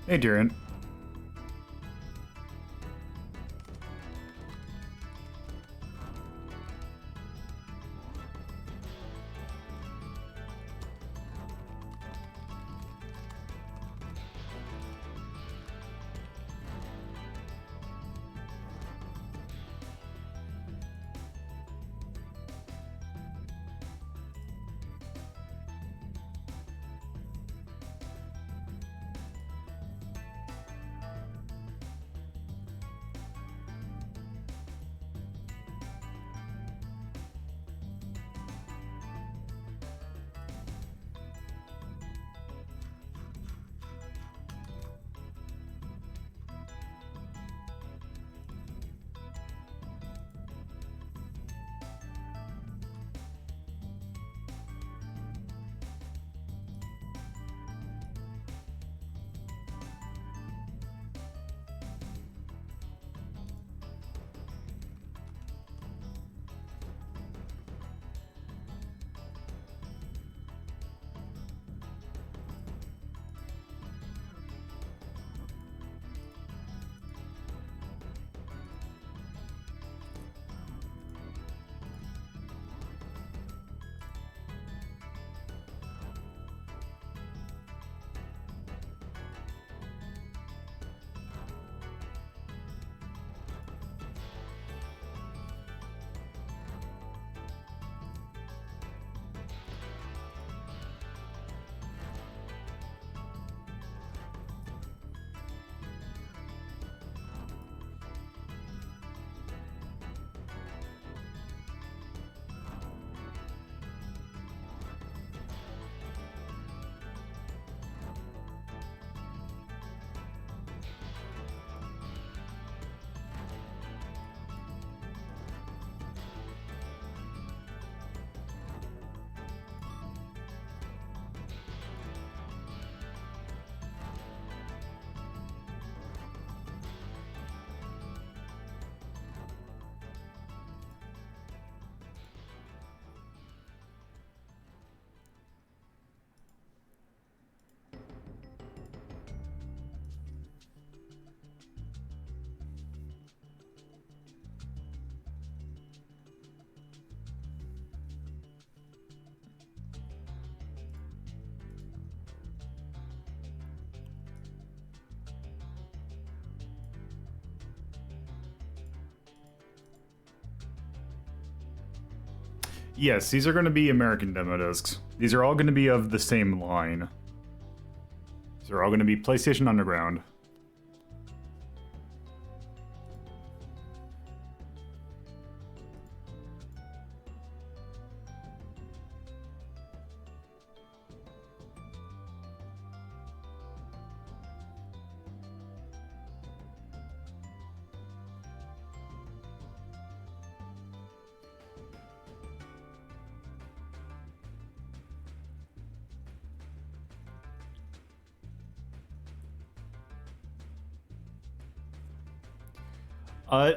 Hey, Darren. Yes, these are going to be American demo discs. These are all going to be of the same line. These are all going to be PlayStation Underground.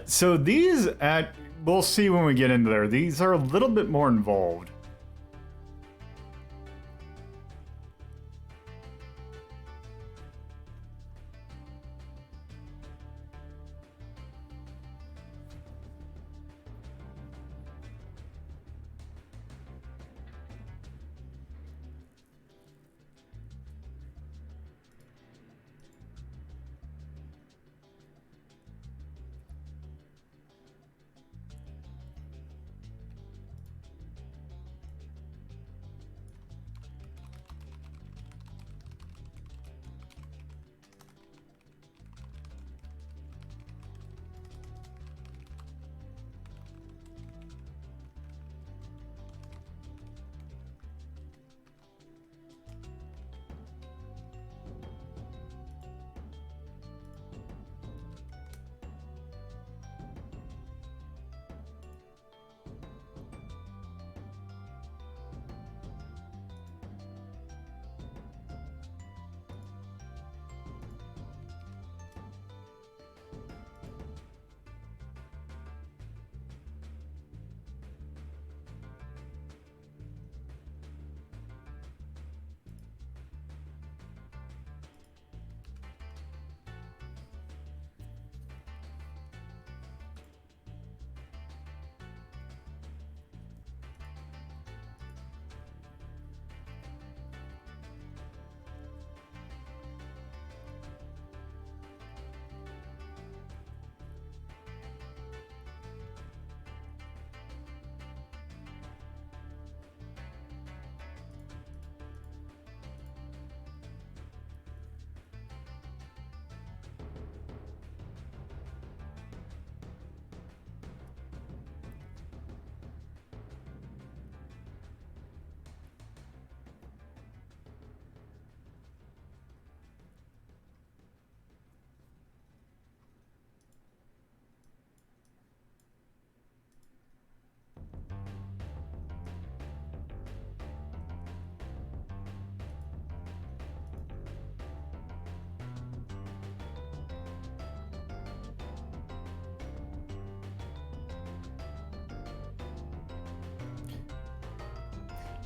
So these we'll see when we get into there. These are a little bit more involved.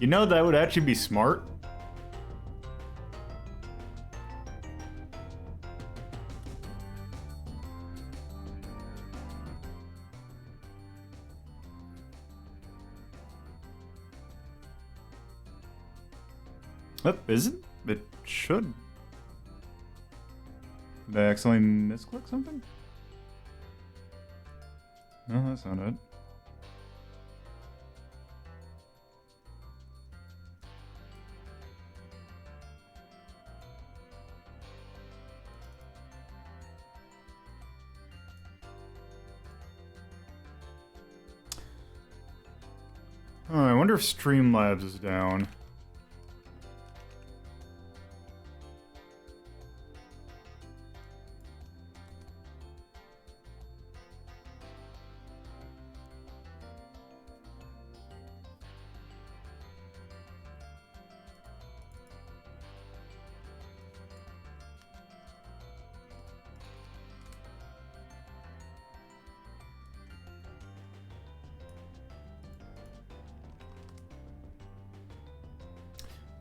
You know, that would actually be smart. Oh, isn't it? Should. Did I accidentally misclick something? No, that's not it. Oh, I wonder if Streamlabs is down.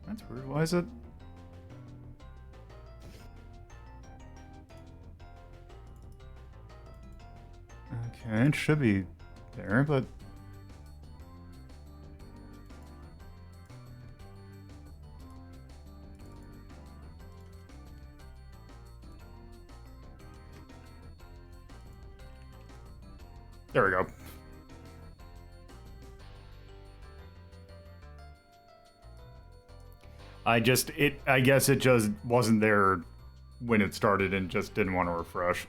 That's weird. Why is it? Okay, it should be there, but... There we go. I guess it just wasn't there when it started and just didn't want to refresh.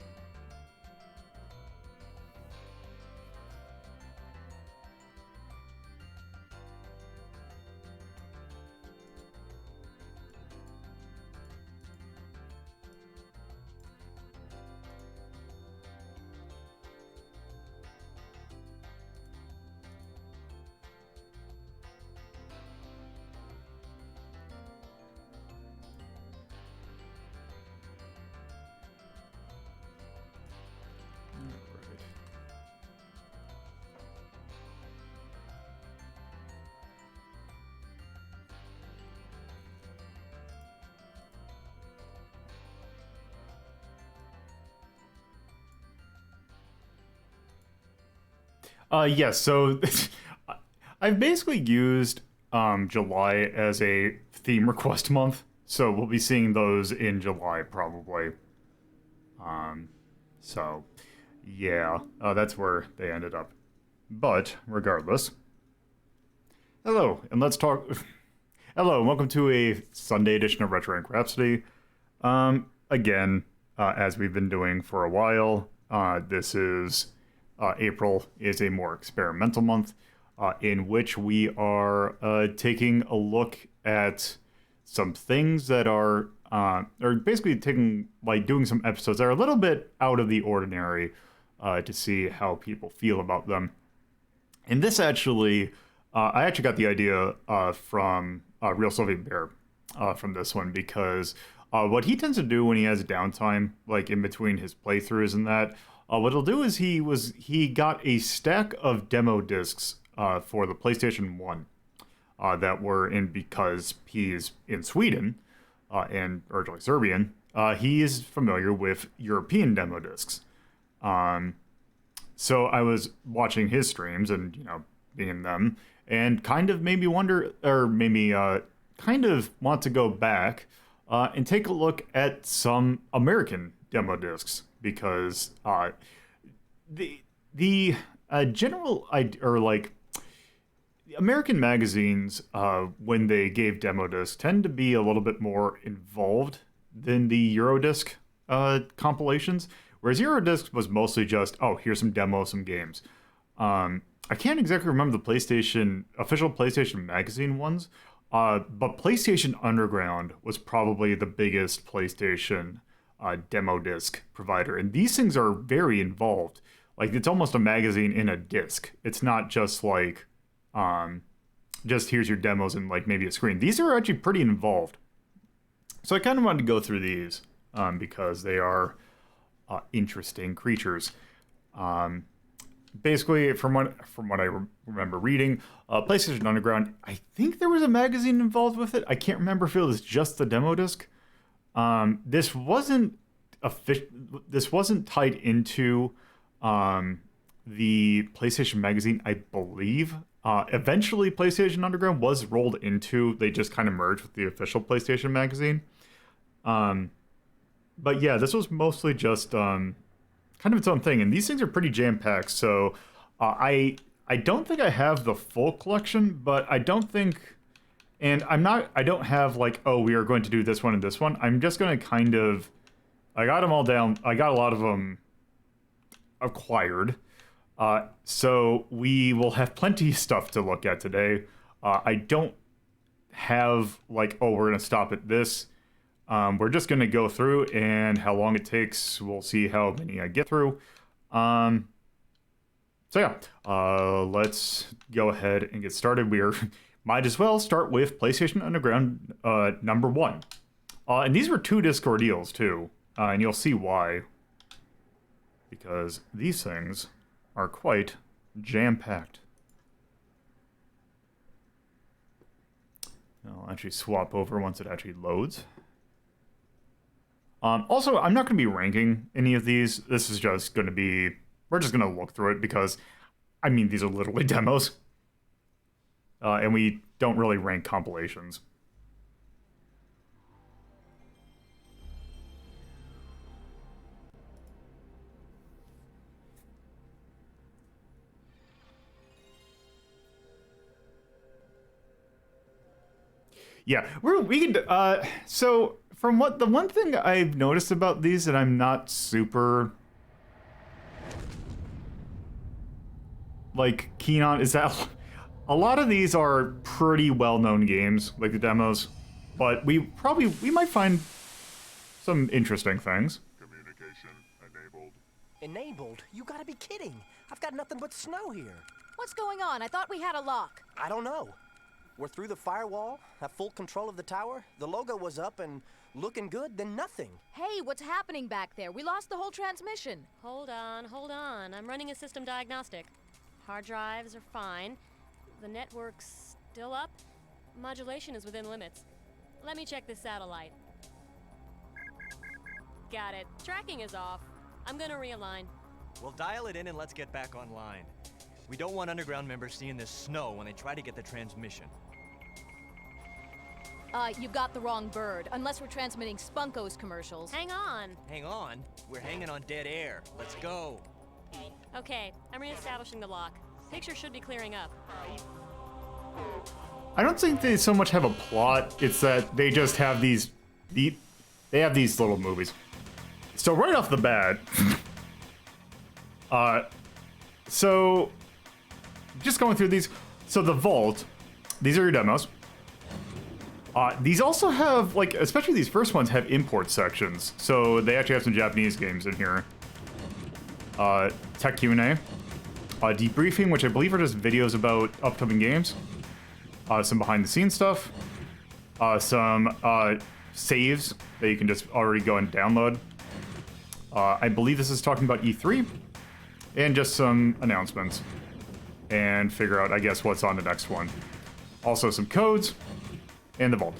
Yes, so I've basically used July as a theme request month, so we'll be seeing those in July probably. So yeah, that's where they ended up. But regardless, hello, and let's talk. Hello, and welcome to a Sunday edition of Retro Rank Rhapsody. Again, as we've been doing for a while, this is. April is a more experimental month in which we are taking a look at some things that are, or basically doing some episodes that are a little bit out of the ordinary to see how people feel about them. And this actually, I actually got the idea from Real Soviet Bear from this one because what he tends to do when he has downtime, like in between his playthroughs and that, what he'll do is he got a stack of demo discs for the PlayStation 1 that were in, because he's in Sweden and originally Serbian, he is familiar with European demo discs. So I was watching his streams and, being in them, and kind of made me wonder, or made me kind of want to go back and take a look at some American demo discs. Because the general or like American magazines when they gave demo discs tend to be a little bit more involved than the Eurodisc compilations, whereas Eurodisc was mostly just, oh, here's some demos, some games. I can't exactly remember the official PlayStation magazine ones, but PlayStation Underground was probably the biggest PlayStation demo disc provider, and these things are very involved. Like, it's almost a magazine in a disc. It's not just like just here's your demos and like maybe a screen. These are actually pretty involved, so I kind of wanted to go through these because they are interesting creatures. basically, from what I remember reading, PlayStation Underground, I think there was a magazine involved with it. I can't remember if it was just the demo disc. This wasn't tied into the PlayStation magazine, I believe. Eventually, PlayStation Underground was rolled into. They just kind of merged with the official PlayStation magazine. But yeah, this was mostly just kind of its own thing, and these things are pretty jam-packed. So I don't think I have the full collection, but I don't think, and I don't have like, oh, we are going to do this one and this one. I'm just going to kind of, I got them all down. I got a lot of them acquired. So we will have plenty of stuff to look at today. I don't have like, oh, we're going to stop at this. We're just going to go through, and how long it takes, we'll see how many I get through. So yeah, let's go ahead and get started. Might as well start with PlayStation Underground number 1. And these were 2-disc ordeals too, and you'll see why. Because these things are quite jam-packed. I'll actually swap over once it actually loads. Also, I'm not going to be ranking any of these. This is just going to be... We're just going to look through it because, I mean, these are literally demos. And we don't really rank compilations. Yeah, we can... so... From the one thing I've noticed about these that I'm not super like keen on is that a lot of these are pretty well-known games, like the demos, but we might find some interesting things. Communication enabled. Enabled? You gotta be kidding! I've got nothing but snow here. What's going on? I thought we had a lock. I don't know. We're through the firewall, have full control of the tower, the logo was up and looking good, then nothing. Hey, what's happening back there? We lost the whole transmission. Hold on. I'm running a system diagnostic. Hard drives are fine. The network's still up. Modulation is within limits. Let me check this satellite. Got it. Tracking is off. I'm gonna realign. Well, dial it in and let's get back online. We don't want underground members seeing this snow when they try to get the transmission. You got the wrong bird, unless we're transmitting Spunko's commercials. Hang on. Hang on. We're hanging on dead air. Let's go. Okay, I'm reestablishing the lock. Picture should be clearing up. I don't think they so much have a plot, it's that they just have these little movies. So right off the bat, so just going through these, so the Vault, these are your demos. These also have, like, especially these first ones have import sections, so they actually have some Japanese games in here. Tech Q&A, debriefing, which I believe are just videos about upcoming games. Some behind-the-scenes stuff. Some saves that you can just already go and download. I believe this is talking about E3, and just some announcements, and figure out, I guess, what's on the next one. Also some codes. And the Vault.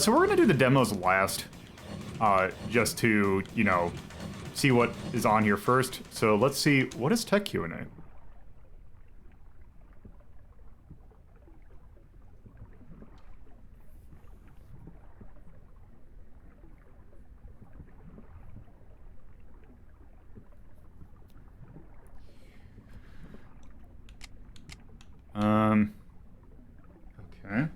So we're going to do the demos last, just to, you know, see what is on here first. So let's see, what is Tech Q&A? Okay.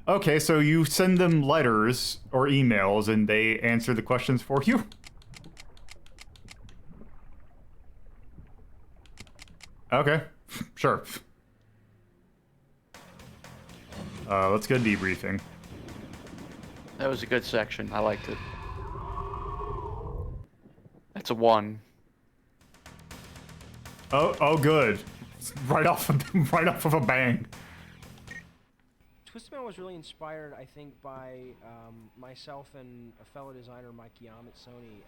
Okay, so you send them letters or emails and they answer the questions for you? Okay, sure. Let's get a debriefing. That was a good section. I liked it. That's a 1. Oh, good. Right off of a bang. Twisted Metal was really inspired, I think, by myself and a fellow designer, Mike Yam at Sony.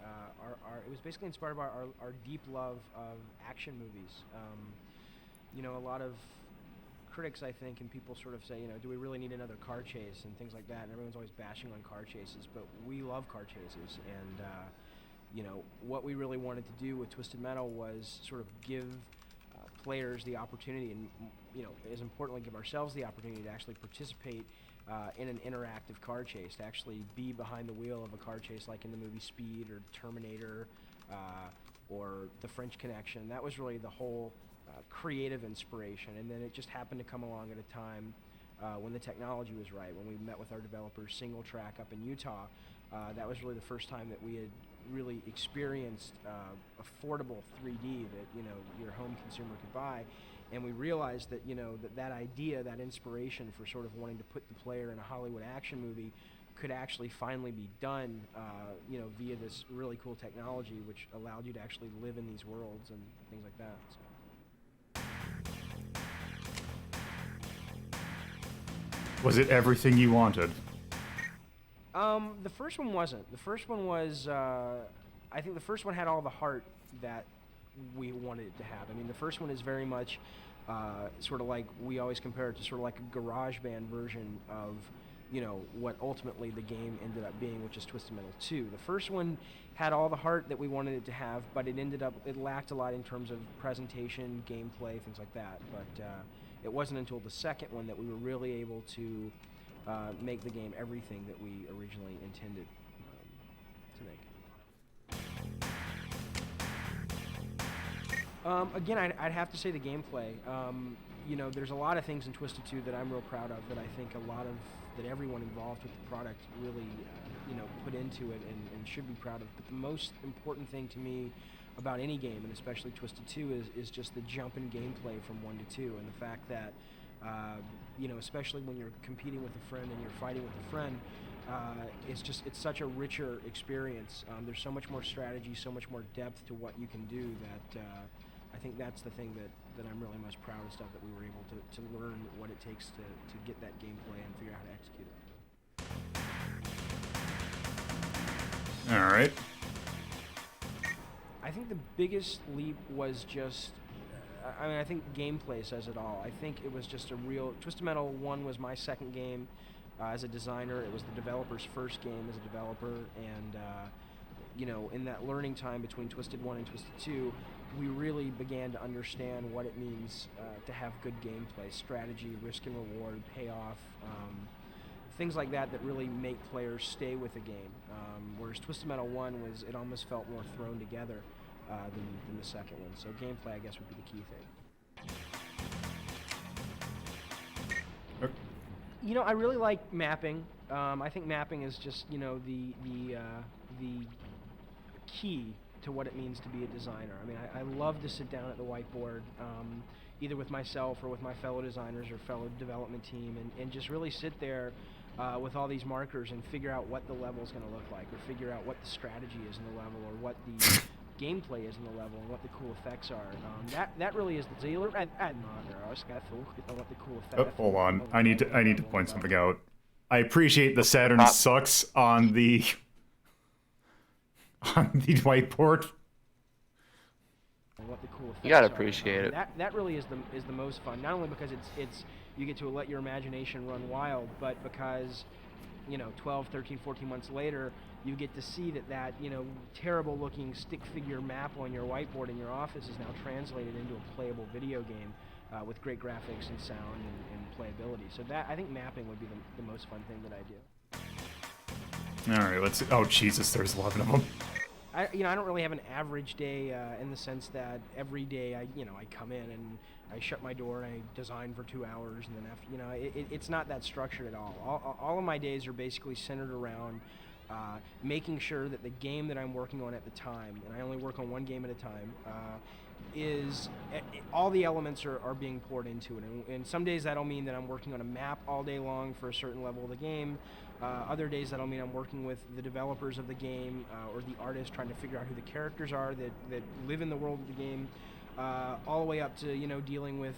It was basically inspired by our deep love of action movies. You know, a lot of critics, I think, and people sort of say, you know, do we really need another car chase and things like that, and everyone's always bashing on car chases, but we love car chases, and you know, what we really wanted to do with Twisted Metal was sort of give players the opportunity, and you know, as importantly, give ourselves the opportunity to actually participate in an interactive car chase, to actually be behind the wheel of a car chase, like in the movie Speed or Terminator or The French Connection. That was really the whole creative inspiration, and then it just happened to come along at a time when the technology was right. When we met with our developers, Single Track up in Utah, that was really the first time that we had really experienced affordable 3D that, you know, your home consumer could buy, and we realized that, you know, that idea, that inspiration for sort of wanting to put the player in a Hollywood action movie could actually finally be done, you know, via this really cool technology, which allowed you to actually live in these worlds and things like that. So. Was it everything you wanted? The first one wasn't. The first one was, I think the first one had all the heart that we wanted it to have. I mean, the first one is very much sort of like, we always compare it to sort of like a GarageBand version of, you know, what ultimately the game ended up being, which is Twisted Metal 2. The first one had all the heart that we wanted it to have, but it lacked a lot in terms of presentation, gameplay, things like that. But it wasn't until the second one that we were really able to make the game everything that we originally intended to make. Again, I'd have to say the gameplay. You know, there's a lot of things in Twisted 2 that I'm real proud of, that I think that everyone involved with the product really, you know, put into it and should be proud of. But the most important thing to me about any game, and especially Twisted 2, is just the jump in gameplay from 1 to 2, and the fact that, you know, especially when you're competing with a friend and you're fighting with a friend, it's such a richer experience. There's so much more strategy, so much more depth to what you can do that I think that's the thing that I'm really most proudest of, that we were able to learn what it takes to get that gameplay and figure out how to execute it. All right. I think the biggest leap was just, I mean, I think gameplay says it all. I think it was just a real, Twisted Metal 1 was my second game as a designer. It was the developer's first game as a developer, and you know, in that learning time between Twisted 1 and Twisted 2, we really began to understand what it means to have good gameplay, strategy, risk and reward, payoff, things like that really make players stay with the game. Whereas Twisted Metal 1 it almost felt more thrown together than the second one. So gameplay, I guess, would be the key thing. You know, I really like mapping. I think mapping is just, you know, the key to what it means to be a designer. I mean, I love to sit down at the whiteboard, either with myself or with my fellow designers or fellow development team, and just really sit there with all these markers and figure out what the level is going to look like, or figure out what the strategy is in the level, or what the gameplay is in the level, and what the cool effects are. That really is the dealer. What the cool effects. Oh, hold on. I need to point something out. I appreciate the Saturn sucks on the whiteboard. What the cool effects You gotta are. appreciate it. That really is the most fun. Not only because it's you get to let your imagination run wild, but because, you know, 12, 13, 14 months later, you get to see that you know, terrible looking stick figure map on your whiteboard in your office is now translated into a playable video game with great graphics and sound and playability. So that, I think mapping would be the most fun thing that I do. All right, let's see. Oh, Jesus, there's 11 of them. I don't really have an average day in the sense that every day I come in and I shut my door and I design for 2 hours, and then after, it's not that structured at all. All of my days are basically centered around making sure that the game that I'm working on at the time, and I only work on one game at a time, is all the elements are being poured into it. And some days that'll mean that I'm working on a map all day long for a certain level of the game. Other days that'll mean I'm working with the developers of the game or the artists, trying to figure out who the characters are that live in the world of the game. all the way up to, you know, dealing with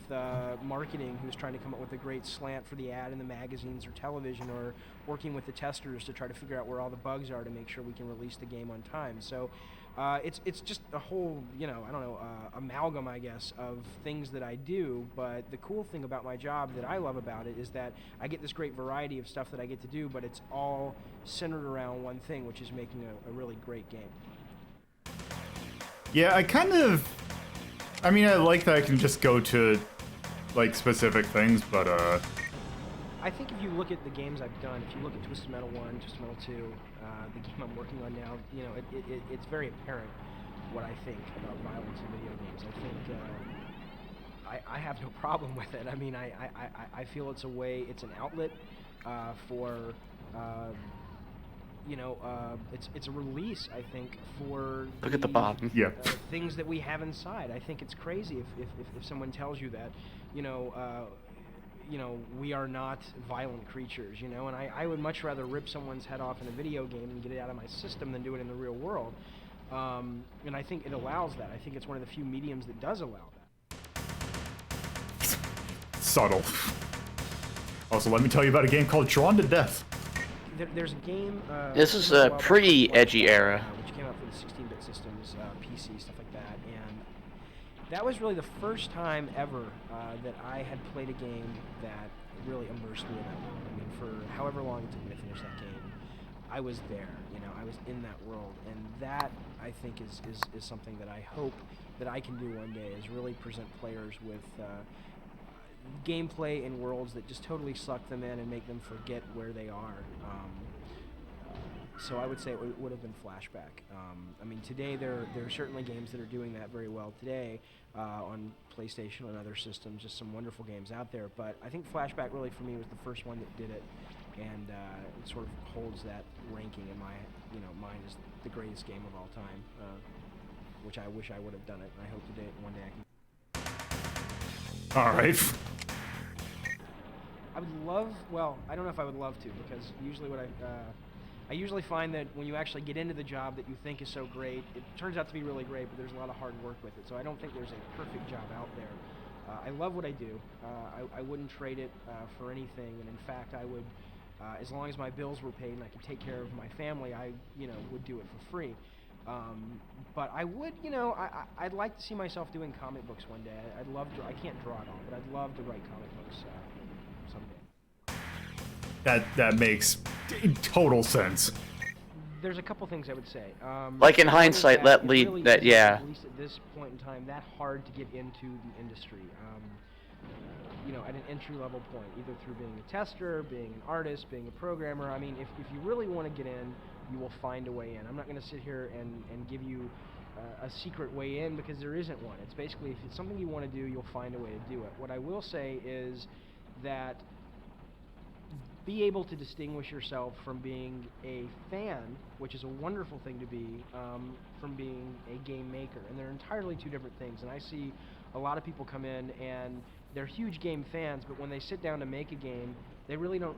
marketing, who's trying to come up with a great slant for the ad in the magazines or television, or working with the testers to try to figure out where all the bugs are to make sure we can release the game on time. So it's just a whole, you know, I don't know, amalgam, I guess, of things that I do. But the cool thing about my job that I love about it is that I get this great variety of stuff that I get to do, but it's all centered around one thing, which is making a really great game. Yeah, I mean, I like that I can just go to, like, specific things, but, I think if you look at the games I've done, if you look at Twisted Metal 1, Twisted Metal 2, the game I'm working on now, you know, it's very apparent what I think about violence in video games. I think I have no problem with it. I mean, I feel it's a way, it's an outlet for, you know, it's a release, I think, for Look at the bottom. yeah. things that we have inside. I think it's crazy if someone tells you that, you know, we are not violent creatures, you know, and I would much rather rip someone's head off in a video game and get it out of my system than do it in the real world. And I think it allows that. I think it's one of the few mediums that does allow that. Subtle. Also, let me tell you about a game called Drawn to Death. There's a game... This is a pre-edgy era. Which came out for the 16-bit systems, PC, stuff like that, and that was really the first time ever that I had played a game that really immersed me in that world. I mean, for however long it took me to finish that game, I was there, you know, I was in that world, and that, I think, is something that I hope that I can do one day, is really present players with gameplay in worlds that just totally suck them in and make them forget where they are. So I would say it would have been Flashback. I mean, today there are certainly games that are doing that very well today on PlayStation and other systems, just some wonderful games out there. But I think Flashback really, for me, was the first one that did it, and it sort of holds that ranking in my mind as the greatest game of all time, which I wish I would have done it, and I hope today one day I can. All right. I would love, well, I don't know if I would love to, because usually what I usually find that when you actually get into the job that you think is so great, it turns out to be really great, but there's a lot of hard work with it. So I don't think there's a perfect job out there. I love what I do. I wouldn't trade it for anything, and in fact, I would, as long as my bills were paid and I could take care of my family, I, would do it for free. But I would, I'd like to see myself doing comic books one day. I'd love to. I can't draw at all, but I'd love to write comic books someday. That makes total sense. There's a couple things I would say. Like in one is hindsight, that it really isn't, yeah. At least at this point in time, that hard to get into the industry. At an entry-level point, either through being a tester, being an artist, being a programmer. I mean, if you really want to get in, you will find a way in. I'm not going to sit here and give you a secret way in, because there isn't one. It's basically, if it's something you want to do, you'll find a way to do it. What I will say is that be able to distinguish yourself from being a fan, which is a wonderful thing to be, from being a game maker. And they're entirely two different things. And I see a lot of people come in and they're huge game fans, but when they sit down to make a game, they really don't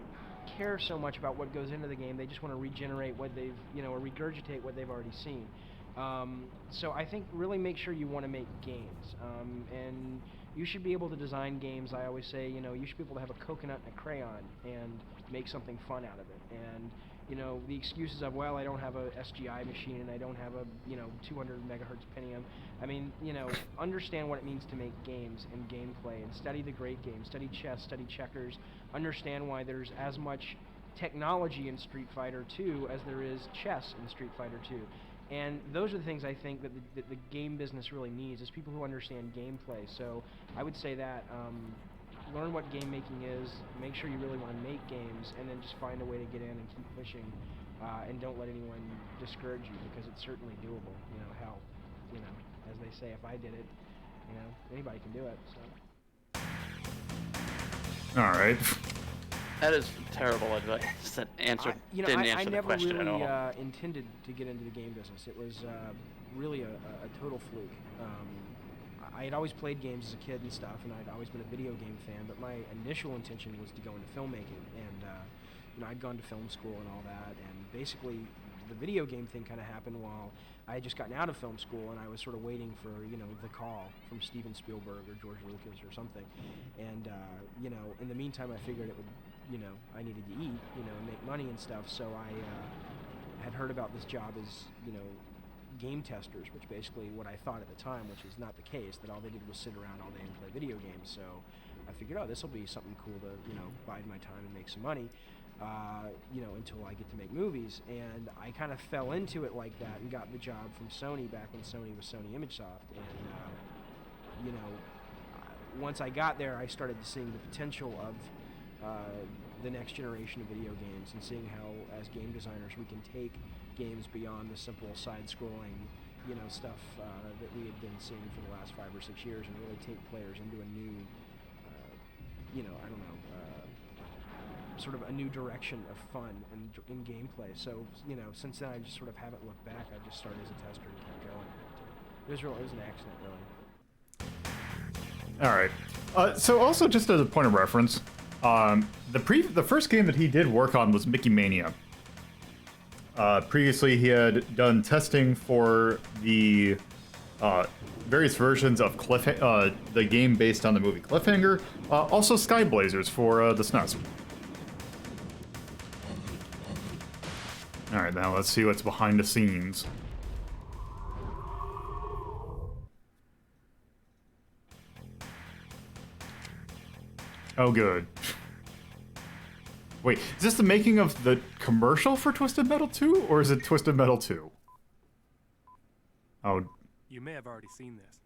care so much about what goes into the game. They just want to regenerate what they've, or regurgitate what they've already seen. So I think really make sure you want to make games. And you should be able to design games. I always say, you should be able to have a coconut and a crayon and make something fun out of it. And, the excuses of, well, I don't have a SGI machine and I don't have a, 200 megahertz Pentium. I mean, understand what it means to make games and gameplay, and study the great games, study chess, study checkers, understand why there's as much technology in Street Fighter 2 as there is chess in Street Fighter 2. And those are the things I think that the game business really needs, is people who understand gameplay. So I would say that learn what game making is, make sure you really want to make games, and then just find a way to get in and keep pushing, and don't let anyone discourage you, because it's certainly doable. Hell, as they say, if I did it, anybody can do it. So. All right. That is terrible advice. That didn't answer the question at all. I never really intended to get into the game business. It was really a total fluke. I had always played games as a kid and stuff, and I'd always been a video game fan, but my initial intention was to go into filmmaking, and I'd gone to film school and all that, and basically the video game thing kind of happened while I had just gotten out of film school, and I was sort of waiting for, you know, the call from Steven Spielberg or George Lucas or something. And, you know, in the meantime, I figured it would, you know, I needed to eat, you know, and make money and stuff. So I had heard about this job as, you know, game testers, which basically what I thought at the time, which is not the case, that all they did was sit around all day and play video games. So I figured, oh, this will be something cool to, you know, bide my time and make some money. You know, until I get to make movies, and I kind of fell into it like that and got the job from Sony back when Sony was Sony ImageSoft, and you know, once I got there, I started seeing the potential of the next generation of video games, and seeing how, as game designers, we can take games beyond the simple side-scrolling, you know, stuff that we had been seeing for the last 5 or 6 years, and really take players into a new, you know, I don't know, sort of a new direction of fun and in gameplay. So, you know, since then I just sort of haven't looked back. I just started as a tester and kept going. It was an accident, really. All right. So also just as a point of reference, the first game that he did work on was Mickey Mania. Previously, he had done testing for the various versions of the game based on the movie Cliffhanger. Also, Sky Blazers for the SNES. All right, now let's see what's behind the scenes. Oh, good. Wait, is this the making of the commercial for Twisted Metal 2, or is it Twisted Metal 2? Oh. You may have already seen this.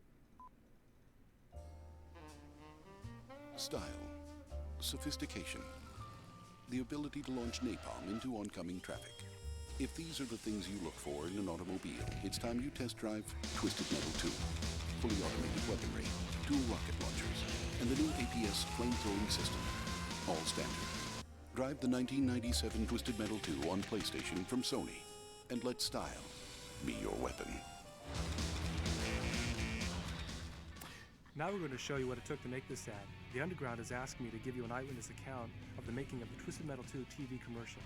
Style. Sophistication. The ability to launch napalm into oncoming traffic. If these are the things you look for in an automobile, it's time you test drive Twisted Metal 2. Fully automated weaponry, dual rocket launchers, and the new APS flamethrowing system. All standard. Drive the 1997 Twisted Metal 2 on PlayStation from Sony, and let style be your weapon. Now we're going to show you what it took to make this ad. The Underground has asked me to give you an eyewitness account of the making of the Twisted Metal 2 TV commercial.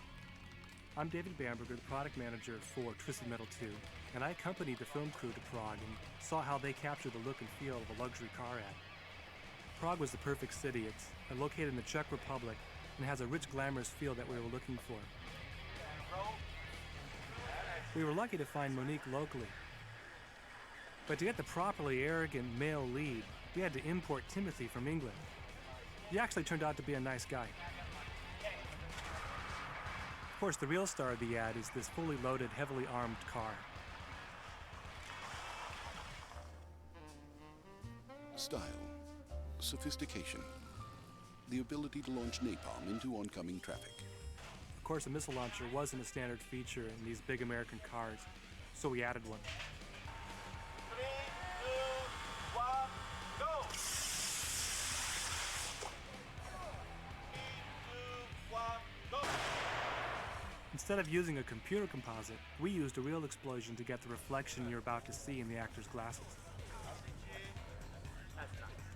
I'm David Bamberger, the product manager for Twisted Metal 2, and I accompanied the film crew to Prague and saw how they captured the look and feel of a luxury car ad. Prague was the perfect city. It's located in the Czech Republic and has a rich, glamorous feel that we were looking for. We were lucky to find Monique locally, but to get the properly arrogant male lead, we had to import Timothy from England. He actually turned out to be a nice guy. Of course, the real star of the ad is this fully loaded, heavily armed car. Style. Sophistication. The ability to launch napalm into oncoming traffic. Of course, a missile launcher wasn't a standard feature in these big American cars, so we added one. 3, 2, 1, go! 3, 2, 1, go! Instead of using a computer composite, we used a real explosion to get the reflection you're about to see in the actor's glasses.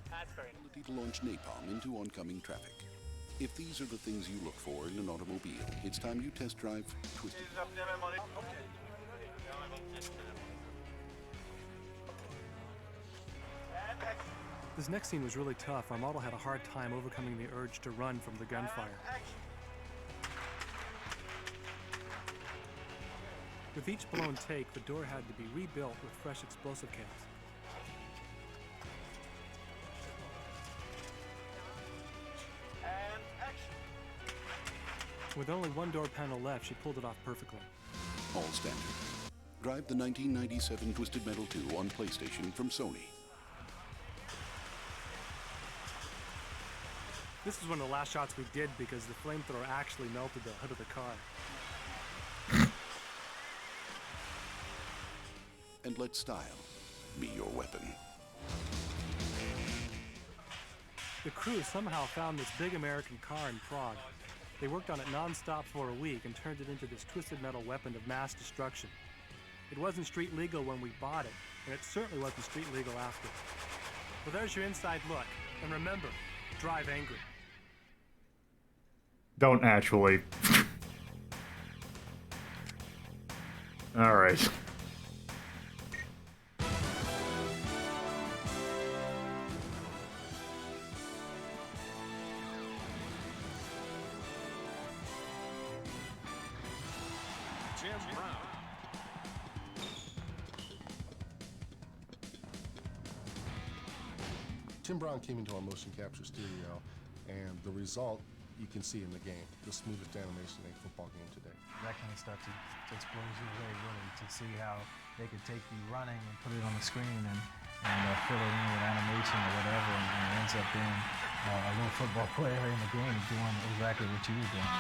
That's very nice. Ability to launch napalm into oncoming traffic. If these are the things you look for in an automobile, it's time you test drive Twisted. This next scene was really tough. Our model had a hard time overcoming the urge to run from the gunfire. With each blown take, the door had to be rebuilt with fresh explosive caps. With only one door panel left, she pulled it off perfectly. All standard. Drive the 1997 Twisted Metal 2 on PlayStation from Sony. This was one of the last shots we did because the flamethrower actually melted the hood of the car. And let style be your weapon. The crew somehow found this big American car in Prague. They worked on it non-stop for a week and turned it into this twisted metal weapon of mass destruction. It wasn't street legal when we bought it, and it certainly wasn't street legal after. Well, there's your inside look. And remember, drive angry. Don't actually. Alright. Tim Brown came into our motion capture studio, and the result you can see in the game. The smoothest animation in a football game today. That kind of stuff just blows you away, really, to see how they could take you running and put it on the screen and fill it in with animation or whatever, and it ends up being a little football player in the game doing exactly what you were doing.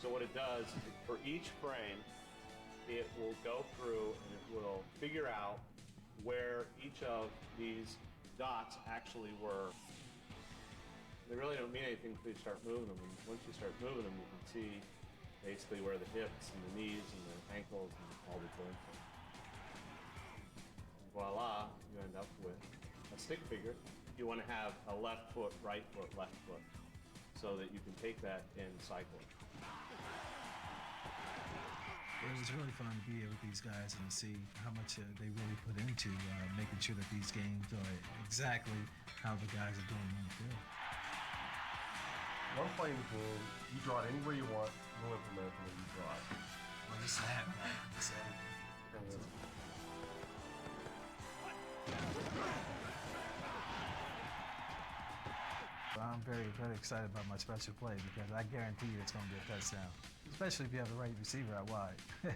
So what it does, for each frame, it will go through and it will figure out where each of these dots actually were. They really don't mean anything until you start moving them. And once you start moving them, you can see basically where the hips and the knees and the ankles and all the joints are. Voila, you end up with a stick figure. You want to have a left foot, right foot, left foot, so that you can take that and cycle it. It was really fun to be here with these guys and see how much they really put into making sure that these games are exactly how the guys are doing on the field. One playing the game, you draw it anywhere you want, we'll implement it the way you draw it. Well, just that, man. Just that. I'm very, very excited about my special play because I guarantee you it's going to be a touchdown, especially if you have the right receiver out wide. That's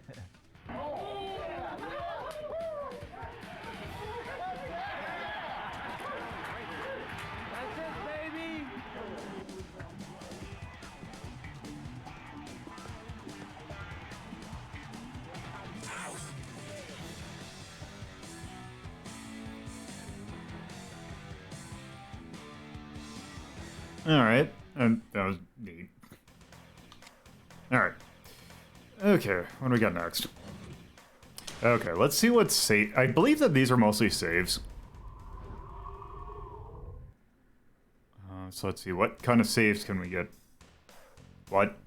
it, baby! Alright, and that was neat. Alright. Okay, what do we got next? Okay, let's see what's saved. I believe that these are mostly saves. So let's see, what kind of saves can we get? What?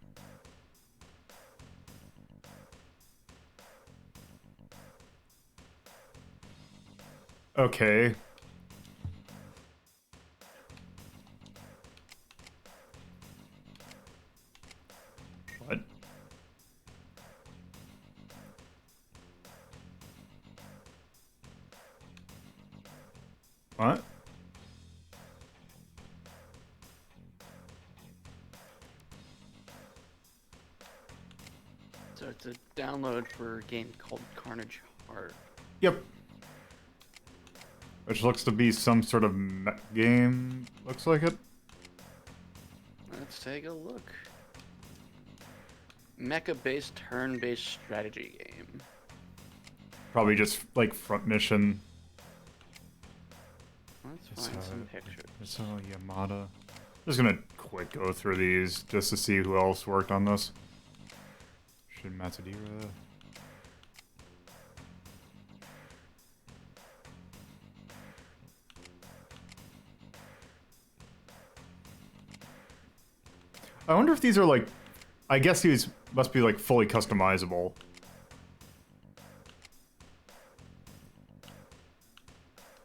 Okay. What? What? So it's a download for a game called Carnage Heart. Yep. Which looks to be some sort of game, looks like it. Let's take a look. Mecha-based turn-based strategy game. Probably just like front mission. Let's find some pictures. It's Yamada. Just gonna quick go through these just to see who else worked on this. Shin Matsudaira. I wonder if these are like, I guess these must be like fully customizable.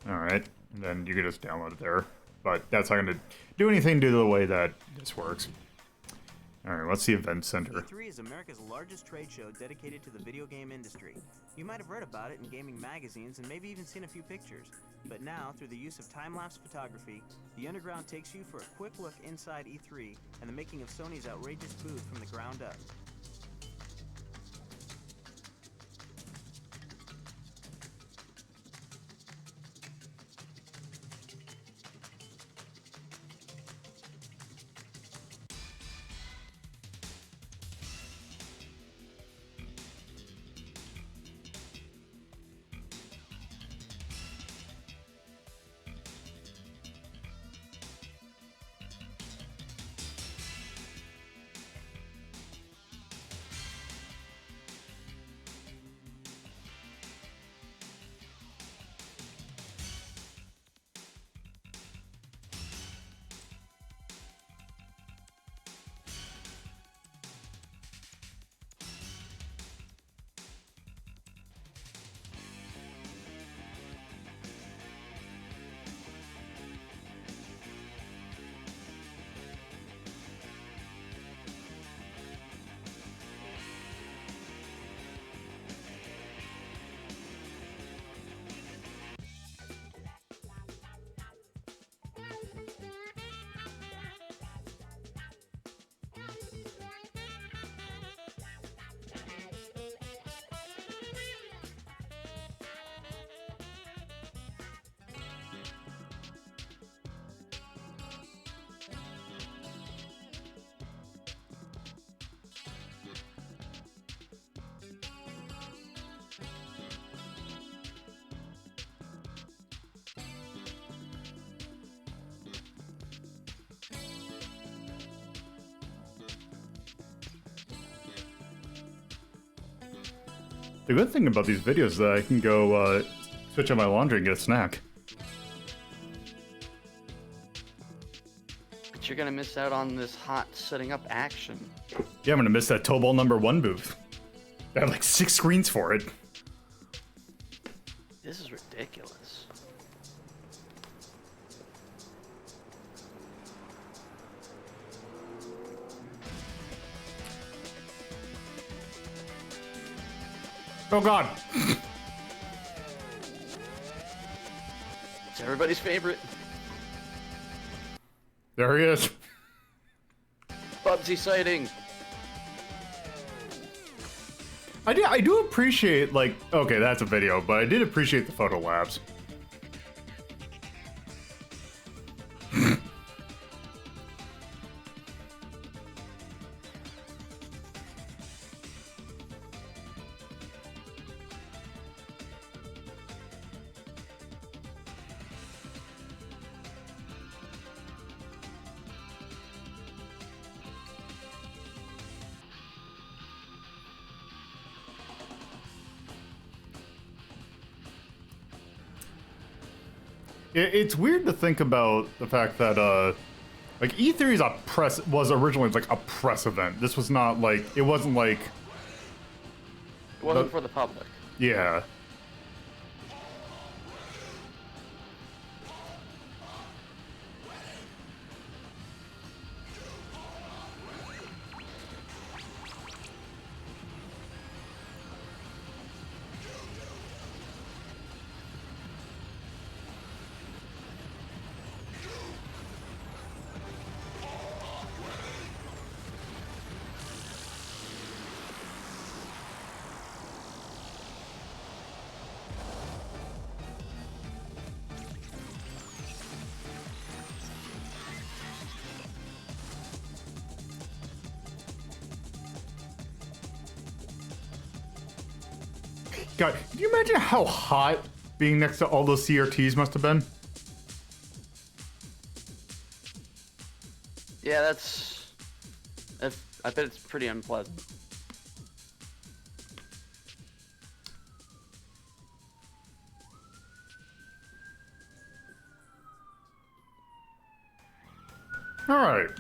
Alright, and then you can just download it there. But that's not going to do anything to the way that this works. Alright, what's the event center? E3 is America's largest trade show dedicated to the video game industry. You might have read about it in gaming magazines and maybe even seen a few pictures. But now, through the use of time-lapse photography, the Underground takes you for a quick look inside E3 and the making of Sony's outrageous booth from the ground up. The good thing about these videos is that I can go switch on my laundry and get a snack. But you're gonna miss out on this hot setting up action. Yeah, I'm gonna miss that Tobal #1 booth. They have like 6 screens for it. This is ridiculous. Oh god! It's everybody's favorite. There he is. Bubsy sighting. I do appreciate, like, okay, that's a video, but I did appreciate the photo labs. It's weird to think about the fact that, like, E3 is was originally like a press event. This was not like, it wasn't like... It wasn't for the public. Yeah. God, can you imagine how hot being next to all those CRTs must have been? Yeah, that's... I bet it's pretty unpleasant. Alright.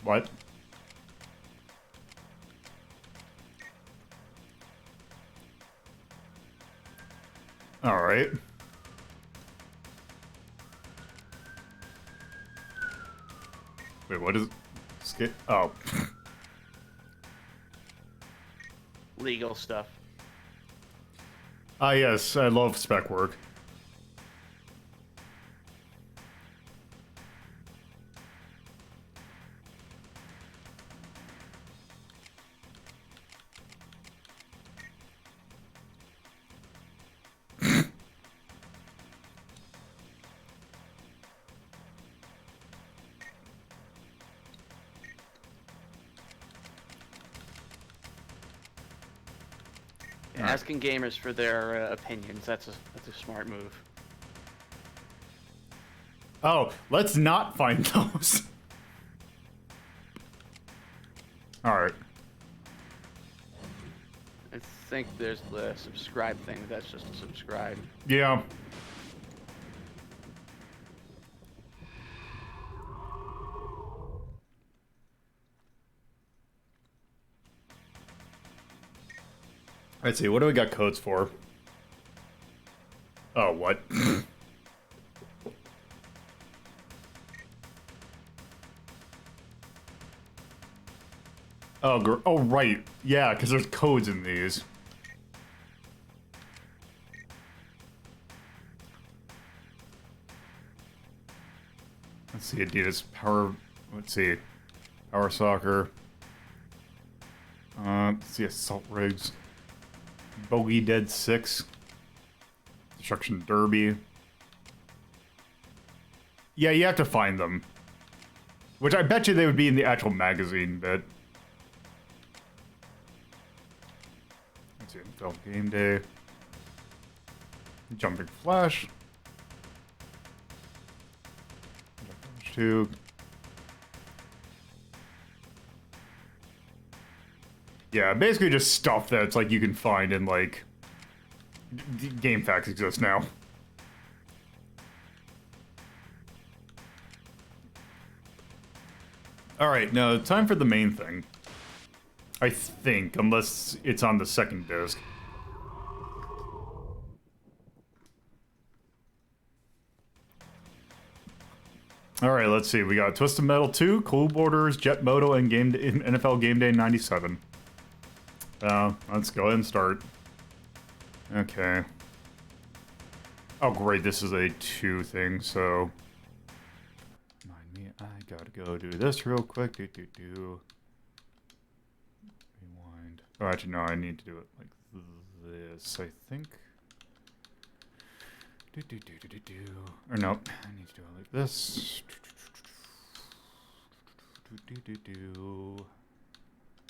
What? All right. Wait, what is skip? Oh. Legal stuff. Ah, yes, I love spec work. Asking gamers for their opinions, that's a smart move. Oh, let's not find those. Alright. I think there's the subscribe thing, that's just a subscribe. Yeah. Let's see, what do we got codes for? Oh, what? Oh, right. Yeah, because there's codes in these. Let's see, Adidas Power... Let's see. Power Soccer. Let's see, Assault Rigs. Bogey Dead 6. Destruction Derby. Yeah, you have to find them. Which I bet you they would be in the actual magazine bit. Let's see, Intel Game Day. Jumping Flash. 2. Yeah, basically just stuff that's like you can find in like game facts exist now. Alright, now time for the main thing. I think, unless it's on the second disc. Alright, let's see. We got Twisted Metal 2, Cool Borders, Jet Moto, and NFL Game Day 97. Let's go ahead and start. Okay. Oh great, this is a 2 thing, so... Mind me, I gotta go do this real quick. Rewind. Oh, actually, no, I need to do it like this, I think. Or no, I need to do it like this.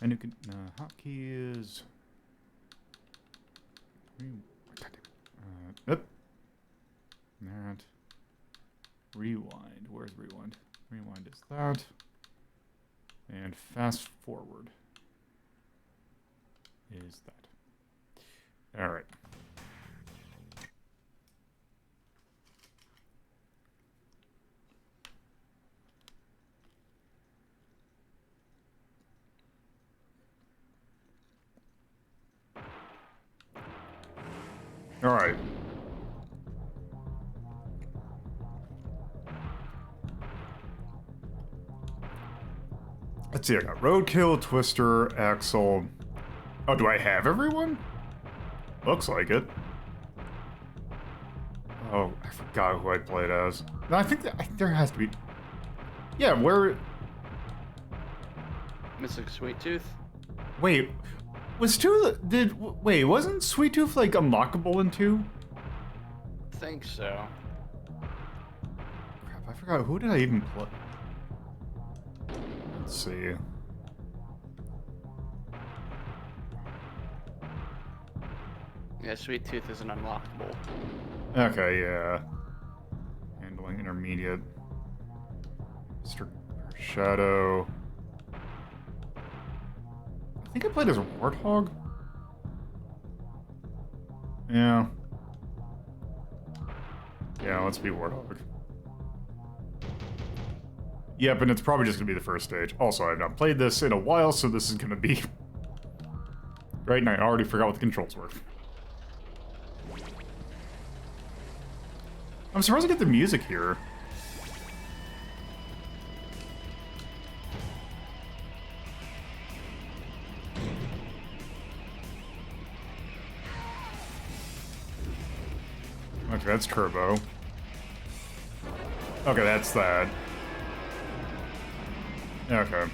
And you can, hotkey is... Yep. That. Rewind. Where's rewind? Rewind is that. And fast forward is that. Alright. Alright. Let's see, I got Roadkill, Twister, Axel. Oh, do I have everyone? Looks like it. Oh, I forgot who I played as. No, I think there has to be... Yeah, where... Missing Sweet Tooth? Wait, was 2... Wait, wasn't Sweet Tooth, like, unlockable in 2? I think so. Crap, I forgot. Who did I even play? Let's see. Yeah, Sweet Tooth isn't unlockable. Okay, yeah. Handling intermediate. Mr. Shadow. I think I played as a Warthog. Yeah. Yeah, let's be Warthog. Yep, and it's probably just gonna be the first stage. Also, I've not played this in a while, so this is gonna be... Right, and I already forgot what the controls were. I'm surprised I get the music here. Okay, that's Turbo. Okay, that's that. Okay.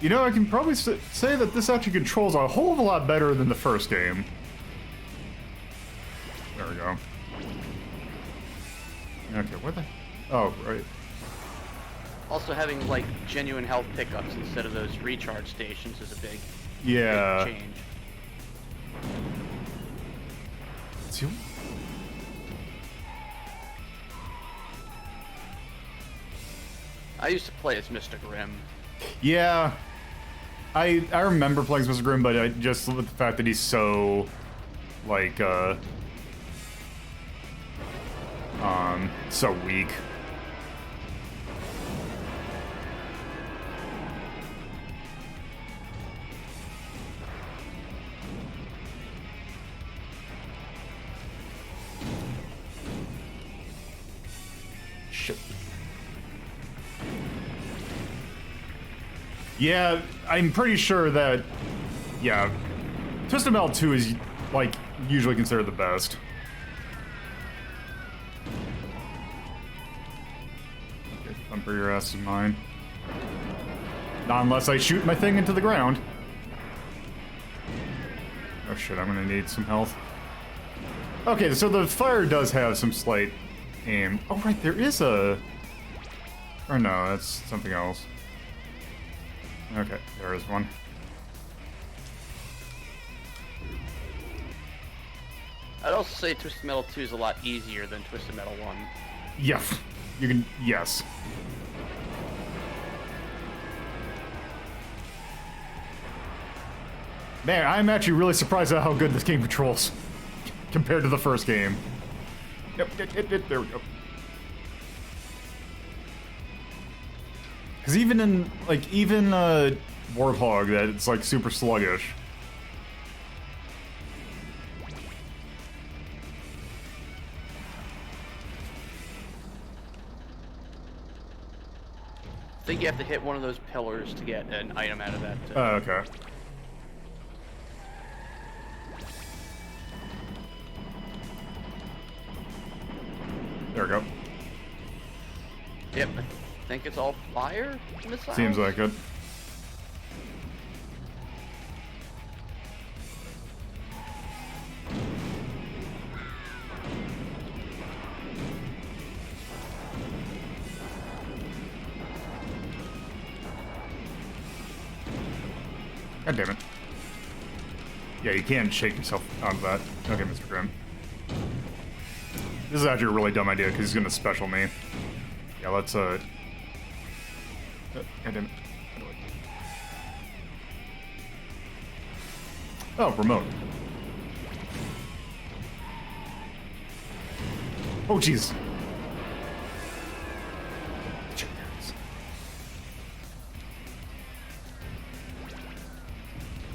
You know, I can probably say that this actually controls a whole of a lot better than the first game. There we go. Okay, what the... Oh, right. Also having, like, genuine health pickups instead of those recharge stations is a big, yeah. big change. See? I used to play as Mr. Grimm. Yeah. I remember playing as Mr. Grimm, but I just with the fact that he's so, like, so weak. Shit. Yeah, I'm pretty sure that, yeah, Twisted Metal 2 is, like, usually considered the best. Okay, thumper your ass is mine. Not unless I shoot my thing into the ground. Oh shit, I'm gonna need some health. Okay, so the fire does have some slight aim. Oh right, there is a... Or no, that's something else. Okay, there is one. I'd also say Twisted Metal 2 is a lot easier than Twisted Metal 1. Yeah, you can... Yes. Man, I'm actually really surprised at how good this game controls compared to the first game. Yep, there we go. Because even in, like, Warthog, that it's, like, super sluggish. I think you have to hit one of those pillars to get an item out of that. Oh, okay. There we go. Yep, I think it's all fire missiles? Seems like it. God damn it. Yeah, you can't shake yourself out of that. Okay, Mr. Grimm. This is actually a really dumb idea because he's gonna special me. Yeah, let's God damn it. Oh, remote. Oh, jeez.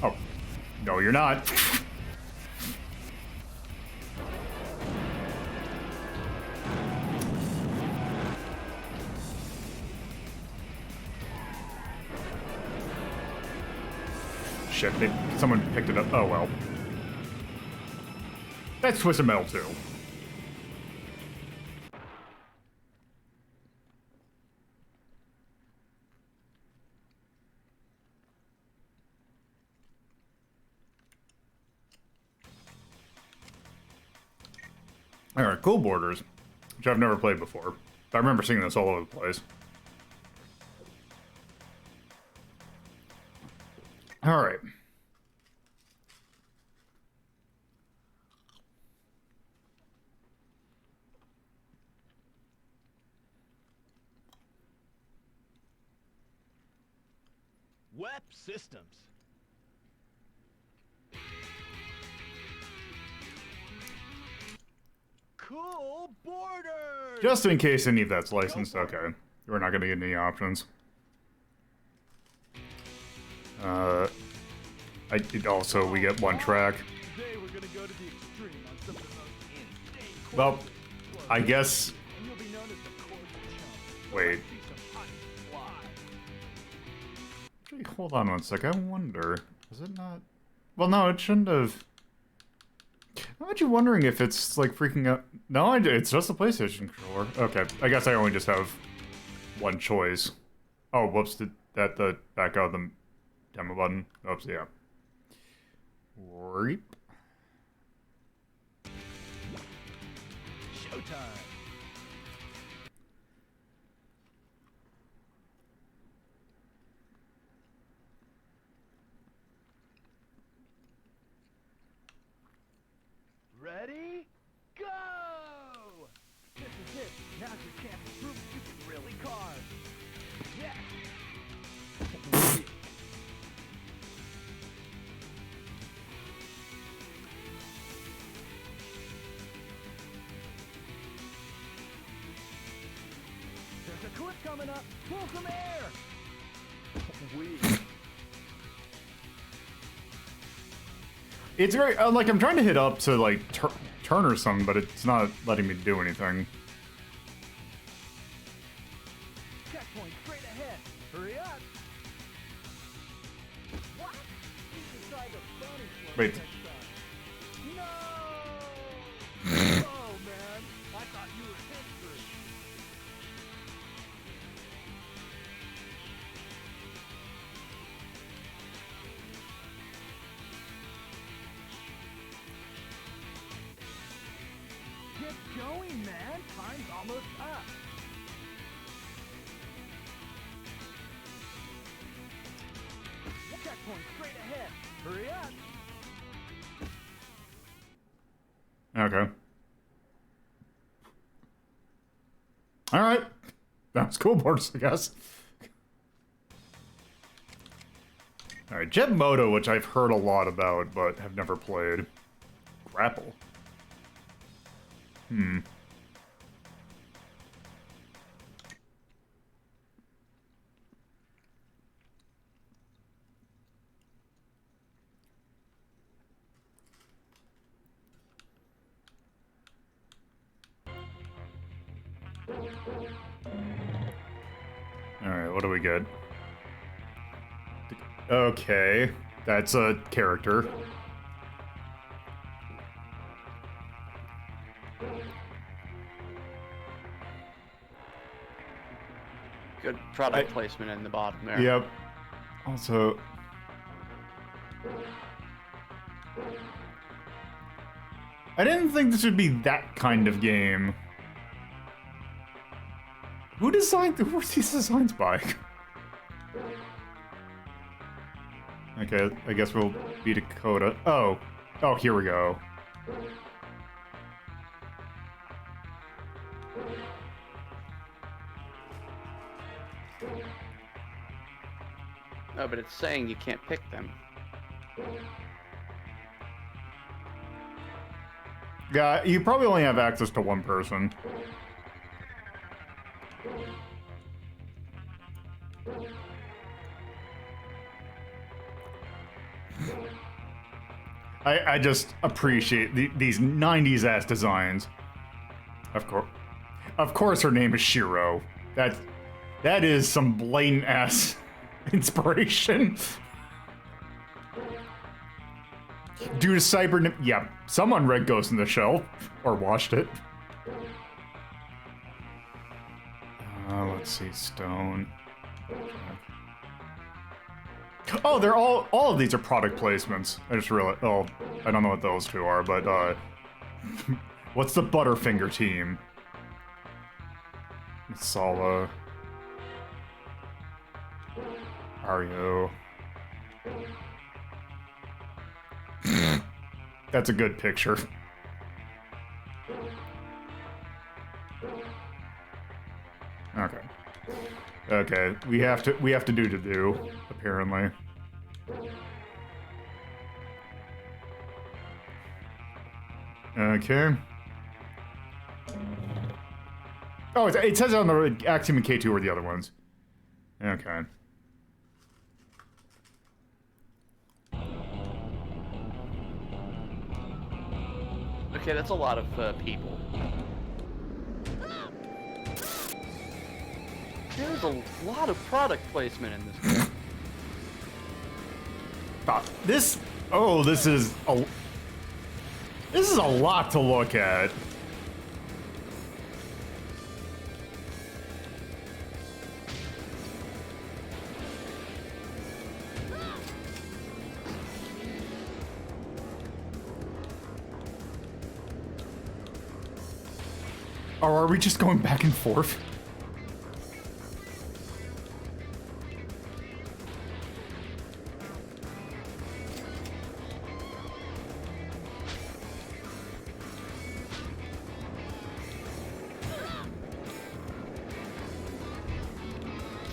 Oh. No, you're not. Shit, someone picked it up. Oh, well. That's Twisted Metal 2. Alright, Cool Borders, which I've never played before. I remember seeing this all over the place. Alright. Web Systems. Cool Borders! Just in case any of that's licensed, okay. We're not gonna get any options. Also, we get one track. Today we're gonna go to the extreme on some of the most insane Well, I guess... and you'll be known as the cordial chump. Wait. See some hot fly. Actually, hold on one sec. I wonder... Is it not... Well, no, it shouldn't have... I'm actually wondering if it's, like, freaking out... No, it's just a PlayStation controller. Okay, I guess I only just have one choice. Oh, whoops, did that the back out of the demo button? Oops, yeah. Reap. Showtime. Ready? Go! This is it. Now's your chance to prove you can really carve. Yes! There's a clip coming up. Pull some air. Weak. It's very... like, I'm trying to hit up to, like, turn or something, but it's not letting me do anything. Checkpoint straight ahead. Hurry up. What? He's inside the Sonic floor Wait. next time. No! Oh man, I thought you were history. going, man. Time's almost up. Checkpoint straight ahead. Hurry up. Okay. Alright. That's cool boards, I guess. Alright, Jet Moto, which I've heard a lot about, but have never played. Grapple. Hmm. Alright, what do we get? Okay, that's a character. Good product placement in the bottom there. Yep. Also... I didn't think this would be that kind of game. Who were these designs by? Okay, I guess we'll be Dakota. Oh, here we go. No, but it's saying you can't pick them. Yeah, you probably only have access to one person. I just appreciate these 90s ass designs. Of course her name is Shiro. That is some blatant ass inspiration. Due to cyber... Yeah, someone read Ghost in the Shell. Or watched it. Let's see, stone. Oh, they're all of these are product placements. I just realized, I don't know what those two are, but, what's the Butterfinger team? Sala. Ario. That's a good picture. Okay. Okay, we have to do, apparently. Okay. Oh, it says on the Axiom and K2 are the other ones. Okay. Okay, that's a lot of people. There's a lot of product placement in this game. This is a lot to look at. Or are we just going back and forth?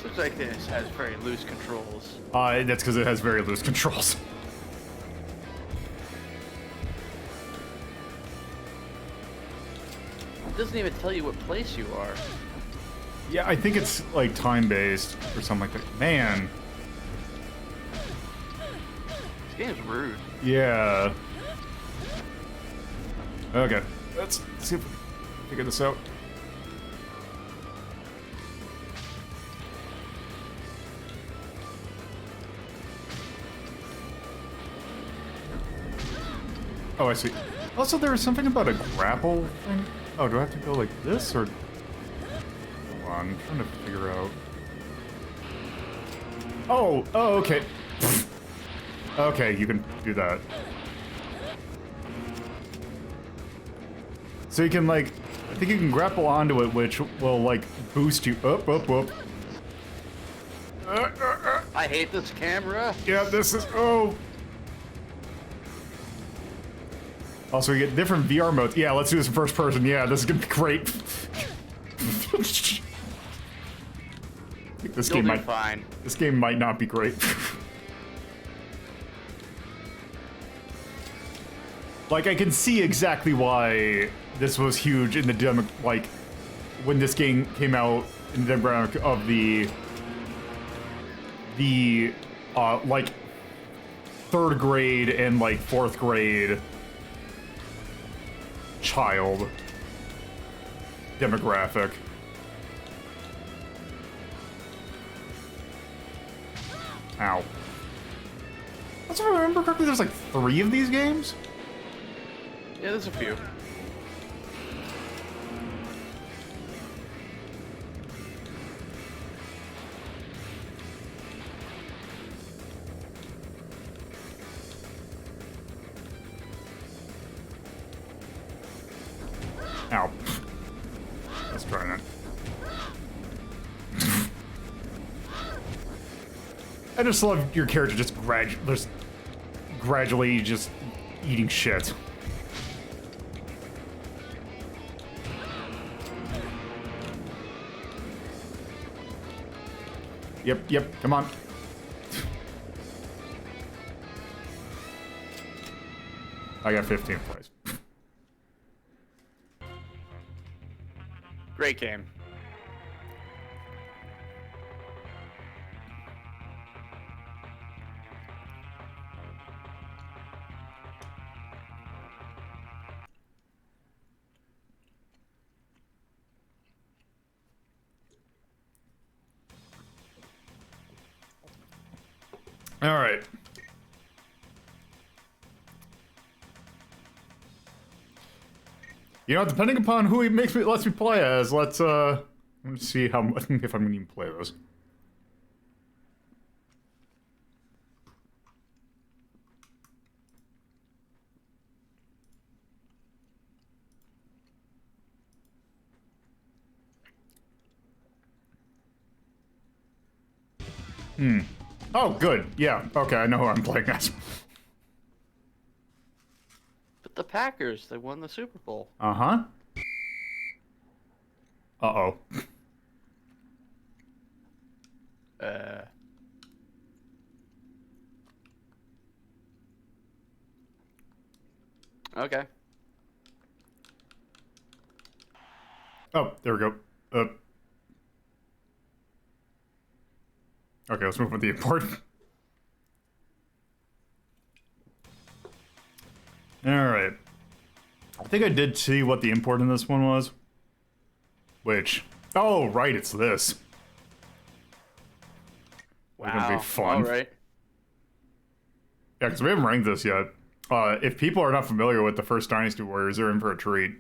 Seems like this has very loose controls. That's because it has very loose controls. It doesn't even tell you what place you are. Yeah, I think it's like time-based or something like that. Man. This game's rude. Yeah. Okay, let's see if we can figure this out. Oh, I see. Also, there was something about a grapple thing. Oh, do I have to go like this, or... Hold on, I'm trying to figure out... Oh, okay. Okay, you can do that. So you can, like, think you can grapple onto it, which will, like, boost you up. I hate this camera. Yeah, this is... Oh! Also, we get different VR modes. Yeah, let's do this in first person. Yeah, this is gonna be great. This You'll game do might... fine. This game might not be great. Like, I can see exactly why this was huge in the demo, like, when this game came out in the demographic of the like, 3rd grade and, like, 4th grade child demographic. Ow. If I remember correctly, there's like 3 of these games? Yeah, there's a few. Ow. Let's try that. I just love your character just gradually just eating shit. Yep, come on. I got 15th place. Great game. All right. You know, depending upon who he lets me play as, let's see how much if I'm gonna even play this. Oh, good. Yeah. Okay, I know who I'm playing as. But the Packers, they won the Super Bowl. Uh-huh. Uh-oh. Okay. Oh, there we go. Okay, let's move on to the important. Alright. I think I did see what the import in this one was. Which... Oh, right, it's this. Wow. It's gonna be fun. Alright. Yeah, because we haven't ranked this yet. If people are not familiar with the first Dynasty Warriors, they're in for a treat.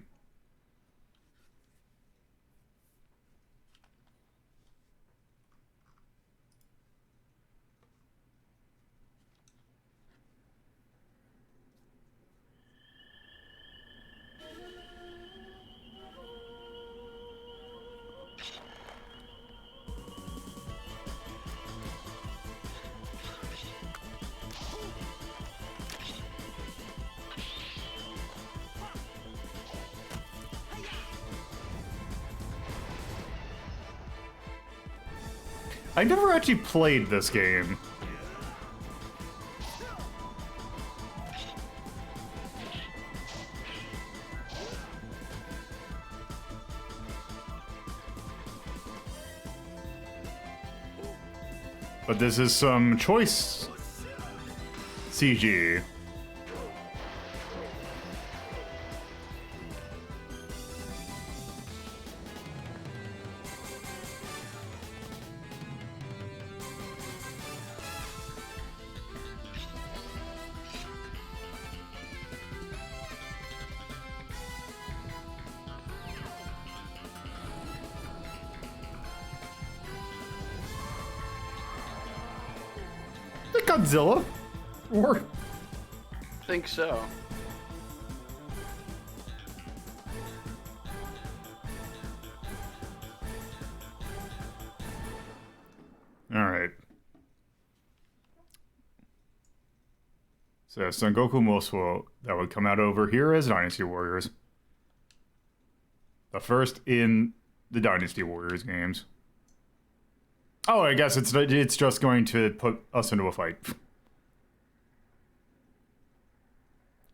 I never actually played this game. But this is some choice CG. Godzilla? Or... Think so. Alright. So Son Goku Mosuo, that would come out over here as Dynasty Warriors. The first in the Dynasty Warriors games. Oh, I guess it's just going to put us into a fight.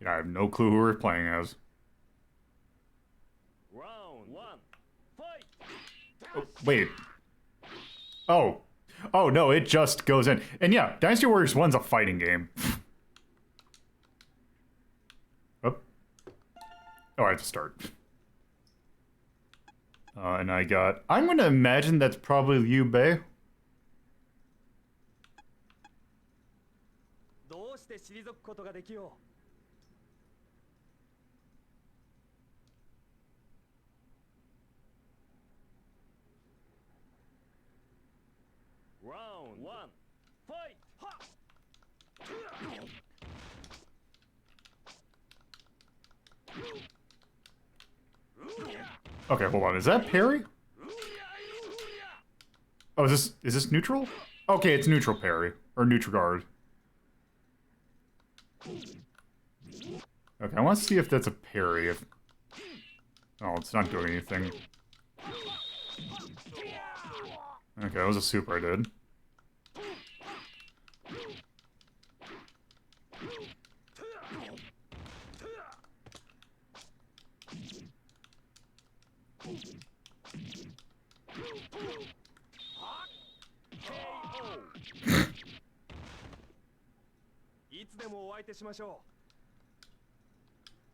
I have no clue who we're playing as. Round 1. Fight. Oh, wait. Oh. Oh, no, it just goes in. And yeah, Dynasty Warriors 1's a fighting game. Oh, I have to start. And I got... I'm going to imagine that's probably Liu Bei. どうして退くことができよう。Round 1. Fight. Ha. Okay, hold on. Is that parry? Oh, is this neutral? Okay, it's neutral parry. Or neutral guard. Okay, I want to see if that's a parry. Oh, it's not doing anything. Okay, that was a super I did.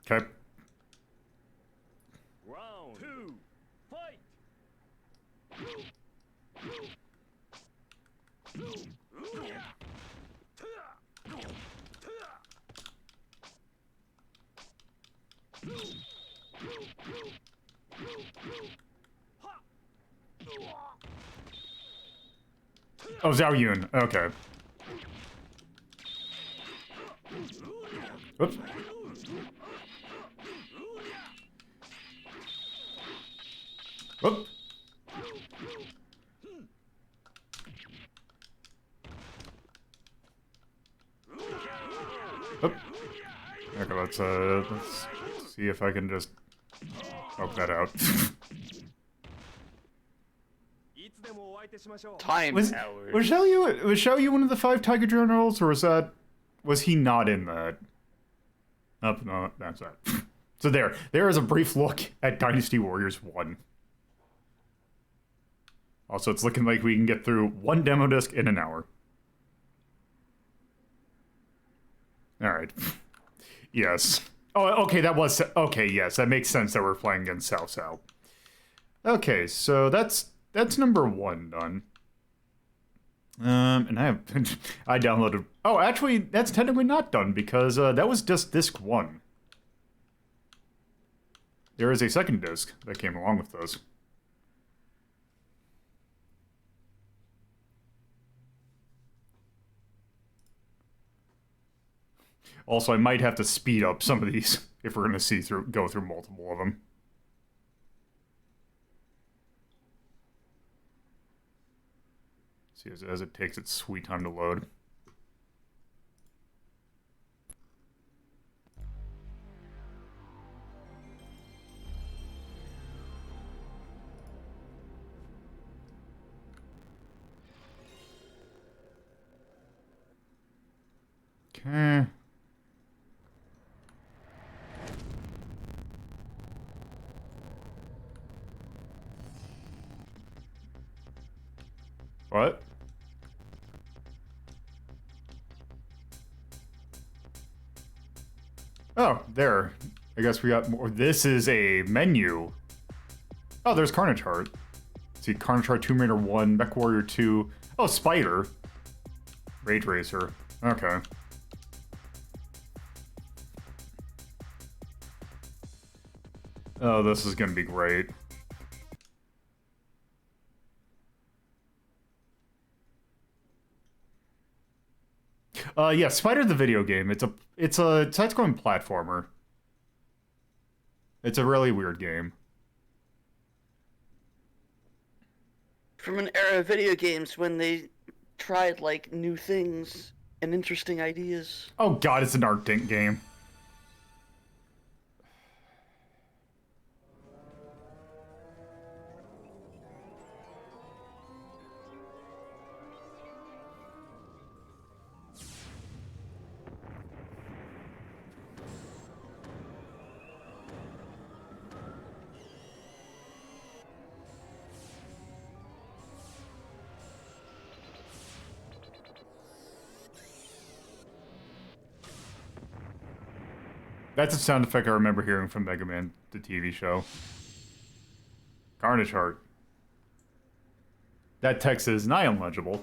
Okay. Round 2. Fight. Oh, Zhao Yun. Okay. Oops. Whoop. Oop. Okay, let's see if I can just help that out. Time was hours. was Xiao Yu one of the 5 Tiger Generals, or was he not in that? Oh, no, that's that. So there is a brief look at Dynasty Warriors 1. Also, it's looking like we can get through 1 demo disc in an hour. Alright. Yes. Oh, okay, okay, yes, that makes sense that we're playing against Cao Cao. Okay, so that's number 1 done. And I downloaded... Oh, actually, that's technically not done, because that was just disc 1. There is a second disc that came along with those. Also, I might have to speed up some of these if we're going to go through multiple of them. See, as it takes its sweet time to load. Okay. What? Oh, there. I guess we got more. This is a menu. Oh, there's Carnage Heart. Let's see, Carnage Heart, Tomb Raider 1, Mech Warrior 2. Oh, Spider. Rage Racer. Okay. Oh, this is gonna be great. Yeah, Spider the video game. It's a side-scrolling platformer. It's a really weird game. From an era of video games when they tried like new things and interesting ideas. Oh god, it's an Art Dink game. That's a sound effect I remember hearing from Mega Man, the TV show. Carnage Heart. That text is nigh unlegible.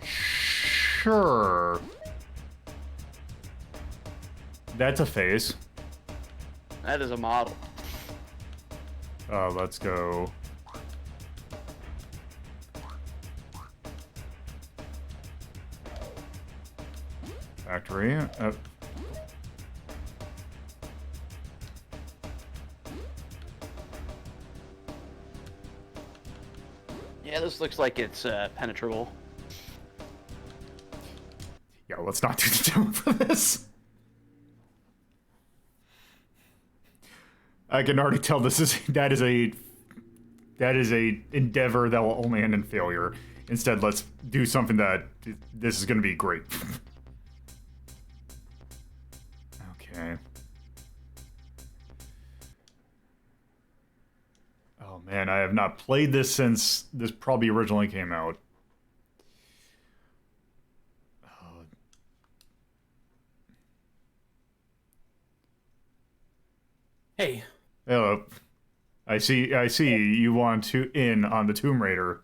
Sure. That's a phase. That is a model. Let's go. Factory. Yeah, this looks like it's penetrable. Yeah, let's not do the demo for this. I can already tell that is a endeavor that will only end in failure. Instead, let's do something that this is going to be great. Okay. Oh man, I have not played this since this probably originally came out. Hey. Hello. I see you want to in on the Tomb Raider.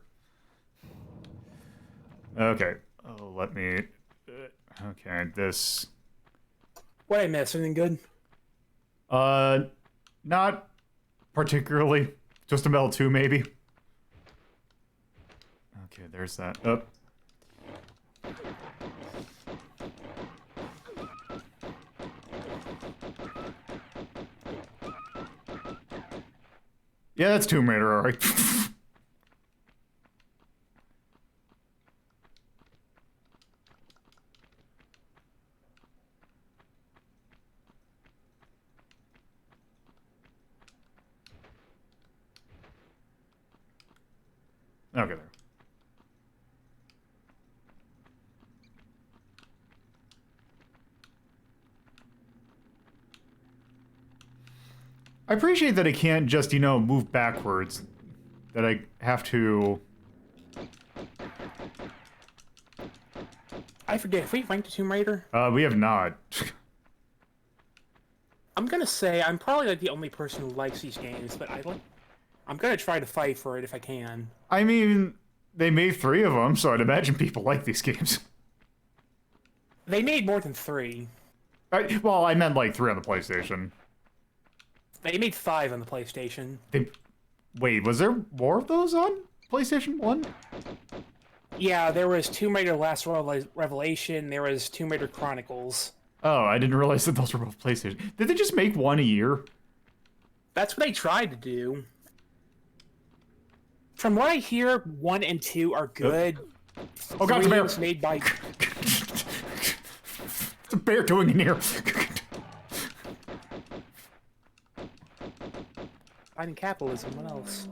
Okay. Oh, let me... Okay, this... What I miss? Anything good? Not particularly. Just a Metal 2, maybe. Okay, there's that. Oh. Yeah, that's Tomb Raider, alright. Okay, there. I appreciate that I can't just, move backwards. That I have to... I forget, if we ranked a Tomb Raider? We have not. I'm gonna say I'm probably like the only person who likes these games, but I'm gonna try to fight for it if I can. I mean, they made 3 of them, so I'd imagine people like these games. They made more than 3. Well, I meant like 3 on the PlayStation. They made 5 on the PlayStation. Wait, was there more of those on PlayStation 1? Yeah, there was Tomb Raider Last Revelation, there was Tomb Raider Chronicles. Oh, I didn't realize that those were both PlayStation. Did they just make 1 a year? That's what they tried to do. From what I hear, 1 and 2 are good. Oh god, it's a bear! Made by... What's a bear doing in here? Fighting capitalism, what else?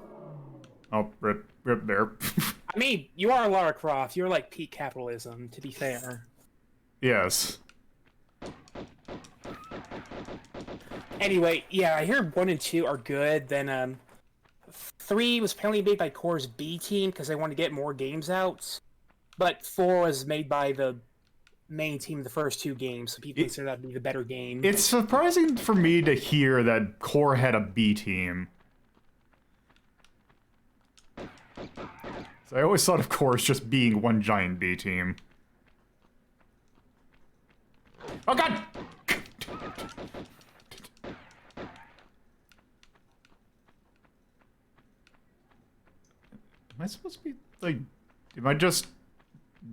Oh, rip bear. I mean, you are Lara Croft, you're like peak capitalism, to be fair. Yes. Anyway, yeah, I hear 1 and 2 are good, then 3 was apparently made by Core's B team because they wanted to get more games out. But 4 was made by the main team of the first 2 games, so people consider that to be the better game. It's surprising for me to hear that Core had a B team. So I always thought of Core as just being one giant B team. Oh god! Am I supposed to be, like... Am I just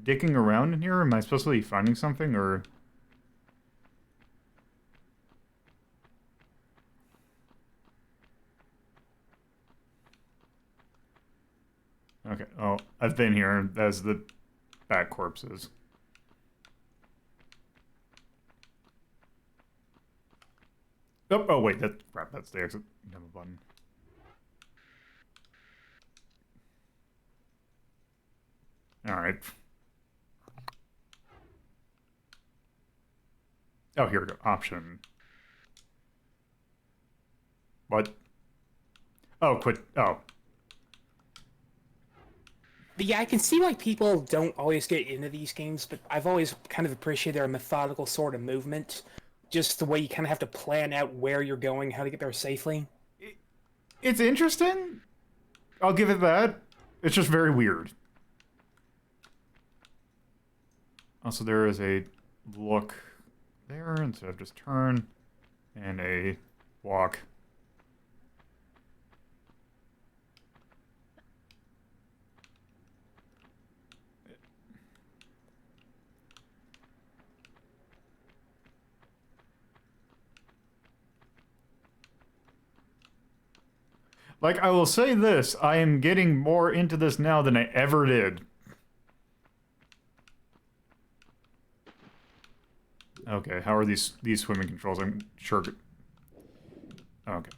dicking around in here? Am I supposed to be finding something, or... Okay. Oh, I've been here. That's the bat corpses. Oh, wait. Crap. That's the exit. Have a button. All right. Oh, here we go. Option. What? Oh, quit. Oh. But yeah, I can see why people don't always get into these games, but I've always kind of appreciated their methodical sort of movement. Just the way you kind of have to plan out where you're going, how to get there safely. It's interesting. I'll give it that. It's just very weird. Also, there is a look there instead of just turn, and a walk. Like, I will say this, I am getting more into this now than I ever did. Okay, how are these swimming controls? I'm sure... Okay.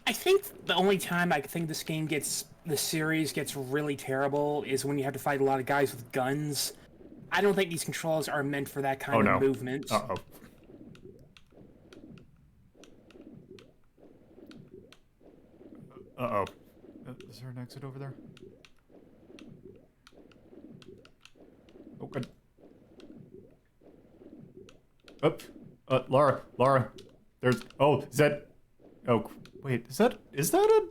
I think the only time I think this game the series gets really terrible is when you have to fight a lot of guys with guns. I don't think these controls are meant for that kind of movement. Uh-oh. Uh-oh. Is there an exit over there? Oh, good. Up. Laura. There's... Oh, is that... Oh, wait. Is that a...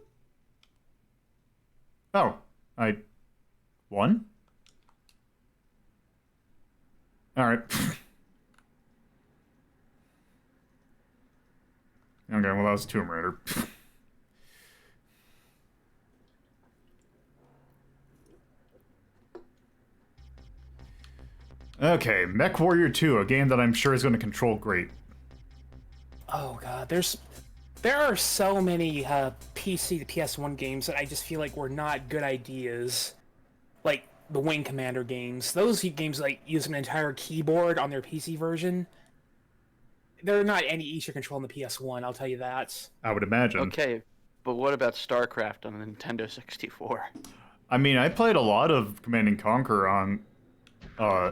Oh. I... Won? Alright. Okay, well that was Tomb Raider. Okay, Mech Warrior 2, a game that I'm sure is going to control great. Oh god, there are so many PC to PS1 games that I just feel like were not good ideas. Like the Wing Commander games. Those games like use an entire keyboard on their PC version. They're not any easier to control on the PS1, I'll tell you that. I would imagine. Okay, but what about StarCraft on the Nintendo 64? I mean, I played a lot of Command & Conquer on... I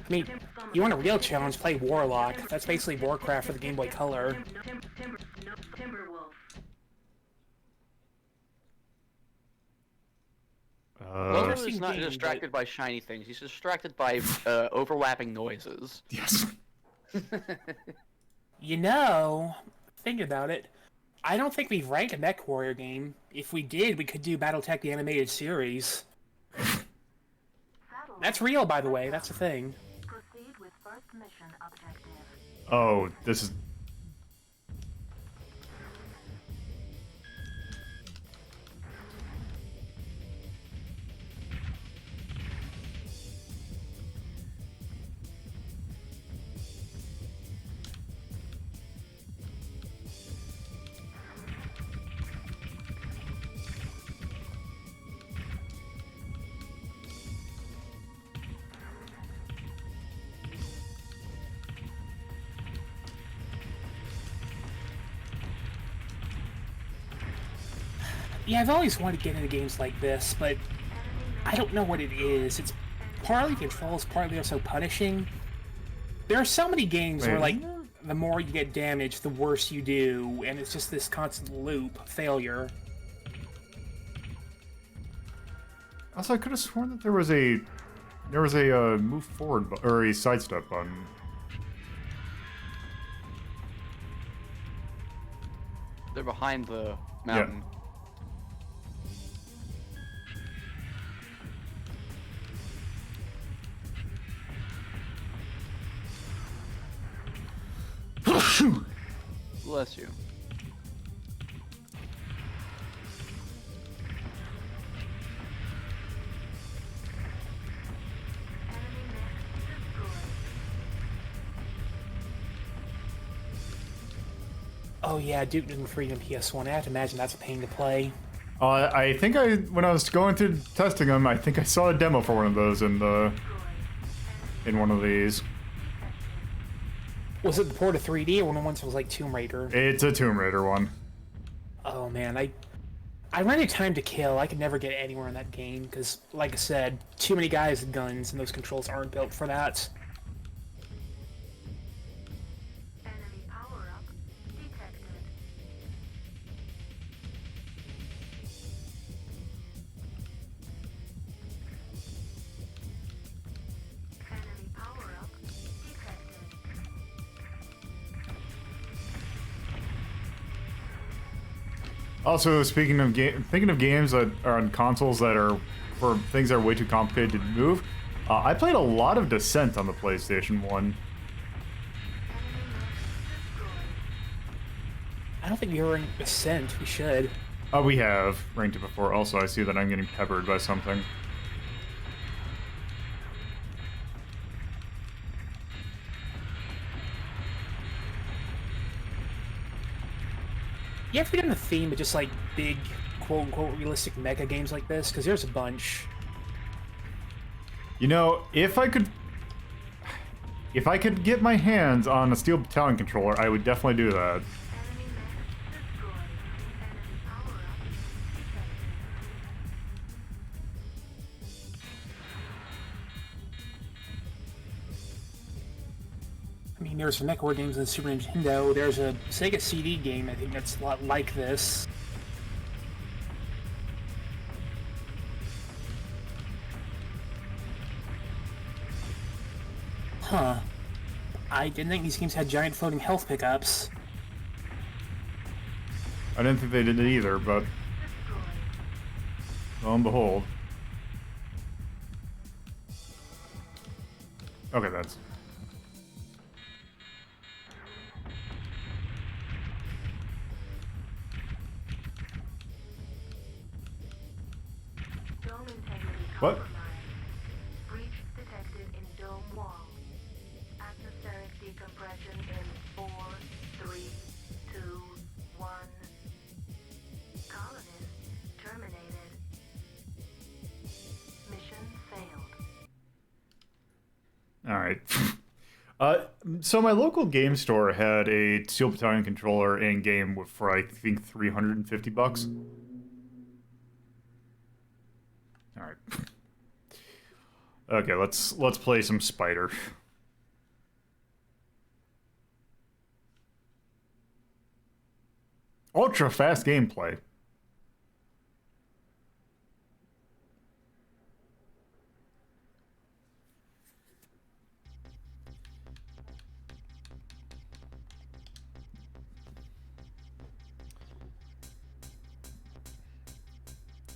mean, you want a real challenge, play Warlock. That's basically Warcraft for the Game Boy Color. Logo is not distracted by shiny things. He's distracted by overlapping noises. Yes. You know, think about it. I don't think we've ranked a Mech Warrior game. If we did, we could do Battletech the Animated Series. That's real, by the way. That's a thing. Proceed with first mission objective. Oh, this is... Yeah, I've always wanted to get into games like this, but I don't know what it is. It's partly controls, partly also punishing. There are so many games where, like, the more you get damaged, the worse you do, and it's just this constant loop failure. Also, I could have sworn that there was a move forward or a sidestep button. They're behind the mountain. Bless you. Oh yeah, Duke Nukem Freedom PS1. I have to imagine that's a pain to play. I think when I was going through testing them, I think I saw a demo for one of those in one of these. Was it the port of 3D or one of the ones that was like Tomb Raider? It's a Tomb Raider one. Oh man, I ran out of time to kill. I could never get anywhere in that game because, like I said, too many guys with guns, and those controls aren't built for that. Enemy power-up detected. Enemy power-up detected. Also, speaking of thinking of games that are on consoles that are for things that are way too complicated to move, I played a lot of Descent on the PlayStation 1. I don't think we were in Ascent. We should. We have ranked it before. Also, I see that I'm getting peppered by something. You have to get on the theme of just like big, quote-unquote, realistic mecha games like this, because there's a bunch. You know, if I could get my hands on a Steel Battalion controller, I would definitely do that. I mean, there's some MechWarrior games on the Super Nintendo. There's a Sega CD game, I think that's a lot like this. Huh. I didn't think these games had giant floating health pickups. I didn't think they did it either, but lo and behold. Okay, that's... What? Breach detected in dome wall. Atmospheric decompression in 4, 3, 2, 1. Colonist terminated. Mission failed. Alright. So my local game store had a Steel Battalion controller and game for, I think, $350. Alright. Okay, let's play some Spider. Ultra fast gameplay.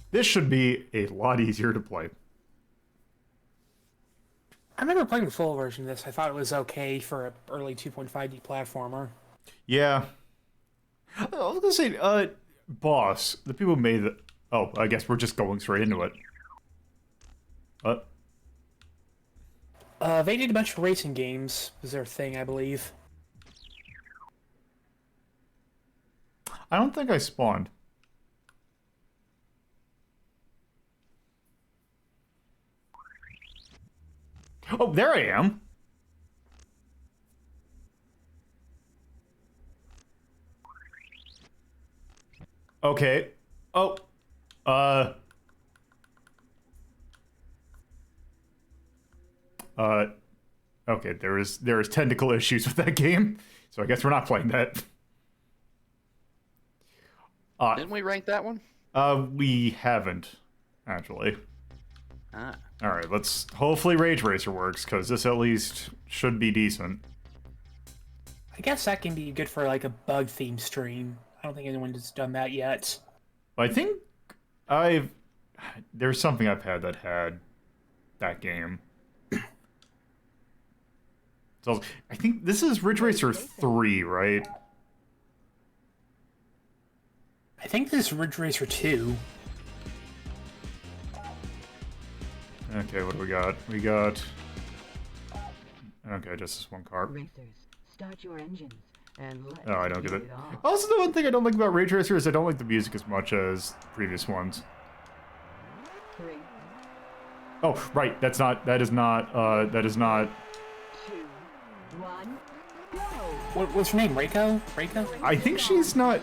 This should be a lot easier to play. I remember playing the full version of this. I thought it was okay for an early 2.5D platformer. Yeah. I was gonna say, boss, the people who made the... Oh, I guess we're just going straight into it. They did a bunch of racing games, was their thing, I believe. I don't think I spawned. Oh, there I am. Okay. Oh. Okay, there is technical issues with that game, so I guess we're not playing that. Didn't we rank that one? We haven't, actually. Ah. Alright, let's... Hopefully Rage Racer works, because this at least should be decent. I guess that can be good for, like, a bug-themed stream. I don't think anyone has done that yet. I think there's something I've had that had that game. So, I think this is Ridge Racer 3, right? I think this is Ridge Racer 2. Okay, what do we got? We got... Okay, just this one car. Racers, start your engines. And let's Oh, I don't get it. it on. Also, the one thing I don't like about Ray Tracer is I don't like the music as much as previous ones. 3, Oh, right. That is not. 2, 1, go! What's her name? Reiko? Reiko? I think she's not.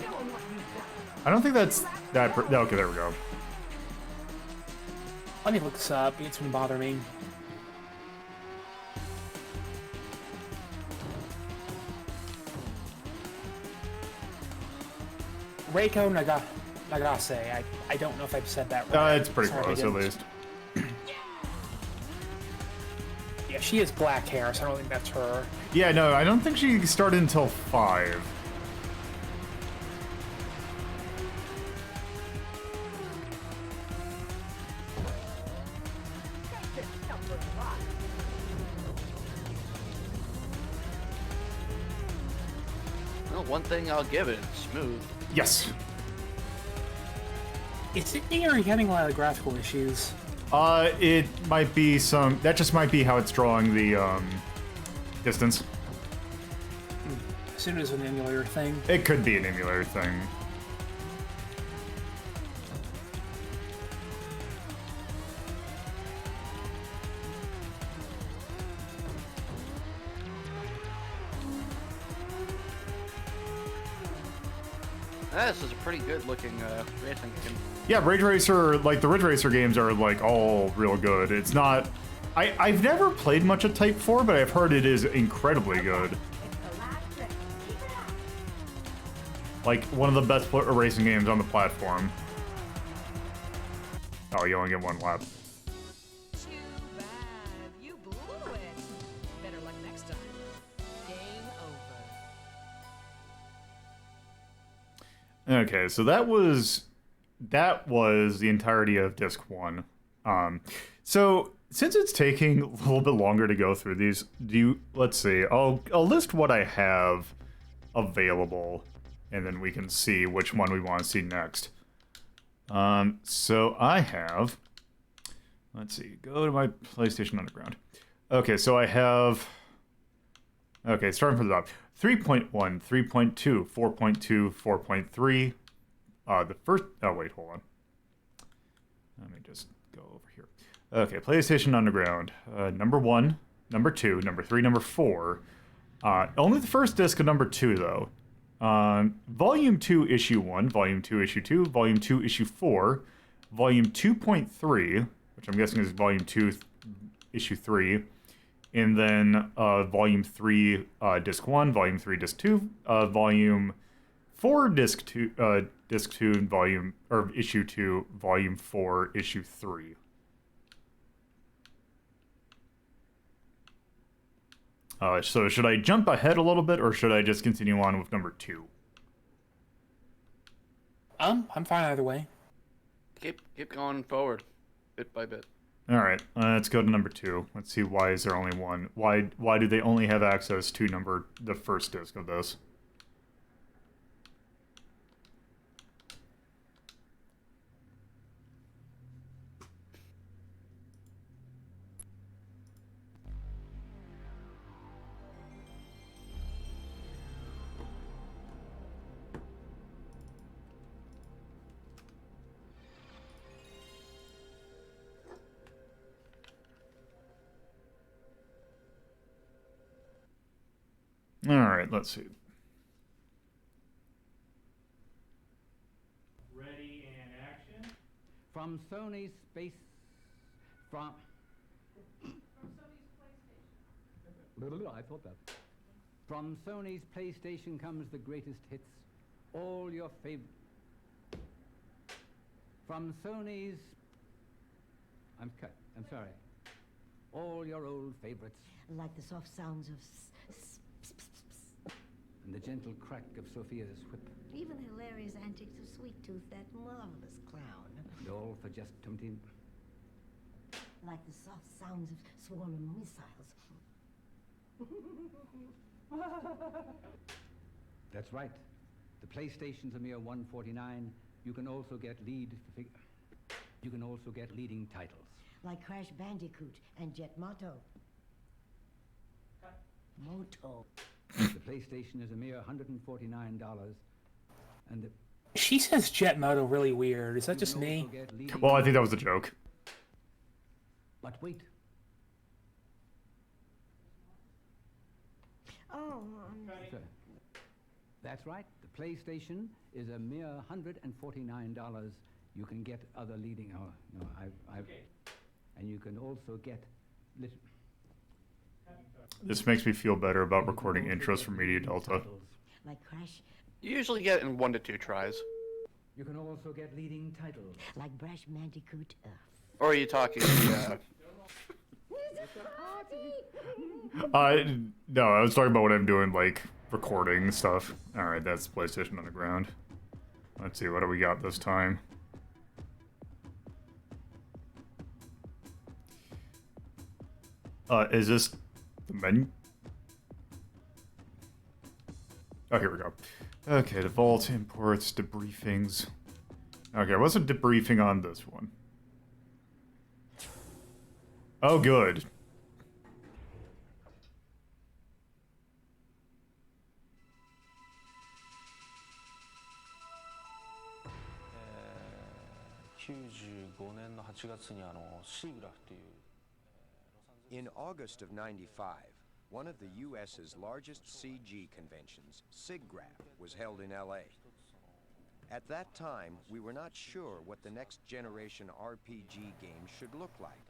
I don't think that's that. Okay, there we go. Let me look this up. It's gonna bother me. Reiko Nagase. I don't know if I've said that right. It's pretty Sorry if I close, at didn't. least. Yeah, she has black hair, so I don't think that's her. Yeah, no, I don't think she started until 5. Well, one thing I'll give it, it's smooth. Yes. Is it me or are you having a lot of graphical issues? It might be some. That just might be how it's drawing the distance. As soon as an emulator thing. It could be an emulator thing. This is a pretty good looking racing game. Yeah, Ridge Racer, like the Ridge Racer games are like all real good. It's not. I've never played much of Type 4, but I've heard it is incredibly good. Like one of the best racing games on the platform. Oh, you only get one lap. Too bad. You blew it. Better luck next time. Game over. Okay, so that was the entirety of disc 1. So since it's taking a little bit longer to go through these, let's see. I'll list what I have available, and then we can see which one we want to see next. So I have. Let's see. Go to my PlayStation Underground. Okay, so I have. Okay, starting from the top. 3.1, 3.2, 4.2, 4.3. The first. Oh, wait, hold on. Let me just go over here. Okay, PlayStation Underground. Number 1, number 2, number 3, number 4. Only the first disc of number 2, though. Volume 2, Issue 1, Volume 2, Issue 2, Volume 2, Issue 4, Volume 2.3, which I'm guessing is Volume 2, Issue 3. And then Volume 3, Disc 1, Volume 3, Disc 2, Volume 4, Disc 2, and Volume, or Issue 2, Volume 4, Issue 3. So should I jump ahead a little bit, or should I just continue on with number 2? I'm fine either way. Keep going forward, bit by bit. All right, let's go to number 2. Let's see, why is there only one? Why do they only have access to the first disc of this? All right, let's see. Ready and action. From Sony's space. From Sony's PlayStation. I thought that. From Sony's PlayStation comes the greatest hits. All your favorite. From Sony's. I'm sorry. All your old favorites. Like the soft sounds of And the gentle crack of Sophia's whip. even the hilarious antics of Sweet Tooth, that marvelous clown. And all for just 20. Like the soft sounds of swarming missiles. That's right. The PlayStation's a mere $149. You can also get leading titles. Like Crash Bandicoot and Jet Moto. Moto. The PlayStation is a mere $149, and the She says jet moto really weird. Is that just me? Well, I think that was a joke. But wait. Oh, Sir, that's right. The PlayStation is a mere $149. You can get other leading. Oh, no, and you can also get. This makes me feel better about recording intros for Media Delta. like Crash, You usually get it in 1 to 2 tries. You can also get leading titles. like Brash Bandicoot. Or are you talking? No, I was talking about what I'm doing, like recording stuff. All right, that's PlayStation Underground. Let's see, what do we got this time? Is this the menu? Oh, here we go. Okay, the vault, imports, debriefings. Okay, what's a debriefing on this one? Oh, good. In August of '95, one of the U.S.'s largest CG conventions, SIGGRAPH, was held in L.A. At that time, we were not sure what the next generation RPG game should look like.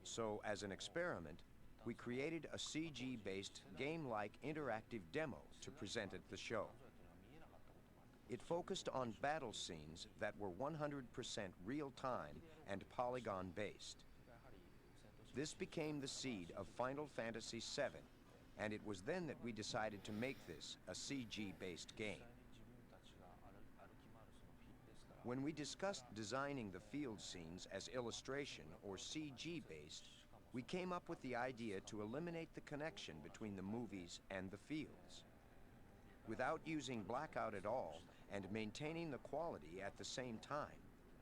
So, as an experiment, we created a CG-based, game-like interactive demo to present at the show. It focused on battle scenes that were 100% real-time and polygon-based. This became the seed of Final Fantasy VII, and it was then that we decided to make this a CG-based game. When we discussed designing the field scenes as illustration or CG-based, we came up with the idea to eliminate the connection between the movies and the fields. Without using blackout at all and maintaining the quality at the same time,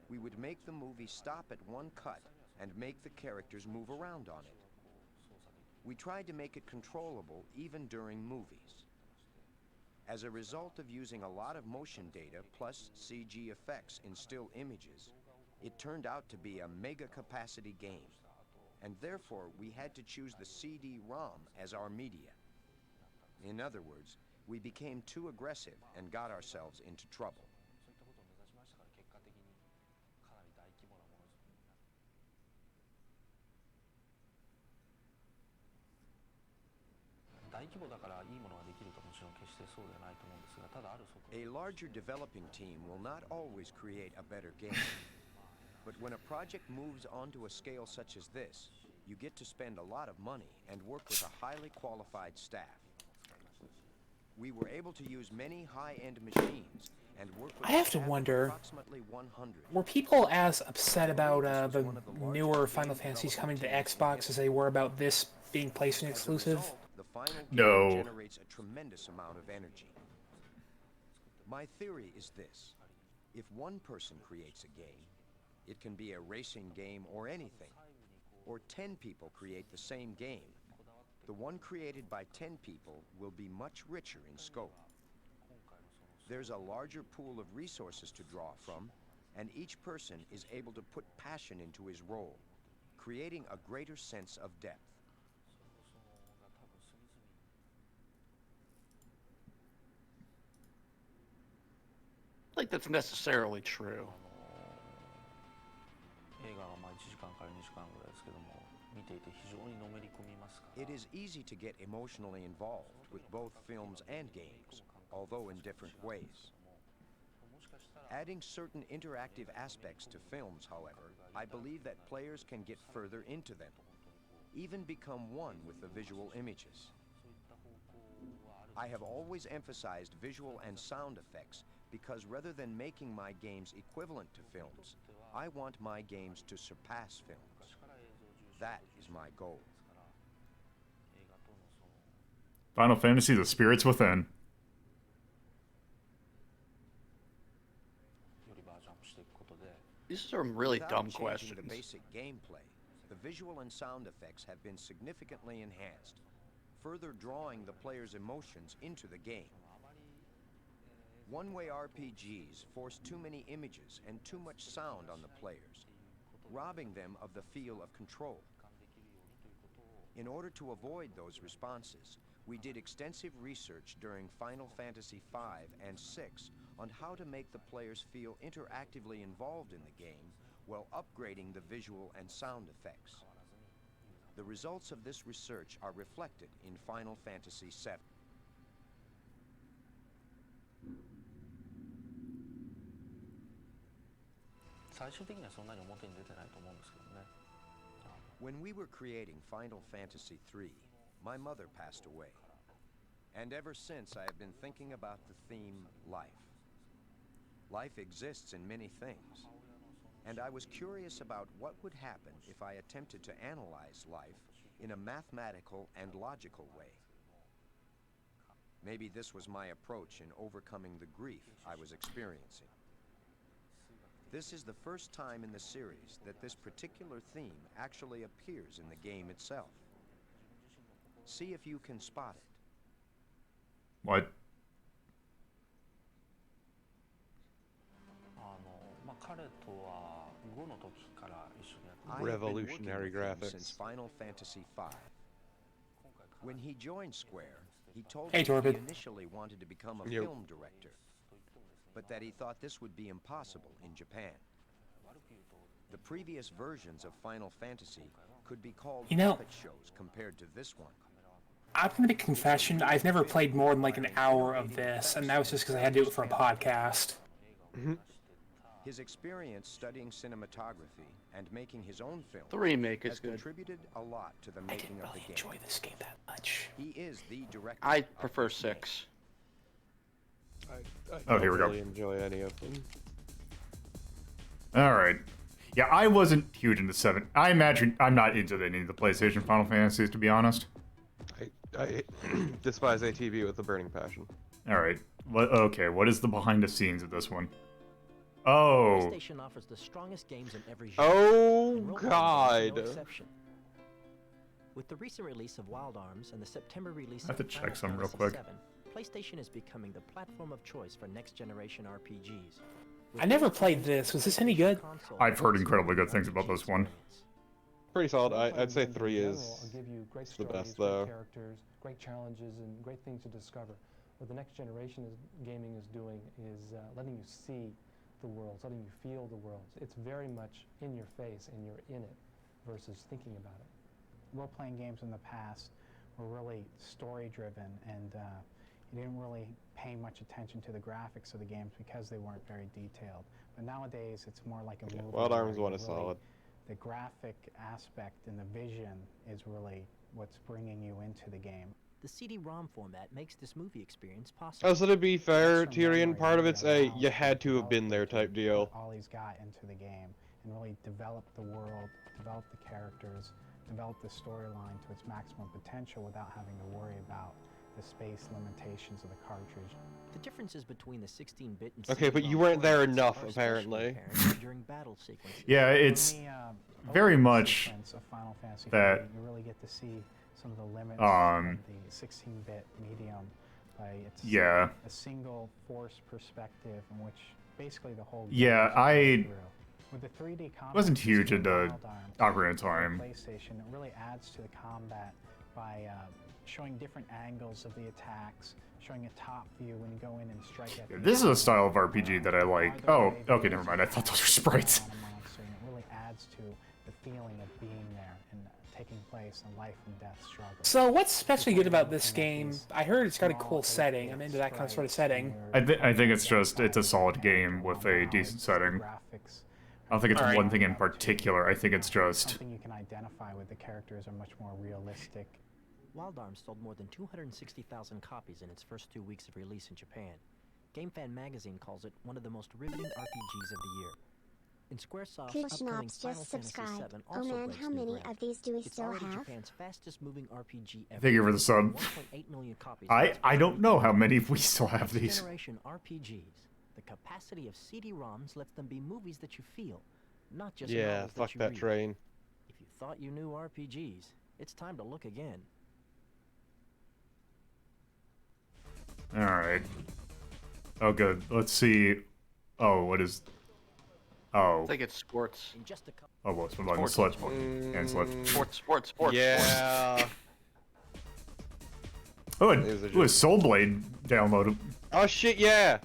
we would make the movie stop at one cut and make the characters move around on it. We tried to make it controllable even during movies. As a result of using a lot of motion data plus CG effects in still images, it turned out to be a mega-capacity game, and therefore we had to choose the CD-ROM as our media. In other words, we became too aggressive and got ourselves into trouble. A larger developing team will not always create a better game. But when a project moves onto a scale such as this, you get to spend a lot of money and work with a highly qualified staff. We were able to use many high-end machines and work with I have to a staff of wonder, approximately 100. were people as upset about the newer Final Fantasies coming to Xbox as they were about this being PlayStation exclusive? The final game No. generates a tremendous amount of energy. My theory is this: if one person creates a game, it can be a racing game or anything, or 10 people create the same game, the one created by 10 people will be much richer in scope. There's a larger pool of resources to draw from, and each person is able to put passion into his role, creating a greater sense of depth. I think that's necessarily true. It is easy to get emotionally involved with both films and games, although in different ways. Adding certain interactive aspects to films, however, I believe that players can get further into them, even become one with the visual images. I have always emphasized visual and sound effects because rather than making my games equivalent to films, I want my games to surpass films. That is my goal. Final Fantasy: The Spirits Within. These are some really Without dumb changing questions. the basic gameplay, the visual and sound effects have been significantly enhanced. further drawing the player's emotions into the game. One-way RPGs force too many images and too much sound on the players, robbing them of the feel of control. In order to avoid those responses, we did extensive research during Final Fantasy V and VI on how to make the players feel interactively involved in the game while upgrading the visual and sound effects. The results of this research are reflected in Final Fantasy VII. When we were creating Final Fantasy III, my mother passed away. And ever since, I have been thinking about the theme life. Life exists in many things. And I was curious about what would happen if I attempted to analyze life in a mathematical and logical way. Maybe this was my approach in overcoming the grief I was experiencing. This is the first time in the series that this particular theme actually appears in the game itself. See if you can spot it. What? Revolutionary graphics. Since Final Fantasy V. When he joined Square, he told Hey, me Torben. he initially wanted to become a Yep. film director, but that he thought this would be impossible in Japan. The previous versions of Final Fantasy could be called You know- puppet shows compared to this one. I'm gonna make a confession. I've never played more than like an hour of this, and that was just because I had to do it for a podcast. His experience studying cinematography and making his own film The remake is has good. contributed a lot to the making of the game. Enjoy this game that much. He is the director. I of prefer this game. 6. I Oh, here we go. don't really enjoy any of them. All right. Yeah, I wasn't huge into 7. I imagine I'm not into any of the PlayStation Final Fantasies, to be honest. I despise ATV with a burning passion. All right. Okay, what is the behind the scenes of this one? Oh. PlayStation offers the strongest games in every genre. Oh, and role-playing games are God. no exception. With the recent release of Wild Arms and the September release I have to of check Final some real Fantasy quick. VII, PlayStation is becoming the platform of choice for next-generation RPGs. I never played this. Was this any good? I've heard incredibly good things about this one. Pretty solid. I'd say 3 will is give you great the stories, best, great though. characters, great challenges, and great things to discover. What the next generation gaming is doing is letting you see the worlds, letting you feel the worlds. It's very much in your face and you're in it versus thinking about it. Role-playing games in the past were really story-driven, and you didn't really pay much attention to the graphics of the games because they weren't very detailed. But nowadays, it's more like a movie. Wild where Arms you 1 is really- solid. The graphic aspect and the vision is really what's bringing you into the game. The CD-ROM format makes this movie experience possible. Also, to be fair, Tyrion, part of it's a you had to have been there type deal. All he's got into the game and really develop the world, develop the characters, develop the storyline to its maximum potential without having to worry about the space limitations of the cartridge. The differences between the 16-bit and Okay, but you CD-ROM weren't there formats enough, are especially apparently. apparent during battle sequences. Yeah, it's very much Sequence of Final Fantasy that IV, you really get to see some of the limits um, of the 16-bit medium by its yeah. a single force perspective in which basically the whole game Yeah, is I going through. With the 3D combat wasn't huge system of into Wild Arms Ocarina of Time. PlayStation, it really adds to the combat by showing different angles of the attacks, showing a top view when you go in and strike at Yeah, the this is a enemy. style of RPG that I like. Oh, okay, never mind. I thought those were sprites. And it really adds to the feeling of being there and taking place in life and death struggle. So what's especially good about this game? I heard it's got a cool setting. I'm into that kind of sort of setting. I think it's just it's a solid game with a decent setting. I don't think it's Alright. one thing in particular. I think it's just Something you can identify with. The characters are much more realistic. Wild Arms sold more than 260,000 copies in its first 2 weeks of release in Japan. GameFan magazine calls it one of the most riveting RPGs of the year. In Squaresoft's Cool upcoming Schnapps Final just Fantasy subscribed. VII Oh also man, breaks how new many ground. of these do we It's still already have? Japan's fastest moving RPG ever. Thank you for the sub. 1.8 million copies I don't know how many we still have Next these. generation RPGs. The capacity of CD-ROMs lets them be movies that you feel, not just Yeah, novels fuck that you that read. train. If you thought you knew RPGs, it's time to look again. Alright. Oh, good. Let's see. Oh, what is... Oh. I think it's sports. Oh, what's what about Sports. slip? And slip. Sports. Yeah. Oh, it was Soul Blade downloaded. Oh shit, yeah!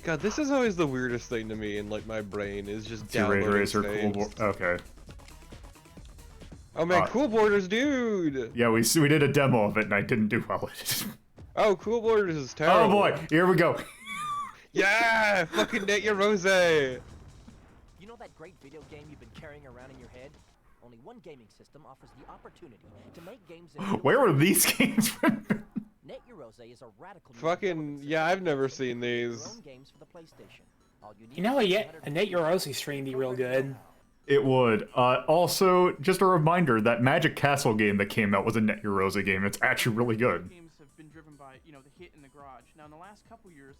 God, this is always the weirdest thing to me in like my brain is just Ray downloading Racer, saves. Cool Okay. Oh man, Cool Borders, dude! Yeah, we did a demo of it and I didn't do well at it. Oh, Cool Borders is terrible. Oh boy, here we go. Yeah! Fucking Net Your Rose! You know that great video game you've been carrying around in your head? Only one gaming system offers the opportunity to make games in Where were these games from? Net Your Rose is a radical Fucking, yeah, I've never seen these. games for the PlayStation. All you need You know, a Net Your Rose stream be real good. It would. Also, just a reminder, that Magic Castle game that came out was a Net Your Rose game. It's actually really good. Games have been driven by, you know, the hit in the garage. Now, in the last couple years,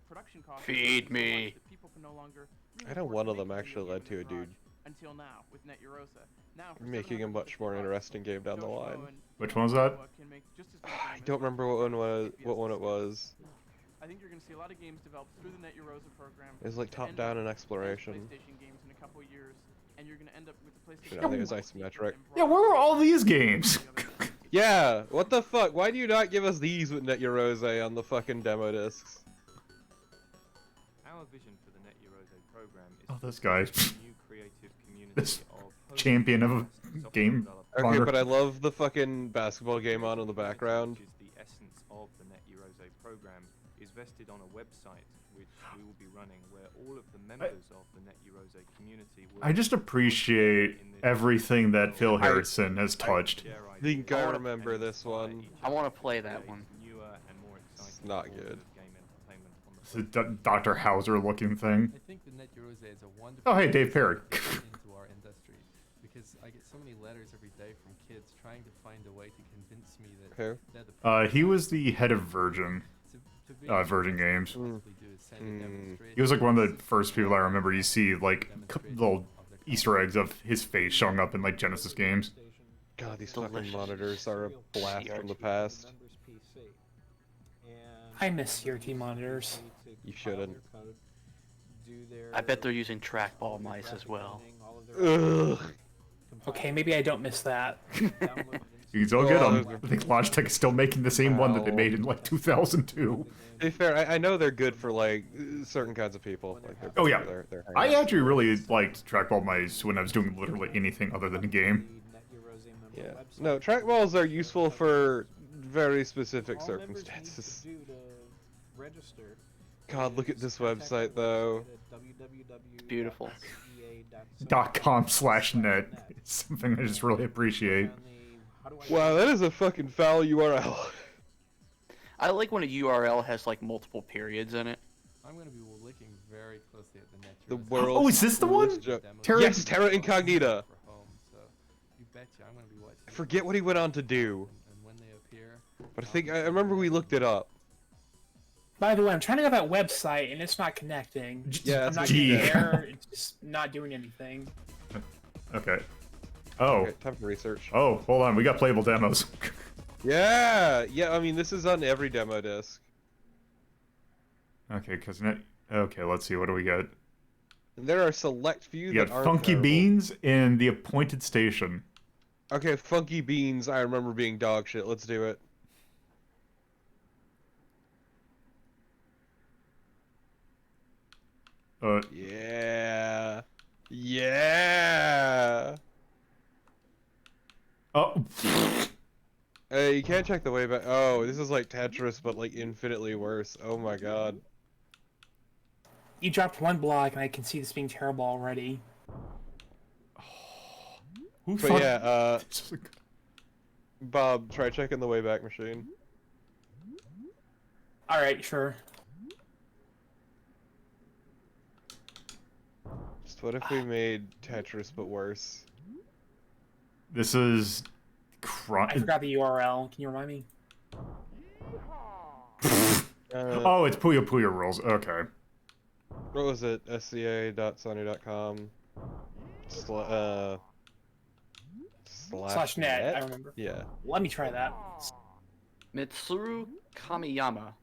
production costs... Feed me. People can no longer I know one of them actually led to a dude until now with Net Your Rose. Now, making a much more interesting game down the line. Which one was that? I don't remember what one it was. I think you're going to see a lot of games developed through the Net Your Rose program. It's like top-down and exploration. PlayStation games in a couple years, and you're going to end up with the PlayStation. I think it was isometric. Yeah, where were all these games? Yeah, what the fuck? Why do you not give us these with Net Your Rose on the fucking demo discs? Our vision for the Net Your Rose program is Oh, this guy. new creative community This of champion of a game. Okay, monitor. but I love the fucking basketball game on in the background. which is the essence of the Net Your Rose program is vested on a website which we will be running where all of the members of the Net Your Rose community will I just appreciate everything that Phil Harrison has touched. I think I remember this one. I want to play that one. It's not good. It's a Dr. Hauser looking thing. I think the Net Your Rose is a wonderful Oh, hey, Dave Perry. into our industry because I get so many letters every day from kids trying to find a way to convince me that Who? they're the He was the head of Virgin. Virgin Games. He was like one of the first people I remember you see like little Easter eggs of his face showing up in like Genesis games. God, these fucking monitors are a blast from the past. I miss CRT monitors. You shouldn't. I bet they're using trackball mice as well. Ugh. Okay, maybe I don't miss that. You can still get them. I think Logitech is still making the same one that they made in like 2002. To be fair, I know they're good for like certain kinds of people. Like Oh yeah, they're I actually really liked trackball mice when I was doing literally anything other than a game. Yeah. No, trackballs are useful for very specific circumstances. God, look at this website though. It's beautiful. .com/net. It's something I just really appreciate. Wow, that is a fucking foul URL. I like when a URL has like multiple periods in it. I'm going to be looking very closely at the Net The Your Rose. world's Oh, is this the one? Terra... Yes, Terra Incognita. For home, so you betcha I'm going to be watching. I forget what he went on to do, And when they appear, but I remember we looked it up. By the way, I'm trying to go to that website and it's not connecting. Yeah, I'm not Gee. getting there. It's just not doing anything. Okay. Oh. Okay, time for research. Oh, hold on. We got playable demos. Yeah, I mean this is on every demo disc. Okay, cause okay, let's see. What do we got? And there are select few You that got aren't Funky terrible. Beans and The Appointed Station. Okay, Funky Beans. I remember being dog shit. Let's do it. Yeah. Yeah. Oh. Hey, you can't check the way back. Oh, this is like Tetris, but like infinitely worse. Oh my god. You dropped one block and I can see this being terrible already. Who But fuck- yeah, Bob, try checking the Wayback Machine. Alright, sure. Just what if we made Tetris but worse? This is. I forgot the URL. Can you remind me? Oh, it's Puyo Puyo Rules. Okay. What was it? sca.sony.com /net, I remember. Yeah. Let me try that. Mitsuru Kamiyama.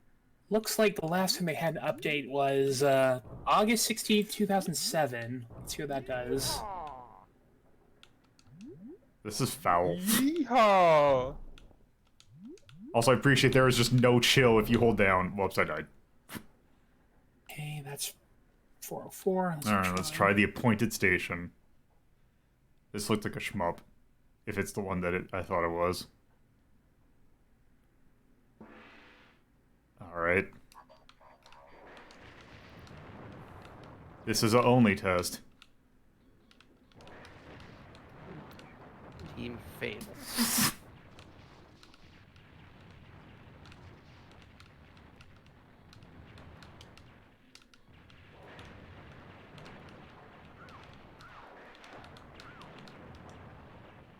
Looks like the last time they had an update was August 16th, 2007. Let's see what that does. This is foul. Yeehaw! Also, I appreciate there is just no chill if you hold down. Whoops, I died. Okay, that's 404. Alright, let's try the appointed station. This looked like a shmup. If it's the one that I thought it was. Alright. This is a only test. Team Fatal.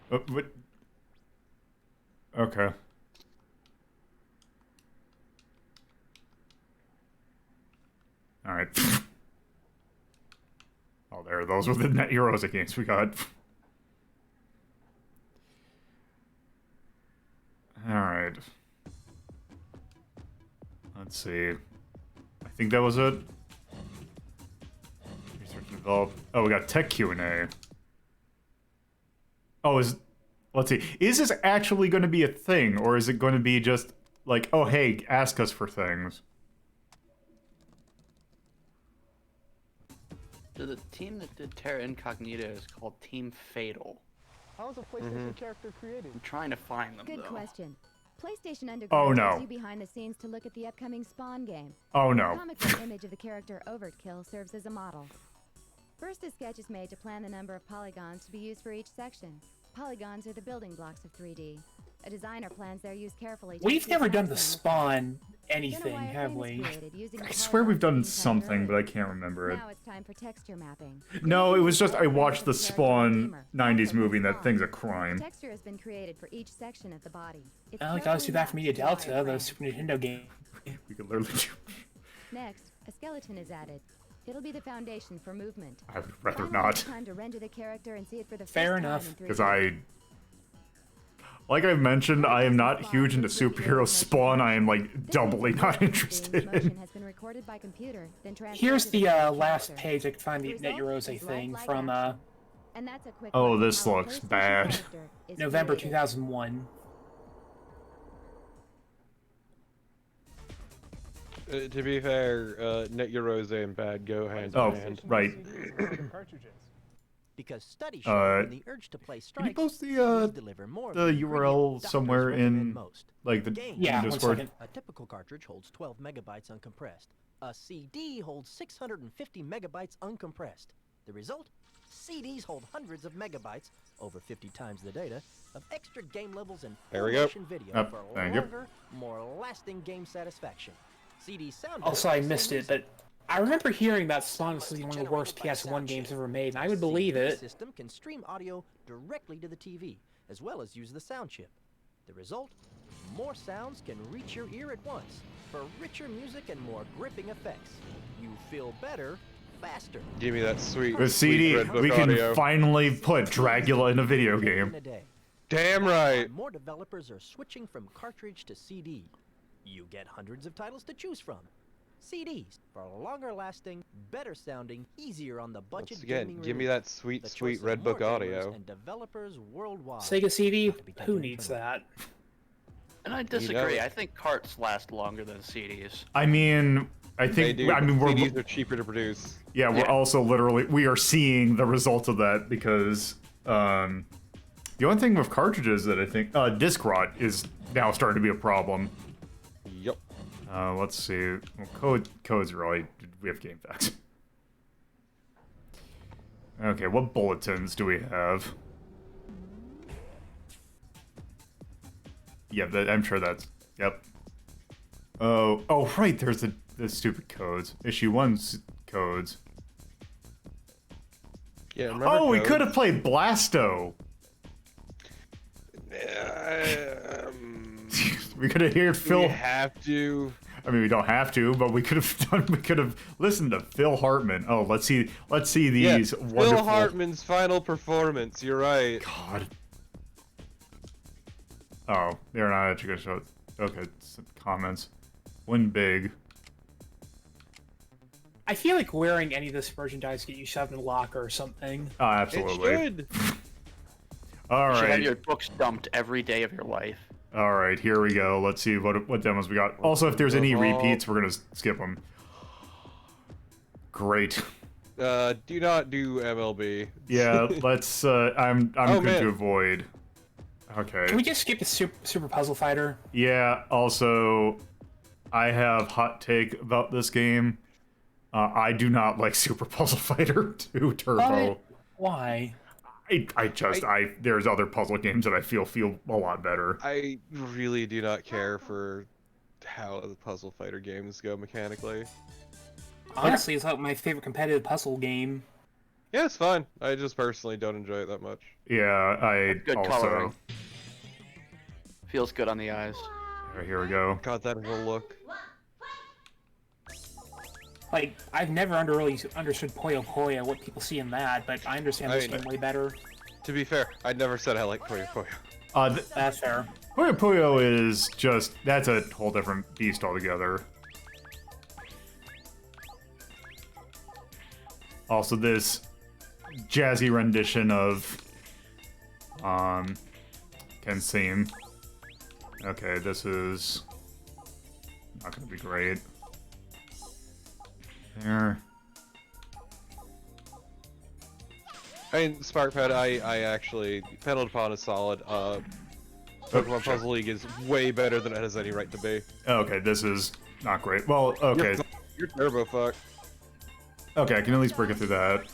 What? Okay. Alright. Oh, there. Those were the Net Heroes games we got. Alright. Let's see. I think that was it. Research and develop. Oh, we got tech Q&A. Oh, let's see. Is this actually going to be a thing, or is it going to be just like, oh, hey, ask us for things? So the team that did Terra Incognita is called Team Fatal. How was a PlayStation character created? I'm trying to find them, Good though. question. PlayStation Underground Oh, no. takes you behind the scenes to look at the upcoming Spawn game. Oh, no. The comic book image of the character Overkill serves as a model. First, a sketch is made to plan the number of polygons to be used for each section. Polygons are the building blocks of 3D. A designer plans their use carefully. to We've achieve never done the maximum Spawn Then a anything, wireframe have is we? created using the I swear we've done polygons being cut something, early. but I can't remember it. Now it's time for texture mapping. No, it was just I watched the Character Spawn Redeemer. 90s movie and that Spawn. thing's a crime. Texture has been created for each section of the body. It's Oh, we gotta carefully do that for Media mapped to Delta, the wireframe. Super Nintendo game. We could literally do... Next, a skeleton is added. It'll be the foundation for movement. I would rather Finally, not. it's time to render the character and see it for the Fair first enough. time in 3D. Because like I've mentioned, I am not huge into superhero Spawn. I am, like, doubly not interested Motion in. has been recorded by computer, then transferred Here's to the character. last page. I can find the The Net result Eurose is thing lifelike from action. And that's a quick Oh, look at this how a looks PlayStation bad. character is November created. 2001. To be fair, Net Eurose and bad go hand Oh, in hand. right. Because studies show when the urge to play strikes, CDs deliver more of the ingredient URL doctors somewhere recommend in, most. like, the Games Yeah, Discord? 1 second. A typical cartridge holds 12 megabytes uncompressed. A CD holds 650 megabytes uncompressed. The result? CDs hold hundreds of megabytes, over 50 times the data, of extra game levels and There we go. full-motion video Yep, for thank you. longer, more lasting game satisfaction. CD sound Also, I effects missed same it, but I remember hearing that Spawn was one of the worst PS1 games ever made, and I would believe CD it. system can stream audio directly to the TV, as well as use the sound chip. The result? More sounds can reach your ear at once, for richer music and more gripping effects. You feel better, faster. Give me that sweet, With sweet CD, Red Book we can audio. finally put Dracula in a video game. In a day. Damn That's why right. More developers are switching from cartridge to CD. You get hundreds of titles to choose from. CDs for longer lasting, better sounding, easier on the budget. Once again, gaming give me release. that sweet, The sweet choice of Red more Book gamers audio. and developers worldwide. Sega CD? Have to be taken Who into needs account. that? And I know disagree. it. I think carts last longer than CDs. I mean, I They think, do. I mean, we're, CDs are cheaper to produce. yeah, we're also literally, we are seeing the result of that because, the only thing with cartridges that I think, disc rot is now starting to be a problem. Yep. Let's see. Well, codes really, we have game facts. Okay, what bulletins do we have? Yeah, I'm sure that's, yep. Oh, right, there's the stupid codes. Issue 1's codes. Yeah, remember Oh, we codes? could have played Blasto. We could have heard Phil. We have to. I mean, we don't have to, but we could have done. We could have listened to Phil Hartman. Oh, let's see these wonderful. Phil Hartman's final performance. You're right. God. Oh, they're not actually gonna show it. Okay, some comments. Win big. I feel like wearing any of this merchandise get you shoved in a locker or something. Oh, absolutely. It should. All You should have right. your books dumped every day of your life. All right, here we go. Let's see what demos we got. Also, if there's any repeats, we're gonna skip them. Great. Do not do MLB. Yeah, let's. I'm going man. to avoid. Okay. Can we just skip the Super Puzzle Fighter? Yeah. Also, I have hot take about this game. I do not like Super Puzzle Fighter 2 Turbo. Why? There's other puzzle games that I feel a lot better. I really do not care for how the puzzle fighter games go mechanically. Honestly, it's like my favorite competitive puzzle game. Yeah, it's fun. I just personally don't enjoy it that much. Yeah, Good also. coloring. Feels good on the eyes. All right, here we go. God, that will look. Like, I've never really understood Puyo Puyo, what people see in that, but I understand this game way better. To be fair, I never said I like Puyo Puyo. That's fair. Puyo Puyo is just, that's a whole different beast altogether. Also, this jazzy rendition of Kenseem. Okay, this is not gonna be great. There. I mean, Sparkpad, I actually, Pedal Upon is solid. Pokemon Puzzle League is way better than it has any right to be. Okay, this is not great. Well, okay. You're turbo fuck. Okay, I can at least break it through that.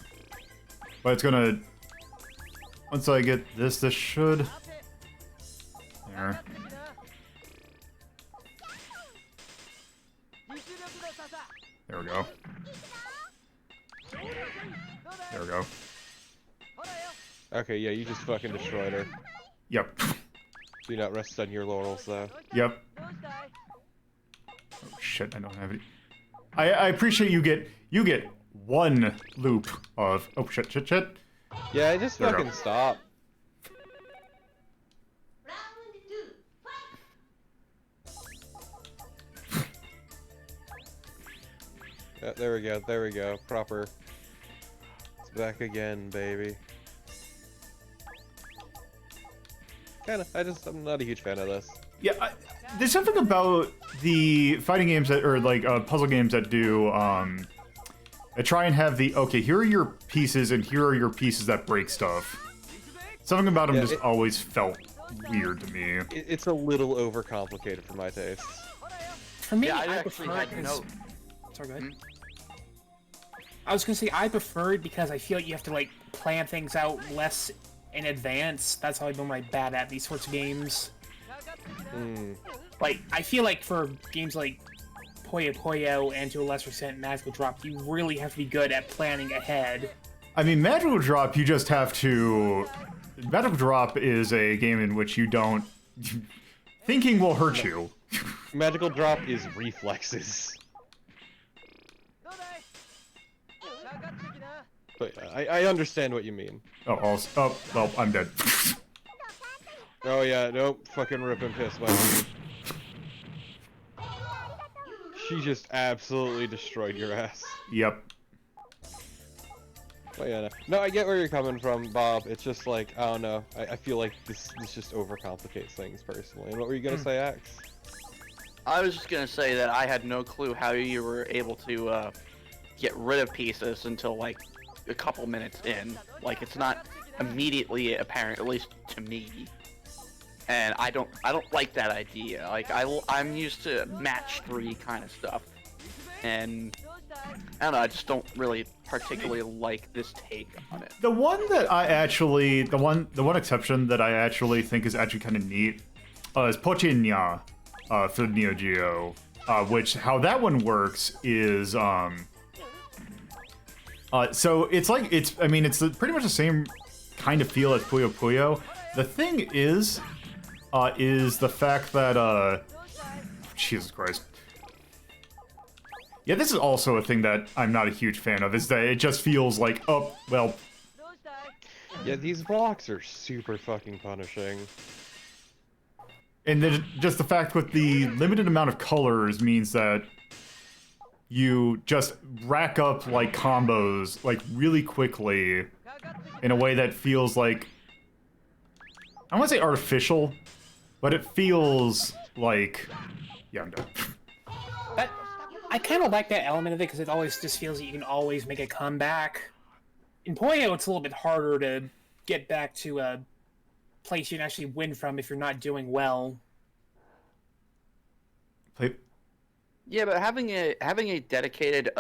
But it's gonna... Once I get this should... There. There we go. There we go. Okay, yeah, you just fucking destroyed her. Yep. Do not rest on your laurels, though. Yep. Oh shit, I don't have any... I appreciate you get one loop of... Oh shit. Yeah, just There we fucking go. stop. Yeah, there we go, proper. It's back again, baby. I'm not a huge fan of this. Yeah, there's something about the fighting games that, or like puzzle games that do, that try and have the, okay, here are your pieces and here are your pieces that break stuff. Something about them Yeah, just always felt weird to me. It's a little overcomplicated for my taste. For me, Yeah, I I actually prefer had it 'cause- no- Sorry, go ahead. I was gonna say I prefer it because I feel like you have to like plan things out less in advance. That's how I know I'm bad at these sorts of games. Like, I feel like for games like Puyo Puyo and to a lesser extent Magical Drop, you really have to be good at planning ahead. I mean, Magical Drop, you just have to... Magical Drop is a game in which you don't... Thinking will hurt you. Magical Drop is reflexes. But I understand what you mean. Oh, well, I'm dead. Oh yeah, nope, fucking rip and piss, my dude. She just absolutely destroyed your ass. Yep. But yeah, no, I get where you're coming from, Bob. It's just like, I don't know, I feel like this just overcomplicates things personally. And what were you gonna say, Axe? I was just gonna say that I had no clue how you were able to get rid of pieces until like a couple minutes in. Like, it's not immediately apparent, at least to me. And I don't like that idea. Like, I'm used to match 3 kind of stuff, and I don't know. I just don't really particularly like this take on it. The one that I actually, the one exception that I actually think is actually kind of neat is Pochinya for Neo Geo, which how that one works is so it's like it's pretty much the same kind of feel as Puyo Puyo. The thing is the fact that Jesus Christ. Yeah, this is also a thing that I'm not a huge fan of, is that it just feels like, oh, well... Yeah, these blocks are super fucking punishing. And then just the fact with the limited amount of colors means that you just rack up like combos like really quickly in a way that feels like, I don't want to say artificial, but it feels like, yeah, I'm done. But I kind of like that element of it because it always just feels that you can always make a comeback. In Puyo, it's a little bit harder to get back to a place you can actually win from if you're not doing well. Yeah, but having a dedicated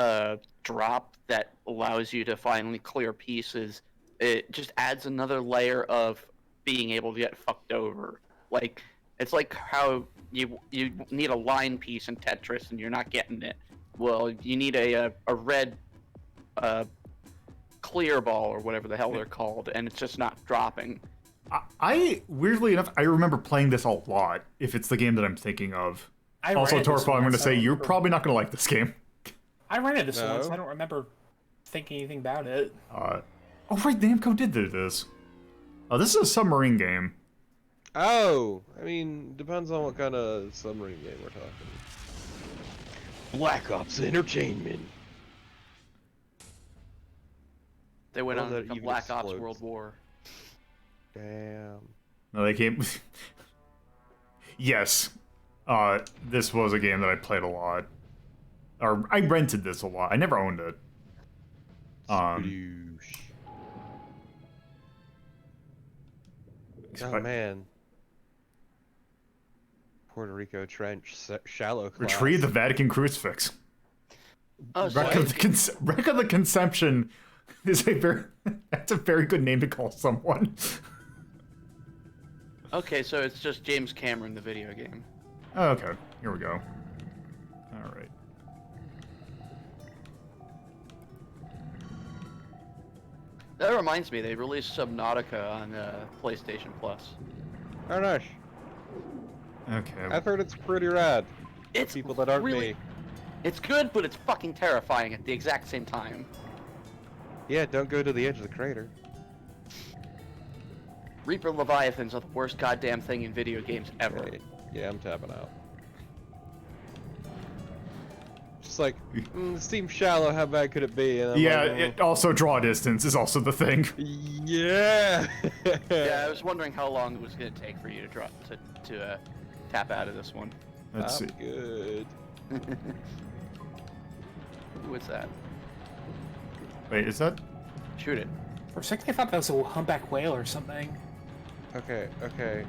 drop that allows you to finally clear pieces, it just adds another layer of being able to get fucked over. Like, it's like how you need a line piece in Tetris and you're not getting it. Well, you need a red clear ball or whatever the hell they're called, and it's just not dropping. I weirdly enough, I remember playing this a lot. If it's the game that I'm thinking of. Also, Torpo, I'm going to say you're probably not going to like this game. I rented this once. I don't remember thinking anything about it. Oh right, Namco did do this. This is a submarine game. Oh, I mean, depends on what kind of submarine game we're talking. Black Ops Entertainment. They went on a Black Ops World War. Damn. No, they came. Yes. This was a game that I played a lot. Or, I rented this a lot. I never owned it. Oh, man. Puerto Rico Trench, shallow class. Retrieve the Vatican Crucifix. Oh, Wreck of the Conception is that's a very good name to call someone. Okay, so it's just James Cameron, the video game. Oh, okay, here we go. All right. That reminds me, they released Subnautica on PlayStation Plus. Oh, nice. Okay. I've heard it's pretty rad. It's people that aren't really, me. It's good, but it's fucking terrifying at the exact same time. Yeah, don't go to the edge of the crater. Reaper Leviathans are the worst goddamn thing in video games ever. Yeah, I'm tapping out. Just like, it seems shallow, how bad could it be? And I'm Yeah, like, it also draw distance is also the thing. Yeah! Yeah, I was wondering how long it was going to take for you to tap out of this one. Let's see. Good. What's that? Wait, is that? Shoot it. For a second I thought that was a humpback whale or something. Okay, okay.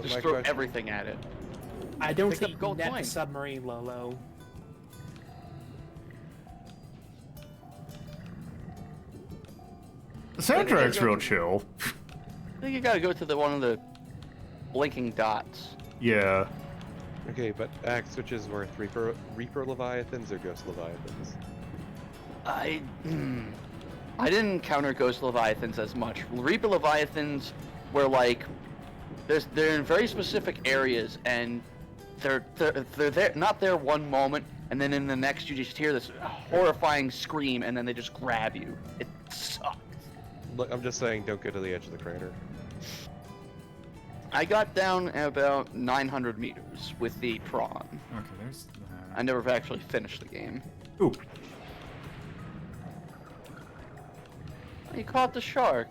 Just throw everything at it. I don't Pick think up you gold net coin. the submarine, Lolo. The soundtrack's real chill. I think you gotta go to one of the blinking dots. Yeah. Okay, but axe switches worth Reaper Leviathans or Ghost Leviathans? I didn't encounter Ghost Leviathans as much. Reaper Leviathans were like, they're in very specific areas, and they're there, not there one moment, and then in the next you just hear this horrifying scream, and then they just grab you. It sucks. Look, I'm just saying, don't go to the edge of the crater. I got down about 900 meters with the prawn. Okay, there's that. I never actually finished the game. Ooh. You caught the shark.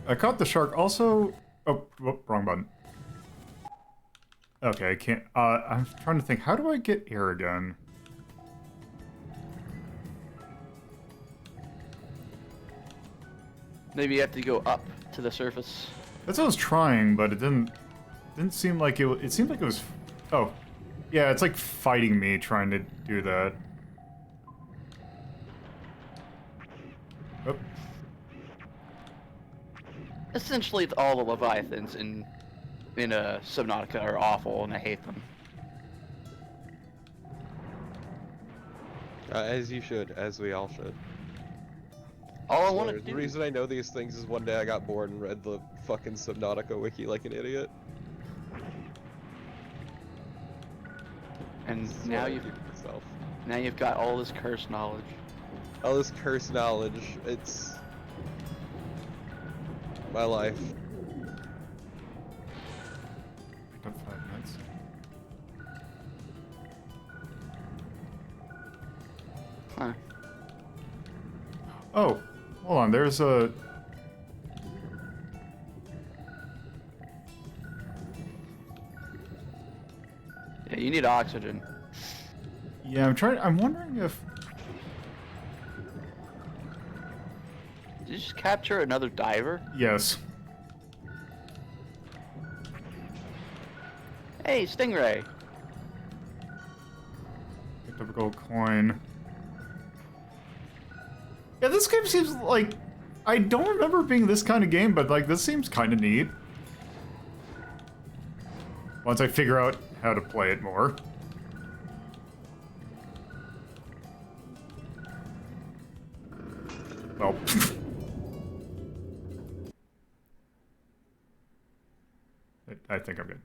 I caught the shark. Also, oh, wrong button. Okay, I can't. I'm trying to think. How do I get air again? Maybe you have to go up to the surface. That's what I was trying, but it didn't seem like it. It seemed like it was. Oh, yeah. It's like fighting me trying to do that. Oh. Essentially, all the Leviathans in Subnautica are awful, and I hate them. As you should, as we all should. All I want to The do. reason I know these things is one day I got bored and read the fucking Subnautica wiki like an idiot. And This is now what I you've keep to myself. now you've got all this cursed knowledge. All this cursed knowledge. It's my life. Picked up 5 minutes. Huh. Oh, hold on. There's a. Yeah, you need oxygen. Yeah, I'm wondering if. Did you just capture another diver? Yes. Hey, Stingray. Picked up a gold coin. Yeah, this game seems like. I don't remember it being this kind of game, but like this seems kind of neat. Once I figure out how to play it more. Well. I think I'm good.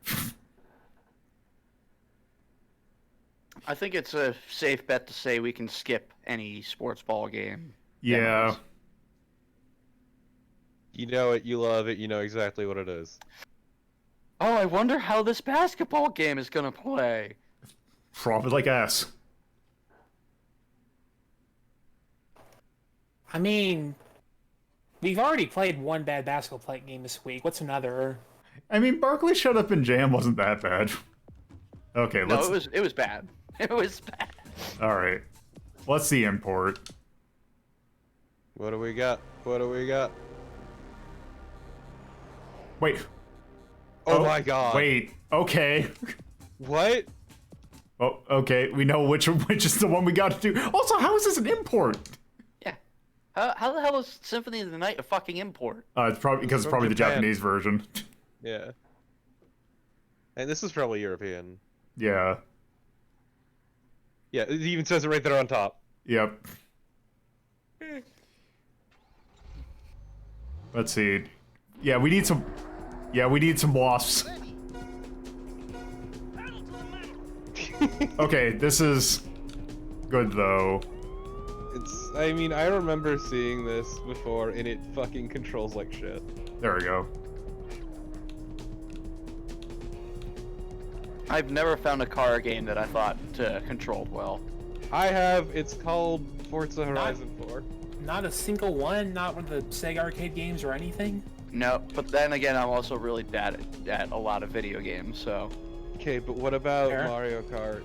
I think it's a safe bet to say we can skip any sports ball game. Yeah. You know it, you love it, you know exactly what it is. Oh, I wonder how this basketball game is gonna play. Probably like ass. I mean, we've already played one bad basketball game this week. What's another? I mean, Barkley Shut Up and Jam wasn't that bad. Okay, let's. No, it was bad. It was bad. All right, let's see import. What do we got? What do we got? Wait. Oh my god. Wait. Okay. What? Oh, okay. We know which is the one we got to do. Also, how is this an import? Yeah. How the hell is Symphony of the Night a fucking import? It's probably because it's probably the Japan. Japanese version. Yeah. And this is probably European. Yeah. Yeah, it even says it right there on top. Yep. Let's see. Yeah, we need some. Yeah, we need some wasps. Okay, this is good though. I mean, I remember seeing this before, and it fucking controls like shit. There we go. I've never found a car game that I thought controlled well. I have. It's called Forza Horizon 4. Not a single one? Not one of the Sega arcade games or anything? No, but then again, I'm also really bad at a lot of video games, so... Okay, but what about Mario Kart?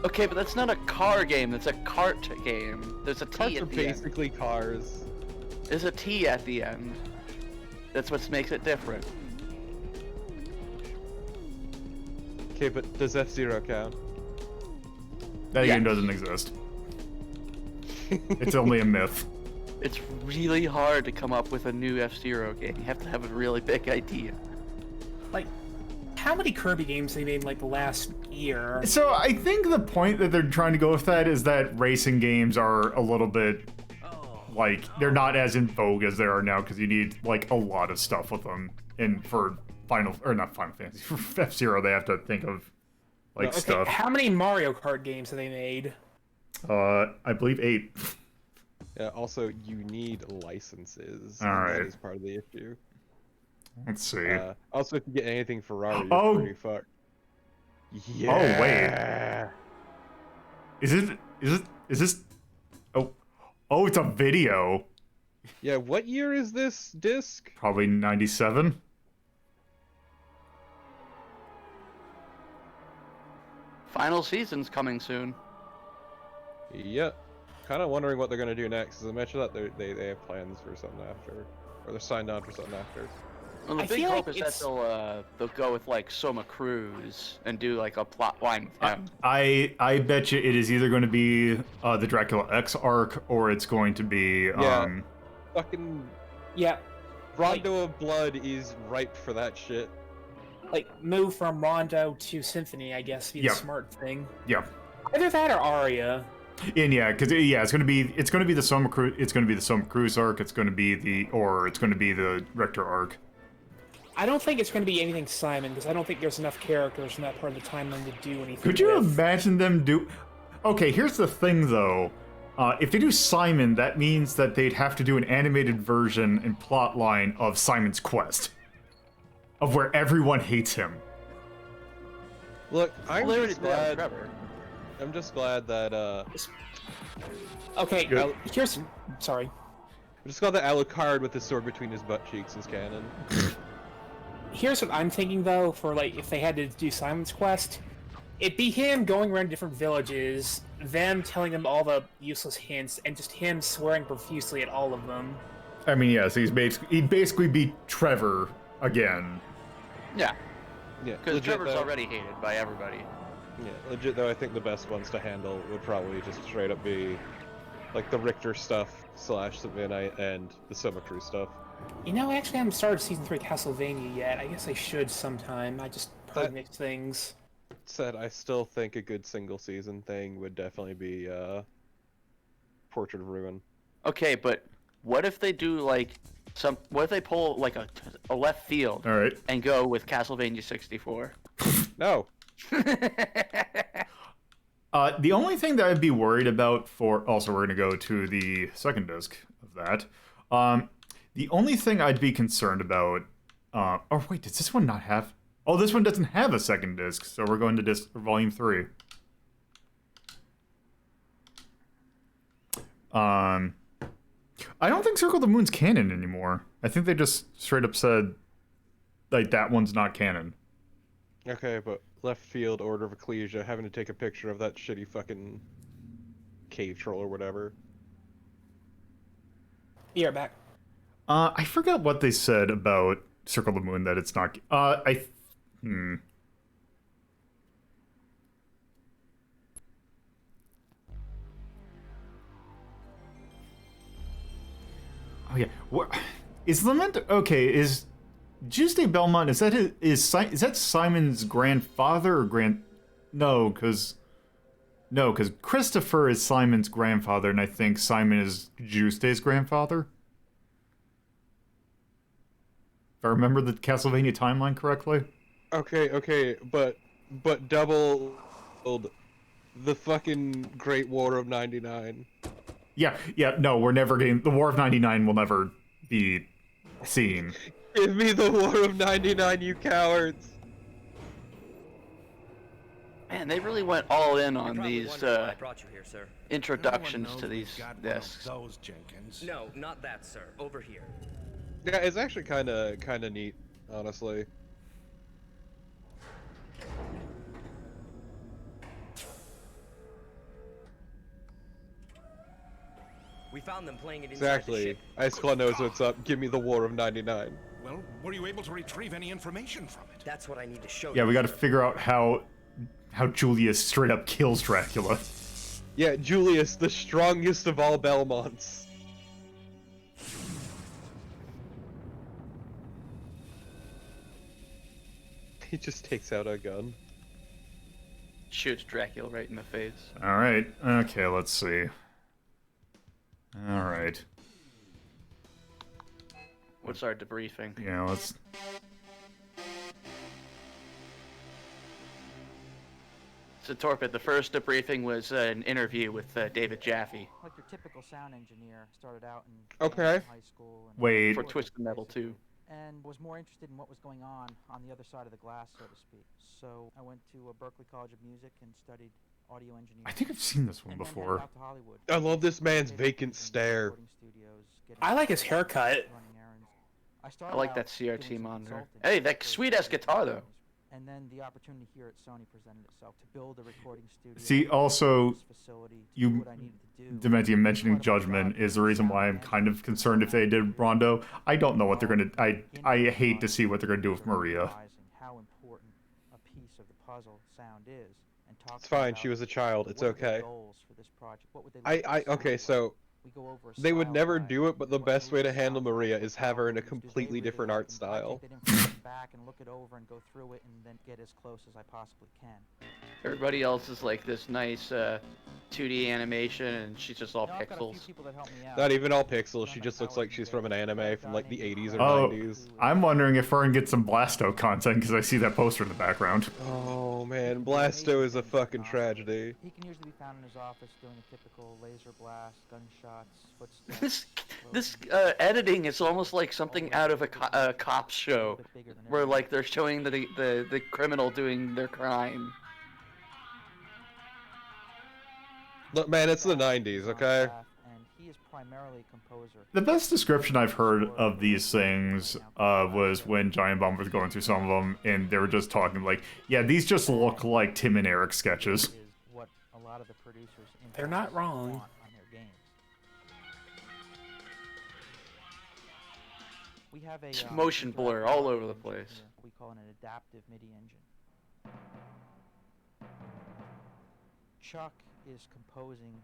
Okay, but that's not a car game, that's a kart game. There's a T Karts at are the end. basically cars. There's a T at the end. That's what makes it different. Okay, but does F-Zero count? That game doesn't exist. It's only a myth. It's really hard to come up with a new F-Zero game. You have to have a really big idea. Like, how many Kirby games they made in, like, the last year? So I think the point that they're trying to go with that is that racing games are a little bit like they're not as in vogue as they are now because you need like a lot of stuff with them. And for not Final Fantasy, for F-Zero they have to think of like stuff. How many Mario Kart games have they made? I believe 8. Yeah, also, you need licenses. Alright. That is part of the issue. Let's see. Also, if you get anything Ferrari, you're Oh. pretty fucked. Yeah. Oh, wait. Is this... Oh, it's a video. Yeah, what year is this disc? Probably 97. Final season's coming soon. Yep. Kind of wondering what they're gonna do next. Cause I mentioned that they have plans for something after, or they're signed on for something after. Well, the I big feel hope like is that they'll go with like Soma Cruz and do like a plot line with him. I bet you it is either going to be the Dracula X arc or it's going to be Yeah. Fucking Yeah. Rondo of Blood is ripe for that shit. Like, move from Rondo to Symphony, I guess, be Yep. the smart thing. Yeah. Either that or Aria. And yeah, because it's going to be the Soma Cruz. It's going to be the Soma Cruz arc. It's going to be the Rector arc. I don't think it's going to be anything Simon, because I don't think there's enough characters in that part of the timeline to do anything. Could you with. imagine them do? Okay, here's the thing though. If they do Simon, that means that they'd have to do an animated version and plot line of Simon's Quest. Of where everyone hates him. Look, I'm Well, just they already did glad. Trevor. I'm just glad that. Okay, here's. Sorry. I'm just glad that Alucard with his sword between his butt cheeks is canon. Here's what I'm thinking though, for like if they had to do Simon's Quest, it'd be him going around different villages, them telling them all the useless hints, and just him swearing profusely at all of them. I mean, yes, he'd basically be Trevor again. Yeah. Yeah, Because Trevor's already hated by everybody. Yeah, legit though, I think the best ones to handle would probably just straight up be like the Richter stuff / Savannah and the Symmetry stuff. You know, actually, I haven't started Season 3 Castlevania yet. I guess I should sometime. I just heard mixed things. Said, I still think a good single season thing would definitely be Portrait of Ruin. Okay, but what if they do like what if they pull like a left field and go with Castlevania 64? No. The only thing that I'd be worried about for... Also, we're going to go to the second disc of that. The only thing I'd be concerned about... oh, wait, does this one not have... Oh, this one doesn't have a second disc, so we're going to disc Volume 3. I don't think Circle of the Moon's canon anymore. I think they just straight up said, like, that one's not canon. Okay, but left field Order of Ecclesia having to take a picture of that shitty fucking cave troll or whatever. You're back. I forgot what they said about Circle of the Moon, that it's not... Oh, yeah. Is Lament... Okay, is... Tuesday Belmont, is that Simon's grandfather or No, because Christopher is Simon's grandfather, and I think Simon is Tuesday's grandfather. If I remember the Castlevania timeline correctly. Okay, but double the fucking Great War of '99. Yeah, no, we're never getting... The War of 99 will never be seen. Give me the War of '99, you cowards! Man, they really went all in on these introductions to these discs. Those, Jenkins. No, not that, sir. Over here. Yeah, it's actually kind of neat, honestly. We found them playing it inside the Exactly. ship. Ice Claw knows what's up. Give me the War of '99. Well, were you able to retrieve any information from it? That's what I need to show you. Yeah, we gotta figure out how Julius straight up kills Dracula. Yeah, Julius, the strongest of all Belmonts. He just takes out a gun. Shoots Dracula right in the face. Alright, okay, let's see. Alright. What's our debriefing? Yeah, let's... So Torpid, the first debriefing was an interview with David Jaffe. Like your typical sound engineer, started out in Okay. high school. And Wait. For Twisted Metal 2. And was more interested in what was going on the other side of the glass, so to speak. So I went to Berklee College of Music and studied audio engineering. I think I've seen this one and then headed before. out to Hollywood. I love this man's vacant stare. I like his haircut. I like that CRT monitor. Hey, that sweet-ass guitar, though. And then the opportunity here at Sony presented itself to build a recording studio. See, also, facility to you, do what I needed to do. Dementium mentioning Judgment is the reason why I'm kind of concerned if they did Rondo. I don't know what they're gonna... I hate to see what they're gonna do with Maria. How important a piece of the puzzle sound is, and talk It's fine, about she was a child, it's what are the okay. goals for this project, what would they like to Okay, sound like. so... We go over a They would style never guide, do it, but the what best way to moves handle sound Maria like, is have her in a what moves do they completely really different like, art and I style. take that information back and look it over and go through it and then get as close as I possibly can. Everybody else is like this nice 2D animation, and she's just all pixels. Not even all pixels, she just looks like she's from an anime from like the 80s or Oh, 90s. I'm wondering if we're gonna get some Blasto content, because I see that poster in the background. Oh man, Blasto is a fucking tragedy. He can usually be found in his office doing a typical laser blast, gunshots, footsteps. This editing is almost like something out of a cop's show, where like they're showing the criminal doing their crime. Look, man, it's the 90s, okay? And he is primarily a composer. The best description I've heard of these things was when Giant Bomb was going through some of them, and they were just talking like, yeah, these just look like Tim and Eric sketches. Is what a lot of the producers in They're not wrong. want on their games. We have a It's motion blur all over the place. Here. We call it an adaptive MIDI engine. Chuck is composing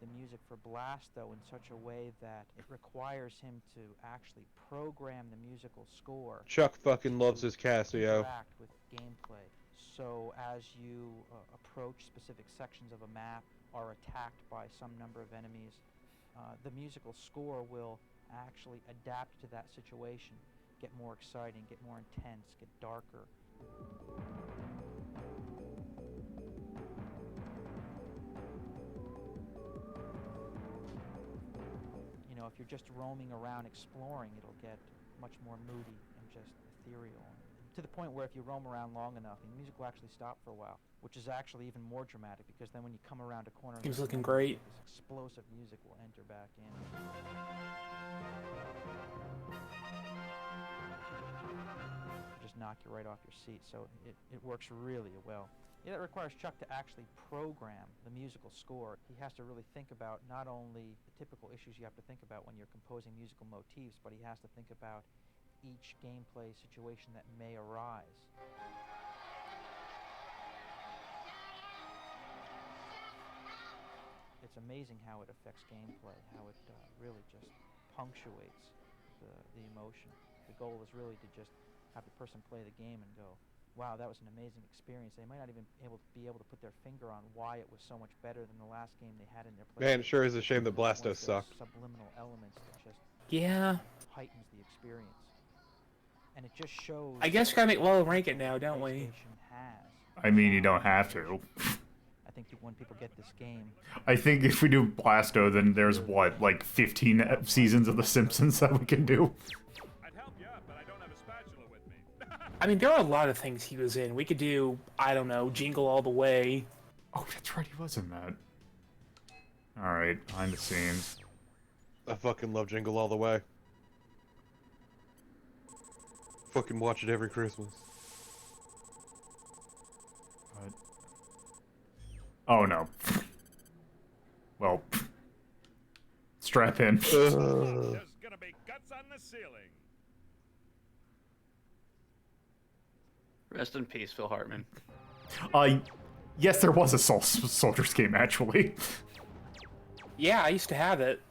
the music for Blasto in such a way that it requires him to actually program the musical score. Chuck fucking loves his Casio. Interact with gameplay. So as you approach specific sections of a map, are attacked by some number of enemies, the musical score will actually adapt to that situation, get more exciting, get more intense, get darker. You know, if you're just roaming around exploring, it'll get much more moody and just ethereal. To the point where if you roam around long enough, the music will actually stop for a while, which is actually even more dramatic because then when you come around a corner, He was looking great. This explosive music will enter back in. Just knock you right off your seat, so it works really well. Yeah, that requires Chuck to actually program the musical score. He has to really think about not only the typical issues you have to think about when you're composing musical motifs, but he has to think about each gameplay situation that may arise. It's amazing how it affects gameplay, how it really just punctuates the emotion. The goal is really to just have the person play the game and go, wow, that was an amazing experience. They might not even be able to put their finger on why it was so much better than the last game they had in their play. Man, it sure is a shame that Blasto sucked. Subliminal elements that just heightens the experience. And it just shows. I guess we gotta make low rank it now, don't we? I mean, you don't have to. I think when people get this game, I think if we do Blasto, then there's what, like 15 seasons of The Simpsons that we can do. I'd help you out, but I don't have a spatula with me. I mean, there are a lot of things he was in. We could do, I don't know, Jingle All the Way. Oh, that's right, he was in that. Alright, behind the scenes. I fucking love Jingle All the Way. Fucking watch it every Christmas. What? Oh no. Well, strap in. There's gonna be guts on the ceiling. Rest in peace, Phil Hartman. Yes, there was a Soldiers game, actually. Yeah, I used to have it.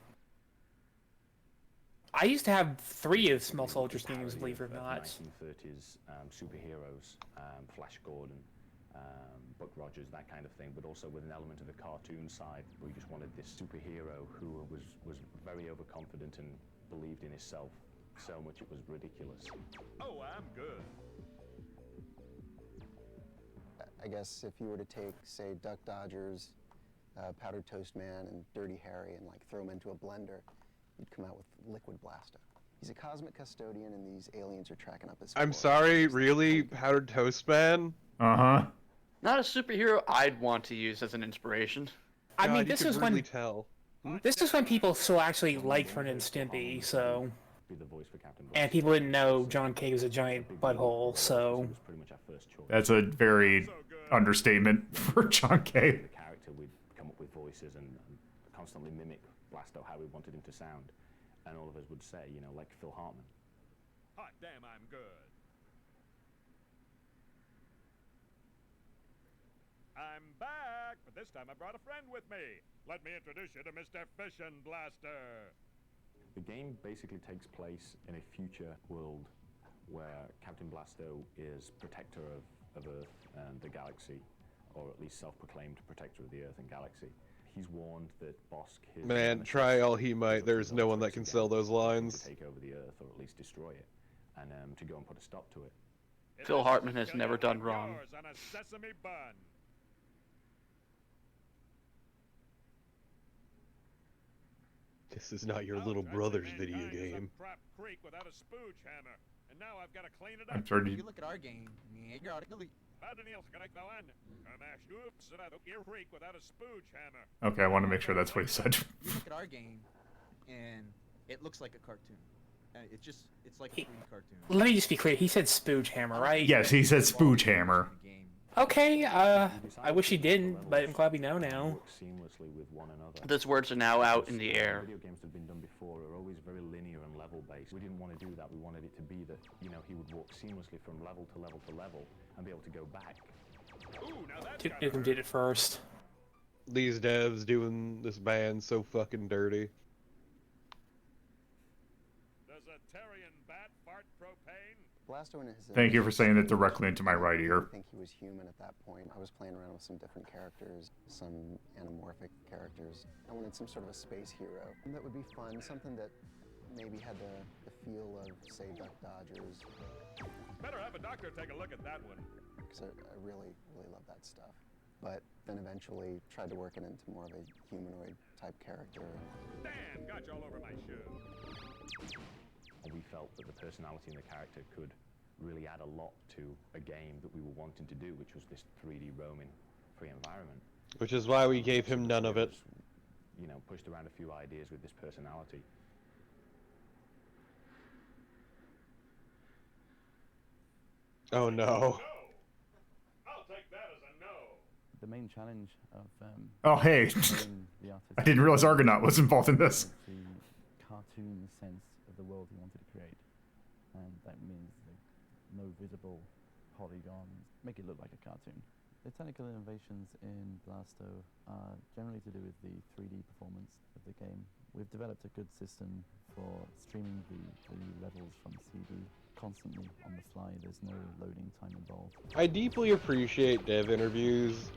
I used to have 3 of Small Soldiers games, believe it or not. 1930s superheroes, Flash Gordon, Buck Rogers, that kind of thing, but also with an element of the cartoon side. We just wanted this superhero who was very overconfident and believed in himself so much it was ridiculous. Oh, I'm good. I guess if you were to take, say, Duck Dodgers, Powdered Toast Man, and Dirty Harry and like throw them into a blender, you'd come out with Liquid Blasto. He's a cosmic custodian, and these aliens are tracking up his. I'm sorry, really? Powdered Toast Man? Uh-huh. Not a superhero I'd want to use as an inspiration. I mean, God, this you is could when really tell. this is when people still actually liked Ren and Stimpy, so. Be the voice for Captain And people didn't know John K was a giant butthole, so. Pretty much our first choice. That's a very understatement for John K. The character, we'd come up with voices and constantly mimic Blasto how we wanted him to sound, and all of us would say, you know, like Phil Hartman. Hot damn, I'm good. I'm back, but this time I brought a friend with me. Let me introduce you to Mr. Fission Blaster. The game basically takes place in a future world where Captain Blasto is protector of Earth and the galaxy, or at least self-proclaimed protector of the Earth and galaxy. He's warned that Bosk, his Man, try all he might, there's no one that can sell those lines. To take over the Earth, or at least destroy it, and to go and put a stop to it. Phil Hartman has never done wrong. Yours on a sesame bun. This is not your little brother's video game. Crap creek without a spooge hammer, and now I've got to clean it up. I'm sorry. If you look at our game, without a spooge hammer. Okay, I want to make sure that's what he said. you look at our game, and it looks like a cartoon. It's like a 3D cartoon. Let me just be clear. He said spooge hammer, right? Yes, he said spooge hammer. Okay, I wish he didn't, but I'm glad we know now. Seamlessly with one another. Those words are now out in the air. Video games that have been done before are always very linear and level based. We didn't want to do that. We wanted it to be that, you know, he would walk seamlessly from level to level to level and be able to go back. Duke Nukem did it first. These devs doing this band so fucking dirty. Does a Terrian bat fart propane? Blasto in his Thank you for saying that directly into my right ear. I think he was human at that point. I was playing around with some different characters, some anamorphic characters. I wanted some sort of a space hero that would be fun, something that maybe had the feel of, say, Duck Dodgers. Better have a doctor take a look at that one. Because I really, really love that stuff. But then eventually tried to work it into more of a humanoid type character. Damn, got you all over my shoe. We felt that the personality in the character could really add a lot to a game that we were wanting to do, which was this 3D roaming free environment. Which is why we gave him none of it. You know, pushed around a few ideas with this personality. Oh no. I'll take that as a no. The main challenge of Oh hey, I didn't realize Argonaut was involved in this. the cartoon sense of the world he wanted to create, and that means no visible polygons, make it look like a cartoon. The technical innovations in Blasto are generally to do with the 3D performance of the game. We've developed a good system for streaming the levels from CD constantly on the fly. There's no loading time involved. I deeply appreciate dev interviews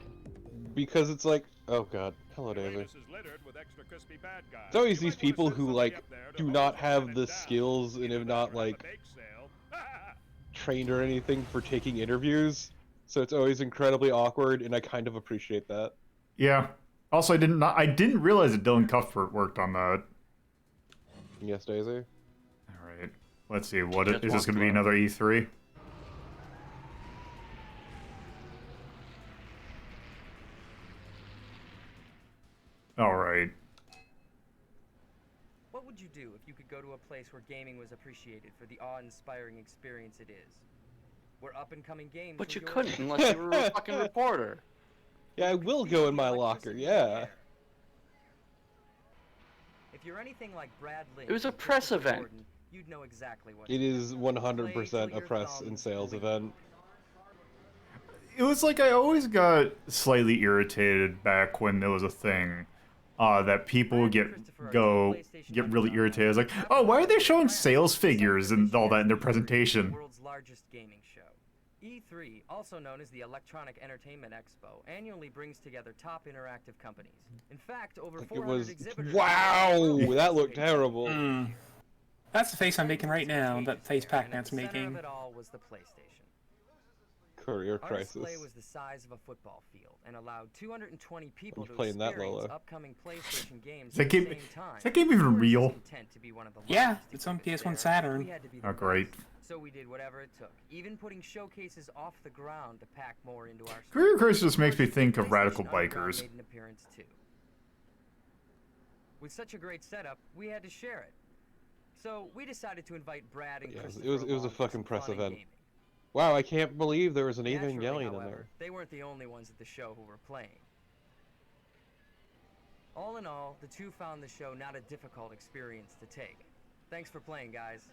because it's like, oh god, hello David. It's always these people who like do not have the skills and have not like trained or anything for taking interviews. So it's always incredibly awkward, and I kind of appreciate that. Yeah. Also, I didn't realize that Dylan Cuthbert worked on that. Yes, Daisy. All right. Let's see. What is this going to be? Another E3? All right. What would you do if you could go to a place where gaming was appreciated for the awe-inspiring experience it is? Where up-and-coming games. But you couldn't unless you were a fucking reporter. Yeah, I will go in my locker. Yeah. If you're anything like Brad Lynch, It was a press event. You'd know exactly what. It is 100% a press and sales event. It was like I always got slightly irritated back when there was a thing that people would get really irritated. It's like, oh, why are they showing sales figures and all that in their presentation? World's largest gaming show. E3, also known as the Electronic Entertainment Expo, annually brings together top interactive companies. In fact, over 400 exhibitors. Wow, that looked terrible. That's the face I'm making right now. That face Pac-Man's making. Of it all was the PlayStation. Career Our crisis. display was the size of a football field and allowed 220 people to playing that, experience Lola? upcoming PlayStation games Is that at the game, same time. is that game even real? Intent to be one of the Yeah, largest it's on exhibits PS1 there. Saturn. We had to be the Oh, great. best. So we did whatever it took, even putting showcases off the ground to pack more into our Career Crisis makes me think of PlayStation Radical Underground Bikers. made an appearance too. With such a great setup, we had to share it. So we decided to invite Brad and Yeah, Christopher it was a along for fucking some press fun and event. gaming. Wow, I can't believe there was an Naturally, Evangelion in however, there. they weren't the only ones at the show who were playing. All in all, the two found the show not a difficult experience to take. Thanks for playing, guys.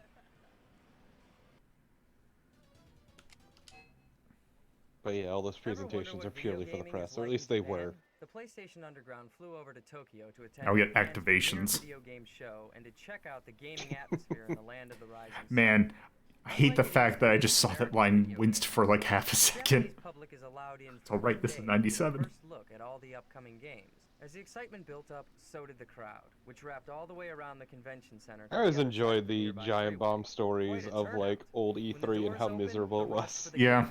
But yeah, all those presentations are purely for the press, or at least they were. The PlayStation Underground flew over to Tokyo to attend Now we get Japan's premier activations. video game show and to check out the gaming atmosphere in the land of the rising sun. Man, I hate the fact that I just saw that line winced for like half a second. Public is allowed in So right, this is 97. First look at all the upcoming games. As the excitement built up, so did the crowd, which wrapped all the way around the convention center. I always enjoyed the giant bomb stories of like old E3 and how miserable it was. Yeah.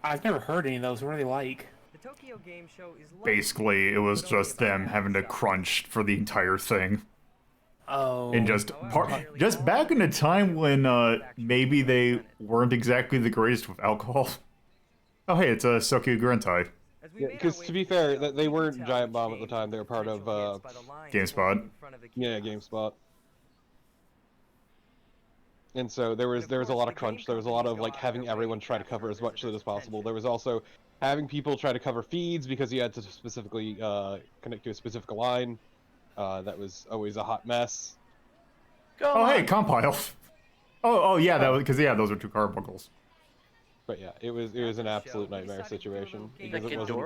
I've never heard any of those. What are they like? The Tokyo Game Show is Basically, it was just them having to crunch for the entire thing. Oh. And just back in a time when maybe they weren't exactly the greatest with alcohol. Oh hey, it's a Sokyu Gurentai. Because to be fair, they weren't Giant Bomb at the time. They were part of GameSpot. Yeah, GameSpot. And so there was a lot of crunch. There was a lot of like having everyone try to cover as much of it as possible. There was also having people try to cover feeds because you had to specifically connect to a specific line. That was always a hot mess. Hey, compile. Oh yeah, that was because those are two carbuncles. But yeah, it was an absolute nightmare situation because it wasn't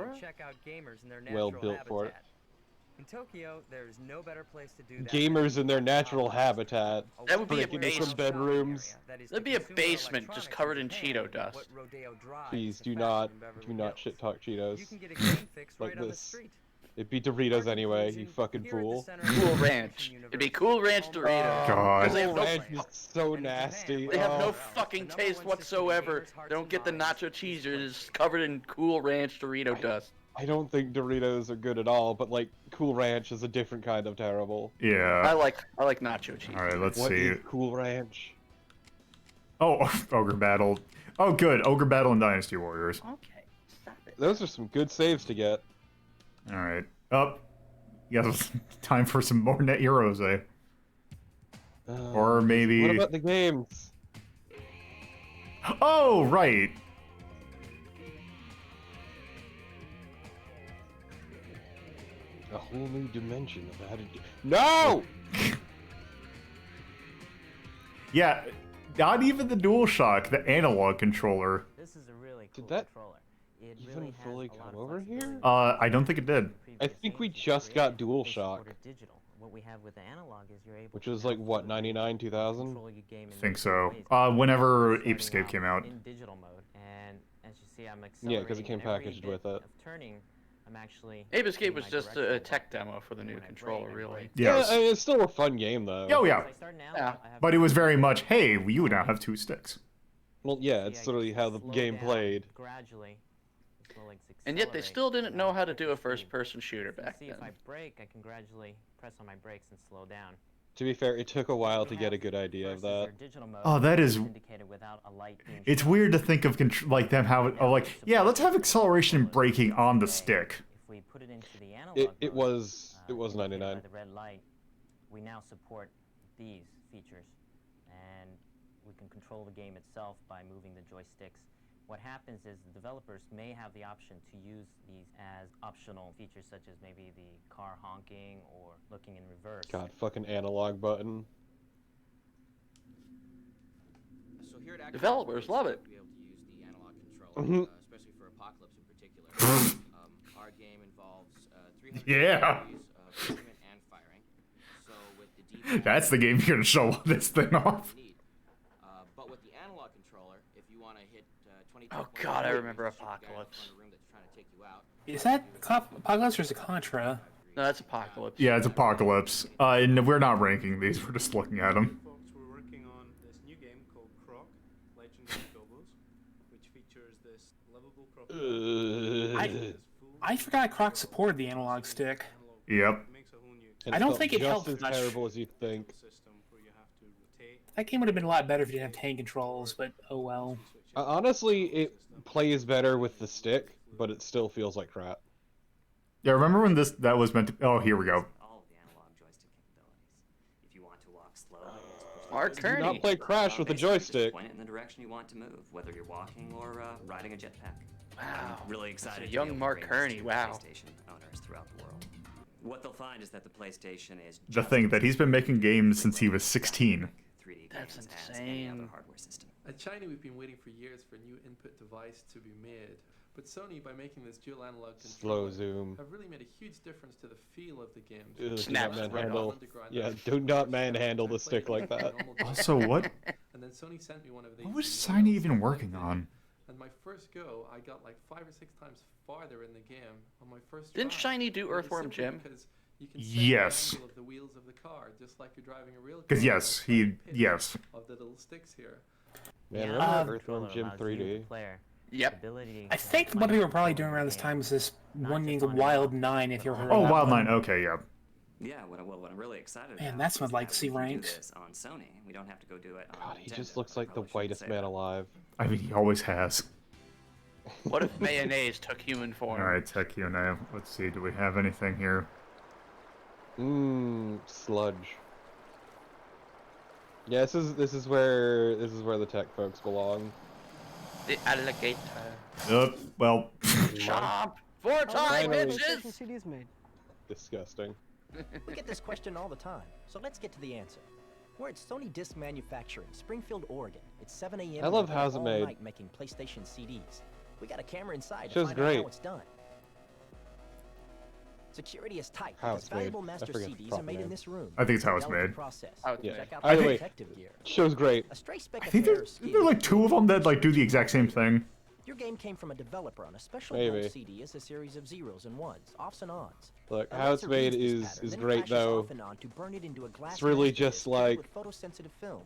well built for it. In Tokyo, there's no better place to do that. Gamers in their natural habitat. That would be a breaking into some basement. bedrooms. That'd be a basement just covered in Cheeto dust. Please do not shit talk Cheetos like this. It'd be Doritos anyway, you fucking fool. Cool Ranch. It'd be Cool Ranch Doritos. God. Cool Ranch is so nasty. They have no fucking taste whatsoever. They don't get the nacho cheese. They're just covered in Cool Ranch Dorito dust. I don't think Doritos are good at all, but like Cool Ranch is a different kind of terrible. Yeah. I like nacho cheese. All right, let's What see. is Cool Ranch? Oh, Ogre Battle. Oh, good. Ogre Battle and Dynasty Warriors. Okay, stop it. Those are some good saves to get. All right. Up. Yeah, time for some more Net Heroes, eh? Or maybe. What about the games? Oh, right. A whole new dimension of how to do. No! Yeah, not even the DualShock, the analog controller. This is a really cool Did that controller. It even really has fully a lot come of over here? flexibility. I don't think it did. I think we just got DualShock, Digital. What we have with the analog is you're able which was like what 99, 2000. control your game in Think multiple so. ways. Whenever Starting Apescape out came out. in digital mode, and as you see, I'm Yeah, accelerating. because it came every packaged bit with it. of turning. I'm actually. Ape Escape hitting was my just a directional tech button. demo for the And new when I controller, brake, I really. brake. Yes. Yeah, I mean, it's still a fun game though. Oh, yeah. If I start now, Yeah. I have But it was very much, hey, you now have two sticks. Well, yeah, it's See, I literally how the slow game down played. Gradually. As well as And yet they accelerate. still didn't know how to do a You can first-person shooter back see if I then. brake, I can gradually press on my brakes and slow down. To be fair, it took a while to get a good idea of that. Oh, that is. Indicated without a light being It's shown. weird to think of like them how. Oh, like yeah, let's have acceleration and braking on the stick. If we put it into the analog It mode, was 99. by the red light, we now support these features, and we can control the game itself by moving the joysticks. What happens is the developers may have the option to use these as optional features, such as maybe the car honking or looking in reverse. God, fucking analog button. So here at Developers love it. To be able to use the analog controller, especially for Apocalypse in particular. Our game involves 300 Yeah. degrees of movement and firing. So with the D-pad, That's the game you're gonna show this thing off. but with the analog controller, if you want to hit 22 Oh points, God, I you remember can shoot the guy in the front Apocalypse. of the room that's trying to take you out. Is that Apocalypse or is it Contra? No, that's Apocalypse. Yeah, it's Apocalypse. And we're not ranking these. We're just looking at them. Folks, we're working on this new game called Croc, Legendary Gobos, which features this lovable crocodile. I forgot Croc supported the analog stick. Yep. And I don't felt think it just helped as much. terrible as you think. That game would have been a lot better if it didn't have hand controls, but oh well. Honestly, it plays better with the stick, but it still feels like crap. Yeah, remember when that was meant to? Oh, here we go. All of the analog joystick capabilities. If you want to walk slowly, Mark Do Kearney. not play Crash with a basically joystick. Just point it in the direction you want to move, whether you're walking or riding a jetpack. Wow. I'm really excited. It's a to be young able to Mark bring Kearney, this to wow. PlayStation owners throughout the world. What they'll find is that the PlayStation is The thing that he's been making games since he was 16. 3D That's games as any other insane. hardware system. At China, we've been waiting for years for a new input device to be made. But Sony, by making this dual analog Slow controller, zoom. have really made a huge difference to the feel of the game. Ugh, do Snap not right manhandle. Underground Yeah, and do not manhandle the stick like that. Also, what? And then Sony sent me one of these. What was Sony even working on? And my first go, I got like 5 or 6 times farther in the game on my first Didn't try. Shiny do And it's Earthworm simply Jim? because you can set Yes. the angle of the wheels of the car, just like you're driving a real car. Because yes, by the he pitch yes. Of the little sticks here. Man, Yeah, remember the Earthworm controller Jim allows you, 3D? the player, Yep. ability I to think what find we were control probably in doing the around this game. time was this one just named on and Wild off, 9, if you but heard Oh, of that Wild one. 9. Okay, yeah. Yeah, what I'm really excited Man, about that's is what like that C we can do ranks. this on Sony. We don't have to go do it on God, he Nintendo. just looks I like the probably shouldn't whitest say man that. alive. I mean, he always has. What if mayonnaise took human form? Alright, Tech Q&A. Let's see, do we have anything here? Sludge. Yeah, this is where the tech folks belong. The alligator. Well. Chomp! 4 times, bitches! CDs made. Disgusting. We get this question all the time, so let's get to the answer. We're at Sony Disc Manufacturing, Springfield, Oregon. It's 7 a.m. I love and we're how's it all made. night making PlayStation CDs. We got a camera inside to Show's find out great. how it's done. Security is tight How because it's made. valuable I master forget the CDs are proper made in name. this room. I think it's how it's Delicate made. Process. Yeah. Check out By the the way, protective gear. show's great. A stray speck I of think hair there's skin. like 2 of them that like do the exact same thing. Your game came from a developer on a special Maybe. gold CD as a series of zeros and ones, offs and ons. Look, A how it's laser made reads this is pattern, then great flashes though. off and on to burn it into a glass It's really master just disc filled like with photosensitive film.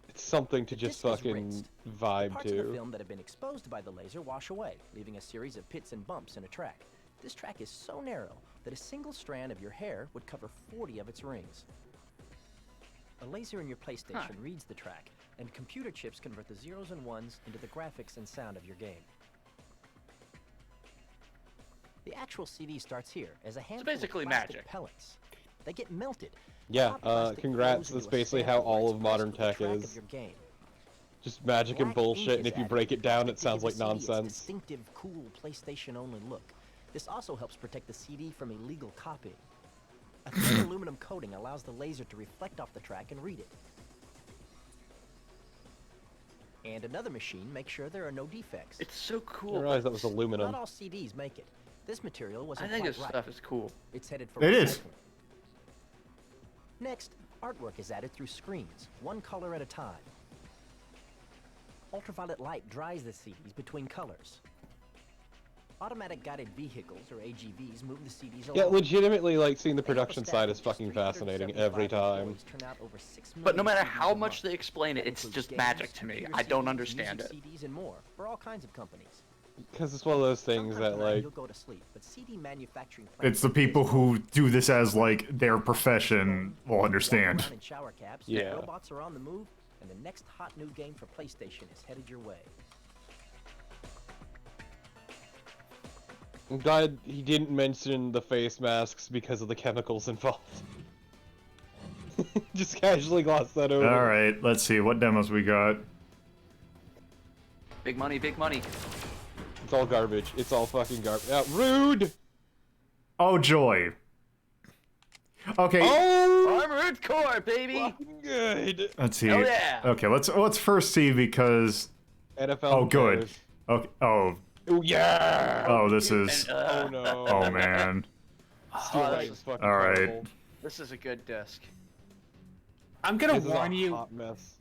it's something to just disc is fucking rinsed. vibe Parts of the to. film that have been exposed by the laser wash away, leaving a series of pits and bumps in a track. This track is so narrow that a single strand of your hair would cover 40 of its rings. A laser in your PlayStation reads the track, and computer chips convert the zeros and ones into the graphics and sound of your game. The actual CD starts here as a handful basically of plastic magic. pellets. They get melted. Yeah, Hot plastic congrats. flows That's into a basically stand how where all it's of pressed modern with the tech track is. of your game. Just magic and Black ink bullshit, and is if you added break it down, to it sounds give the like CD its nonsense. distinctive, cool PlayStation-only look. This also helps protect the CD from illegal copying. A thin aluminum coating allows the laser to reflect off the track and read it. And another machine makes sure there are no defects. It's so I cool. didn't realize that was aluminum. Not all CDs make it. This material wasn't I think quite this right. stuff is cool. It's headed for It recycling. is. Next, artwork is added through screens, one color at a time. Ultraviolet light dries the CDs between colors. Automatic guided vehicles, or AGVs, move the CDs along. Yeah, legitimately, like seeing the They help production us side staff is fucking fascinating 375 every time. employees turn out over 6 But no million matter CDs how a much month. they explain it, That it's includes just games, magic to me. computer I don't CDs, understand music it. CDs and more for all kinds of companies. Because it's one of those things Sometime that tonight like you'll go to sleep, but CD manufacturing plants It's the people who do this as like their profession will understand. around in shower caps, Yeah. robots are on the move, and the next hot new game for PlayStation is headed your way. I'm glad he didn't mention the face masks because of the chemicals involved. Just casually glossed that over. Alright, let's see what demos we got. Big money, big money. It's all garbage. It's all fucking garbage. Rude! Oh joy. Okay. Oh! Armored Core, baby! Good! Let's see. Hell yeah! Okay, let's first see because NFL oh good. players. Okay. Oh. Oh yeah! Oh, this is. Oh no. Oh man. Steel Knight is fucking All right. terrible. This is a good disc. I'm gonna This is a warn you. hot mess.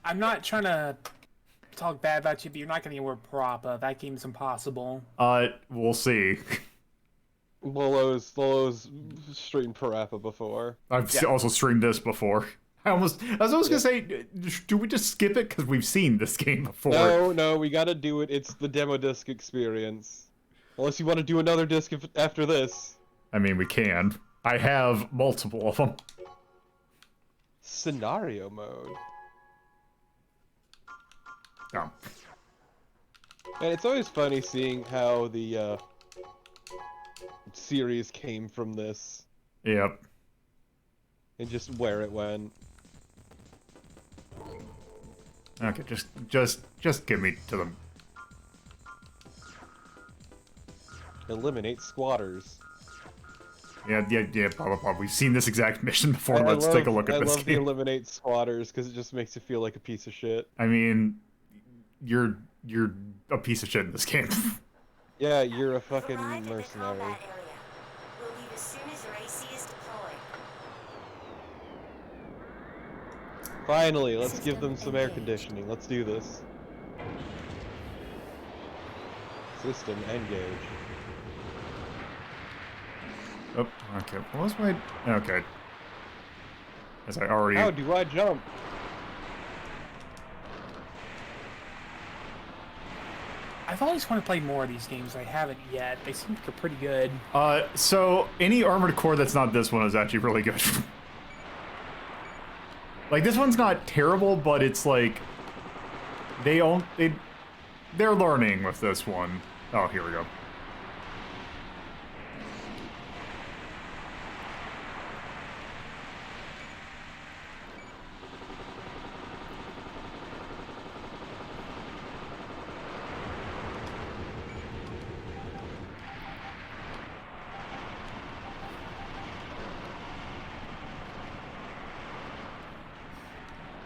I'm not trying to talk bad about you, but you're not getting anywhere proper. That game's impossible. We'll see. Lolo's streamed Parappa before. I've also streamed this before. I was gonna say, do we just skip it because we've seen this game before? No, we gotta do it. It's the demo disc experience. Unless you want to do another disc after this. I mean, we can. I have multiple of them. Scenario mode. Oh. And it's always funny seeing how the series came from this. Yep. And just where it went. Okay, just give me to them. Eliminate squatters. Yeah, blah, blah, blah. We've seen this exact mission before. Let's take a look at this I love the game. eliminate squatters because it just makes you feel like a piece of shit. I mean, you're a piece of shit in this game. Yeah, you're a fucking mercenary. We'll leave as soon as your AC is deployed. Finally, let's give them some air conditioning. Let's do this. System engage. Oh, okay. What was my... Okay. As I already... How do I jump? I've always wanted to play more of these games. I haven't yet. They seem like they're pretty good. So any Armored Core that's not this one is actually really good. Like, this one's not terrible, but it's like... They're learning with this one. Oh, here we go.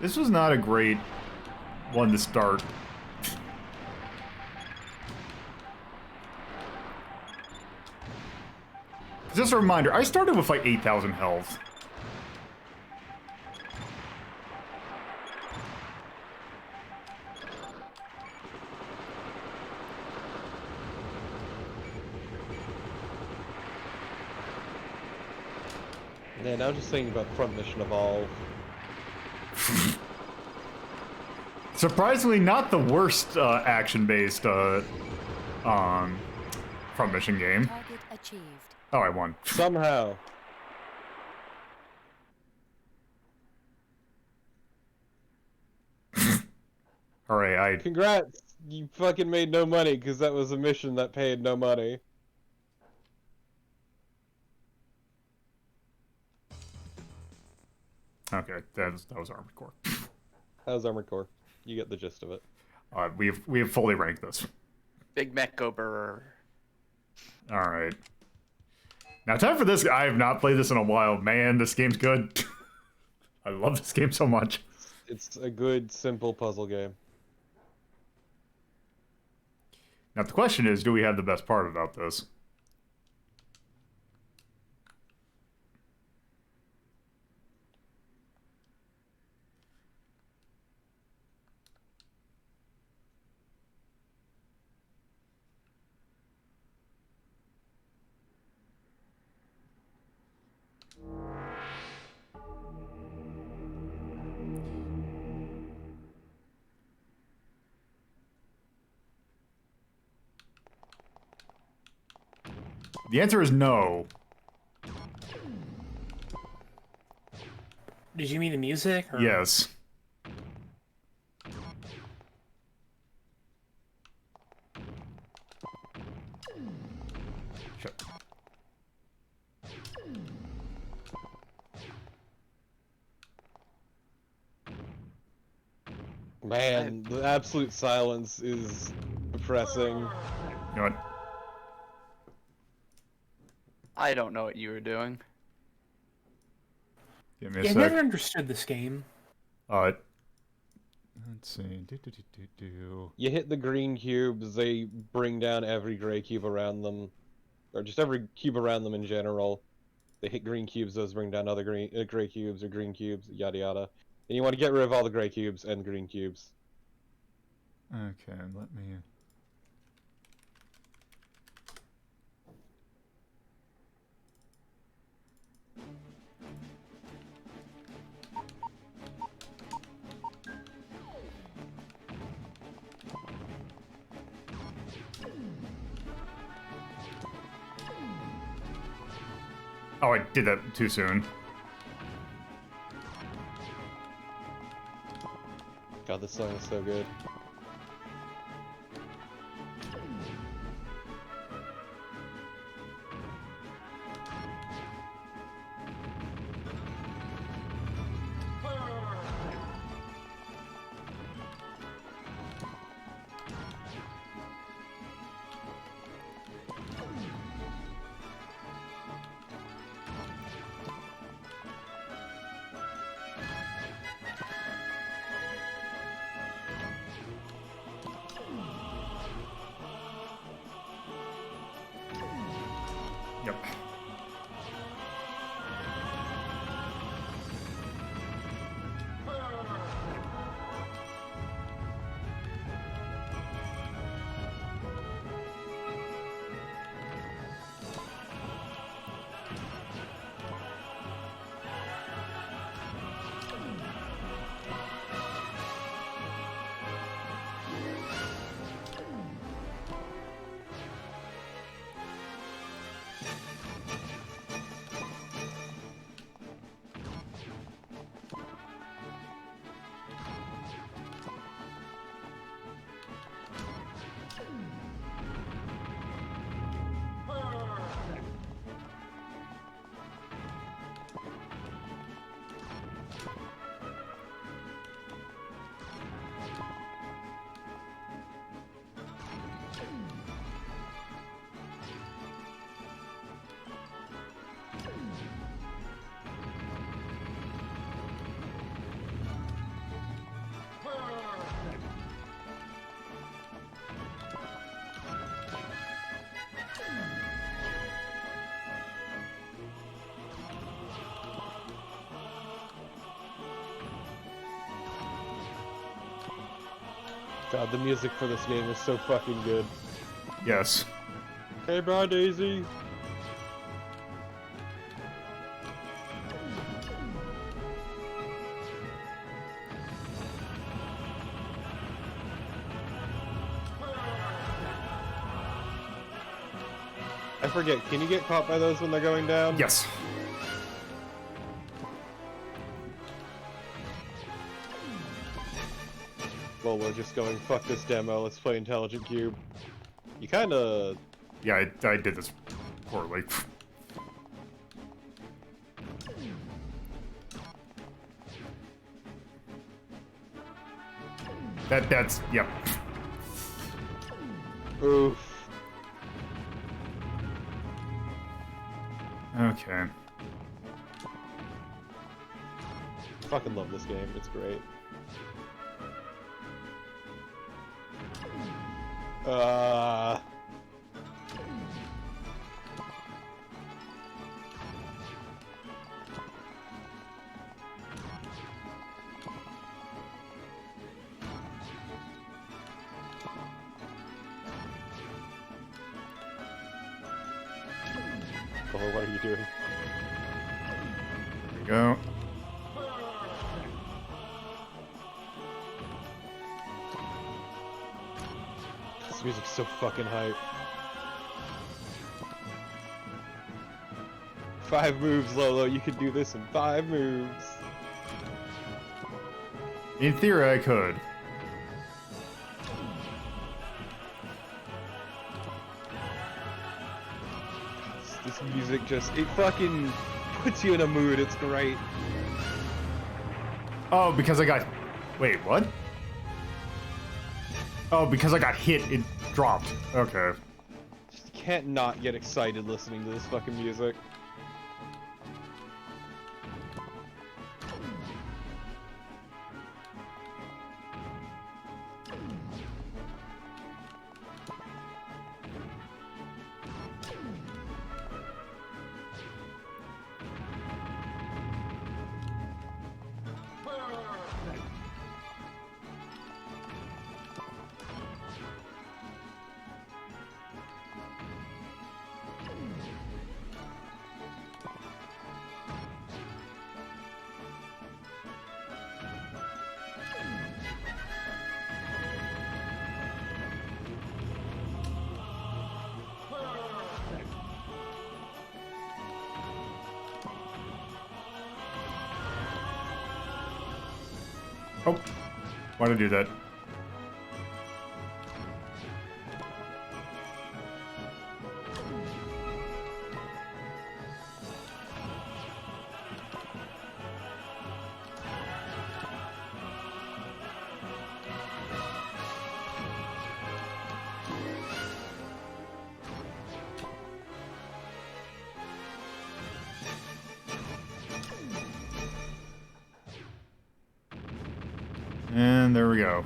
This was not a great one to start. Just a reminder, I started with like 8,000 health. Yeah, now just thinking about Front Mission Evolve. Surprisingly, not the worst action-based Front Mission game. Target achieved. Oh, I won. Somehow. Alright, Congrats! You fucking made no money, because that was a mission that paid no money. Okay, that was Armored Core. That was Armored Core. You get the gist of it. We have fully ranked this. Big Mech Go Burr. Alright. Now, time for this. I have not played this in a while. Man, this game's good. I love this game so much. It's a good, simple puzzle game. Now, the question is, do we have the best part about this? The answer is no. Did you mean the music? Or? Yes. Shut. Man, the absolute silence is depressing. You know what? I don't know what you were doing. Give me a Yeah, I sec. never understood this game. Let's see. You hit the green cubes, they bring down every gray cube around them. Or just every cube around them in general. They hit green cubes, those bring down other gray cubes or green cubes, yada yada. And you want to get rid of all the gray cubes and green cubes. Okay, let me... Oh, I did that too soon. God, this song is so good. God, the music for this game is so fucking good. Yes. Hey, bro, Daisy. I forget, can you get caught by those when they're going down? Yes. Well, we're just going, fuck this demo, let's play Intelligent Cube. You kinda... Yeah, I did this poorly. That's, yep. Oof. Okay. Fucking love this game, it's great. Oh, what are you doing? There we go. This music's so fucking hype. 5 moves, Lolo. You can do this in 5 moves. In theory, I could. This music just, it fucking puts you in a mood. It's great. Oh, because I got... Wait, what? Oh, because I got hit, it dropped. Okay. Just can't not get excited listening to this fucking music. Oh, why'd I do that? And there we go.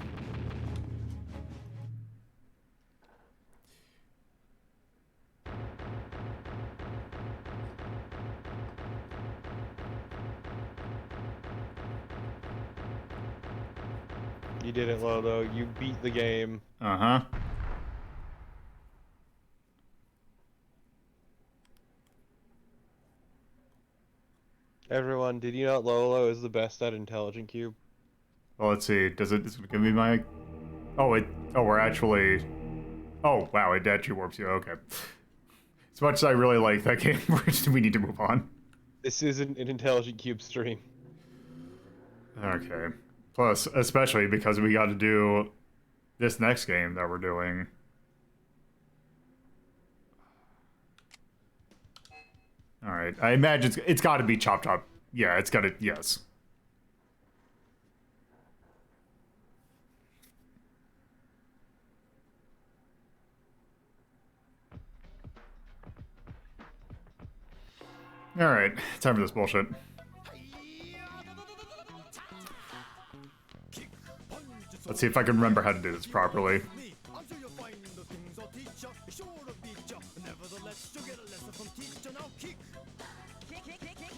You did it, Lolo. You beat the game. Uh-huh. Everyone, did you know Lolo is the best at Intelligent Cube? Well, let's see. Does it give me my... Oh, we're actually... Oh, wow, it actually warps you. Okay. As much as I really like that game, we need to move on. This isn't an Intelligent Cube stream. Okay. Plus, especially because we got to do this next game that we're doing. Alright, I imagine it's got to be Chop Chop. Yeah, it's got to... Yes. Alright, time for this bullshit. Let's see if I can remember how to do this properly.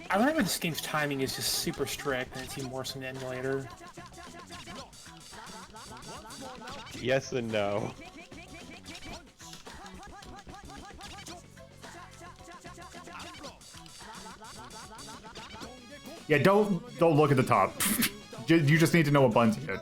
I remember this game's timing is just super strict, and it's even worse in the emulator. Yes and no. Yeah, don't look at the top. You just need to know what buttons you hit.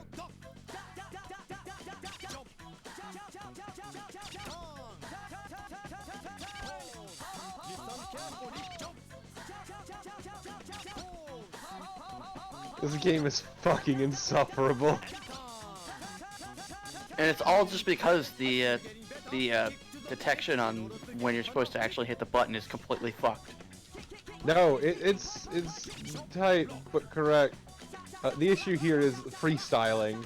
This game is fucking insufferable. And it's all just because the detection on when you're supposed to actually hit the button is completely fucked. No, it's tight but correct. The issue here is freestyling.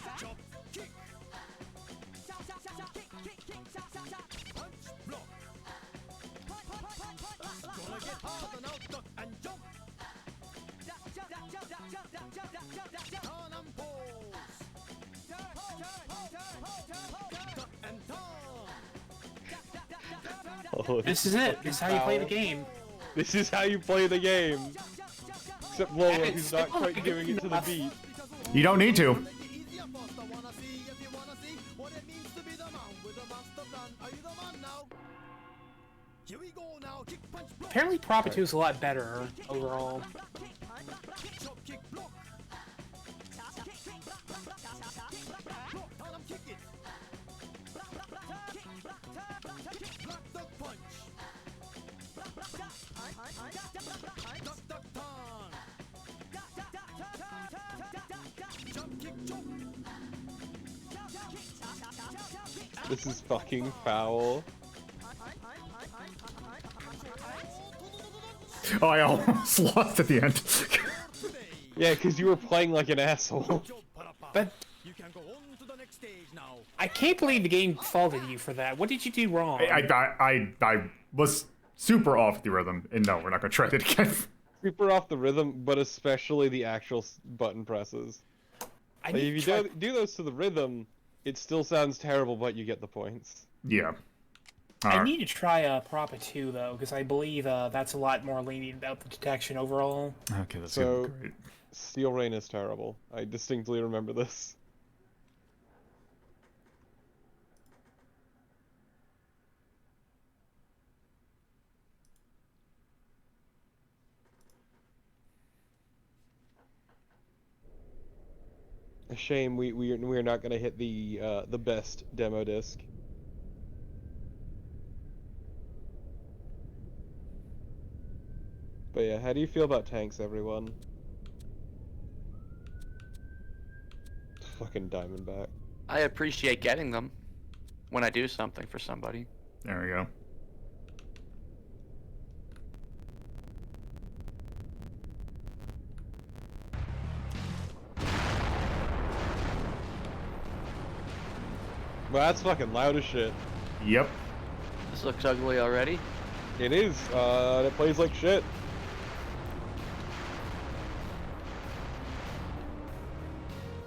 Oh, This is it. This is how you play the game. This is how you play the game. Except Lola, who's not quite giving it to the beat. You don't need to. Apparently Proper 2 is a lot better overall. This is fucking foul. Oh, I almost lost at the end. Yeah, because you were playing like an asshole. But I can't believe the game faulted you for that. What did you do wrong? I was super off the rhythm, and no, we're not gonna try that again. Super off the rhythm, but especially the actual button presses. Like, if you do those to the rhythm, it still sounds terrible, but you get the points. Yeah. I need to try Proper 2 though, because I believe that's a lot more lenient about the detection overall. Okay, that's So, great. Steel Rain is terrible. I distinctly remember this. A shame we're not gonna hit the best demo disc. But yeah, how do you feel about tanks, everyone? Fucking Diamondback. I appreciate getting them when I do something for somebody. There we go. Well, that's fucking loud as shit. Yep. This looks ugly already. It is. It plays like shit.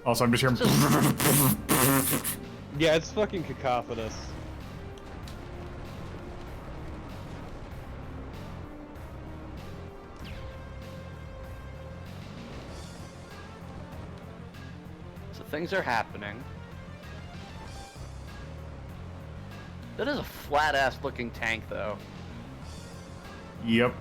Also, I'm just hearing. Yeah, it's fucking cacophonous. So things are happening. That is a flat-ass looking tank, though. Yep.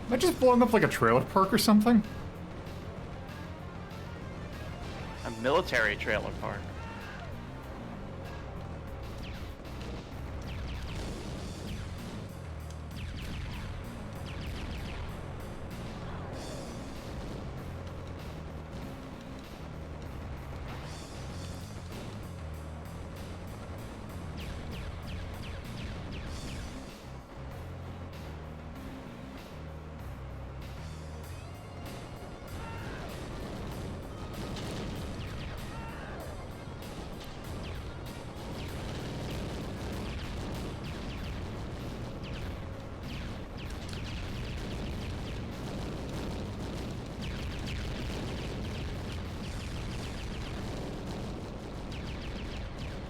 Am I just blowing up like a trailer park or something? A military trailer park.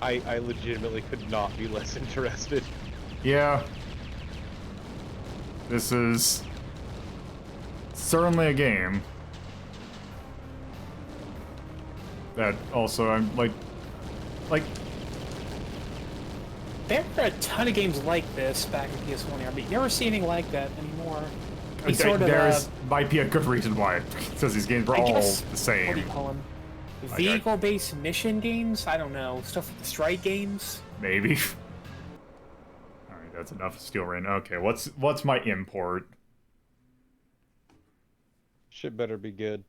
I legitimately could not be less interested. Yeah. This is certainly a game that also I'm like there were a ton of games like this back in PS1 era, but you never see anything like that anymore. There's might be a good reason why, because these games were all the same. What do you call them? Vehicle-based mission games? I don't know. Stuff like the strike games? Maybe. Alright, that's enough Steel Rain. Okay, what's my import? Shit better be good.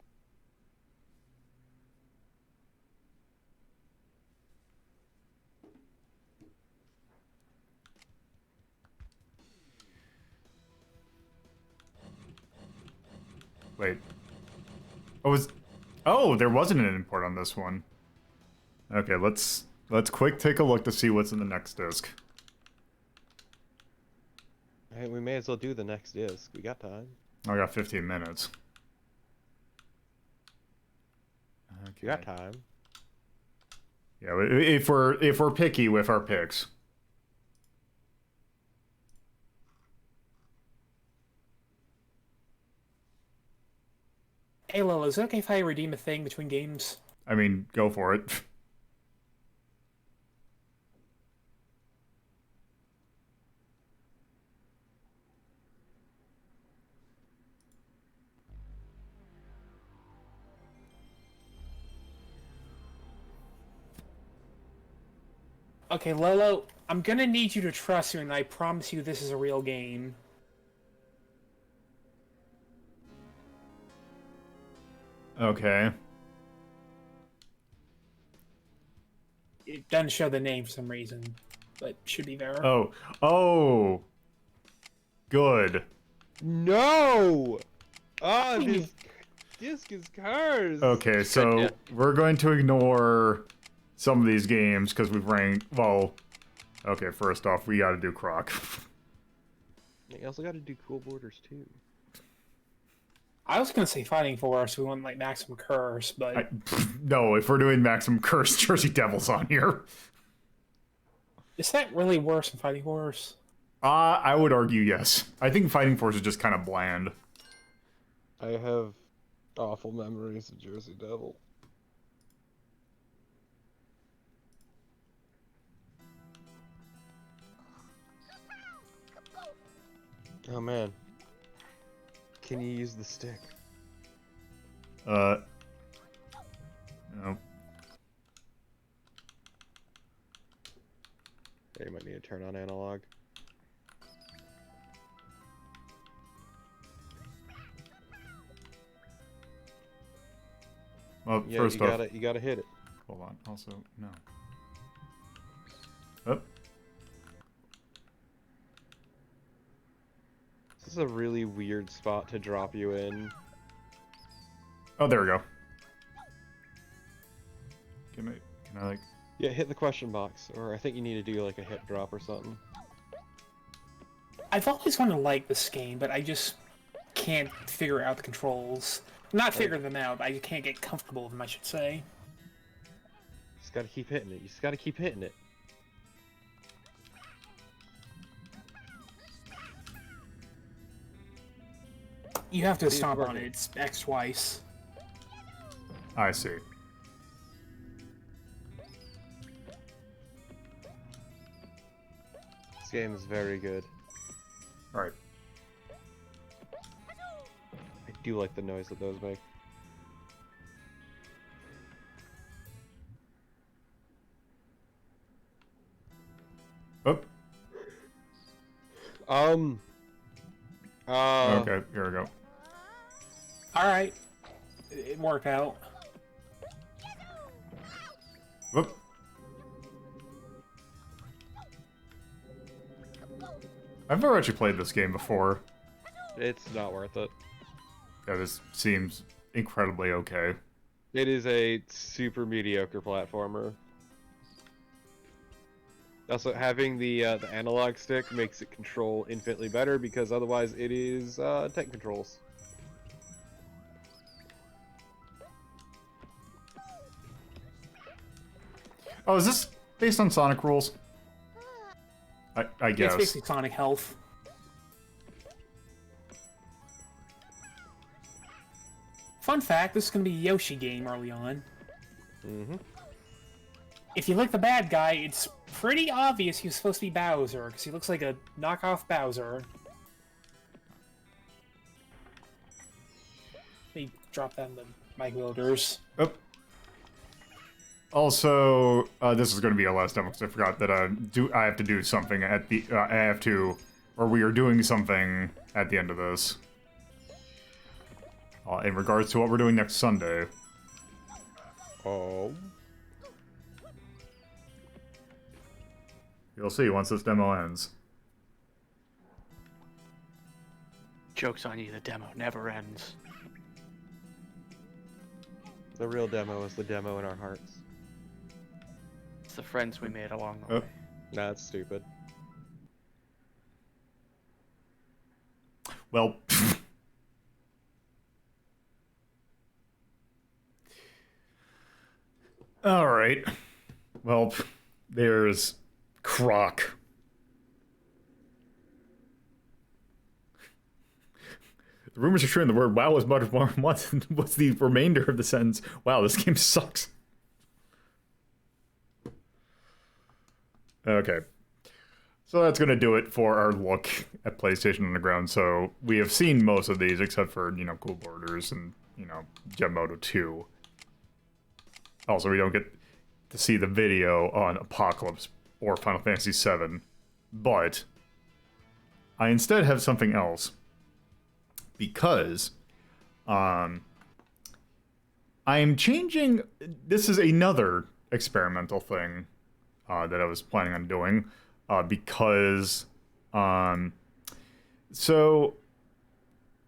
Wait. Oh, there wasn't an import on this one. Okay, let's quick take a look to see what's in the next disc. Hey, we may as well do the next disc. We got time. I got 15 minutes. Okay. You got time. Yeah, if we're picky with our picks. Hey Lola, is it okay if I redeem a thing between games? I mean, go for it. Okay, Lolo, I'm gonna need you to trust me, and I promise you this is a real game. Okay. It doesn't show the name for some reason, but should be there. Oh. Good. No! Ah, this disc is cursed! Okay, so we're going to ignore some of these games because we've ranked, well, okay, first off, we gotta do Croc. You also gotta do Cool Borders too. I was gonna say Fighting Force, we want like Maximum Curse, but... No, if we're doing Maximum Curse, Jersey Devil's on here. Is that really worse than Fighting Force? I would argue yes. I think Fighting Force is just kind of bland. I have awful memories of Jersey Devil. Oh man. Can you use the stick? No. Yeah, you might need to turn on analog. Well, Yeah, first off, you gotta hit it. Hold on. Also, no. Oh. This is a really weird spot to drop you in. Oh, there we go. Can I like... Yeah, hit the question box, or I think you need to do like a hip drop or something. I've always wanted to like this game, but I just can't figure out the controls. Not figure them out, I can't get comfortable with them, I should say. Just gotta keep hitting it. You just gotta keep hitting it. You have to stomp on it, it's X twice. I see. This game is very good. Alright. I do like the noise that those make. Oh. Okay, here we go. Alright. It worked out. Whoop. I've never actually played this game before. It's not worth it. Yeah, this seems incredibly okay. It is a super mediocre platformer. Also, having the analog stick makes it control infinitely better because otherwise it is tank controls. Oh, is this... based on Sonic rules. I guess. It's basically Sonic Health. Fun fact, this is going to be a Yoshi game early on. Mm-hmm. If you look the bad guy, it's pretty obvious he was supposed to be Bowser, because he looks like a knockoff Bowser. Let me drop that in the mic loaders. Oh. Also, this is going to be a last demo because I forgot that I have to do something at the we are doing something at the end of this. In regards to what we're doing next Sunday. Oh. You'll see once this demo ends. Joke's on you, the demo never ends. The real demo is the demo in our hearts. It's the friends we made along the way. That's stupid. Well... Alright. Well, there's Croc. The rumors are true, and the word "wow" was much more once than what's the remainder of the sentence. Wow, this game sucks. Okay. So that's going to do it for our look at PlayStation Underground. So we have seen most of these, except for, Cool Borders and, Gem Moto 2. Also, we don't get to see the video on Apocalypse or Final Fantasy VII. But I instead have something else. Because I am changing... This is another experimental thing that I was planning on doing. Because... so...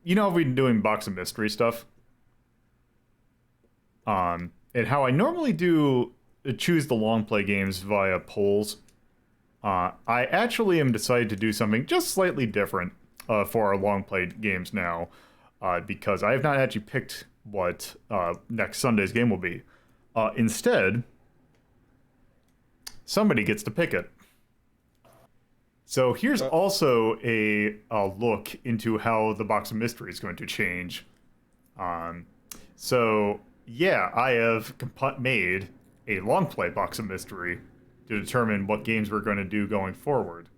I've been doing Box of Mystery stuff. And how I normally do choose the long play games via polls. I actually am decided to do something just slightly different for our long play games now, because I have not actually picked what next Sunday's game will be. Instead, somebody gets to pick it. So here's also a look into how the Box of Mystery is going to change. So yeah, I have made a long play Box of Mystery to determine what games we're going to do going forward.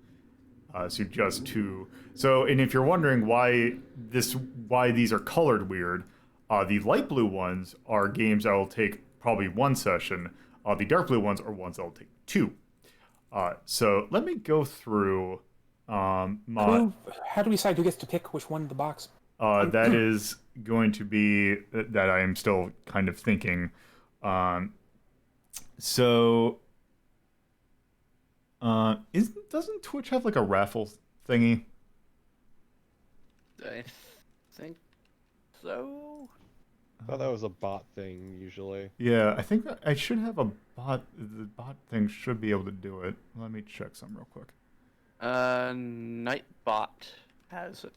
And if you're wondering why these are colored weird, the light blue ones are games that will take probably one session. The dark blue ones are ones that will take two. So let me go through How do we decide who gets to pick which one in the box? That is going to be that I am still kind of thinking. Doesn't Twitch have like a raffle thingy? I think so. I thought that was a bot thing usually. Yeah, I think that I should have a bot. The bot thing should be able to do it. Let me check some real quick. Nightbot has it.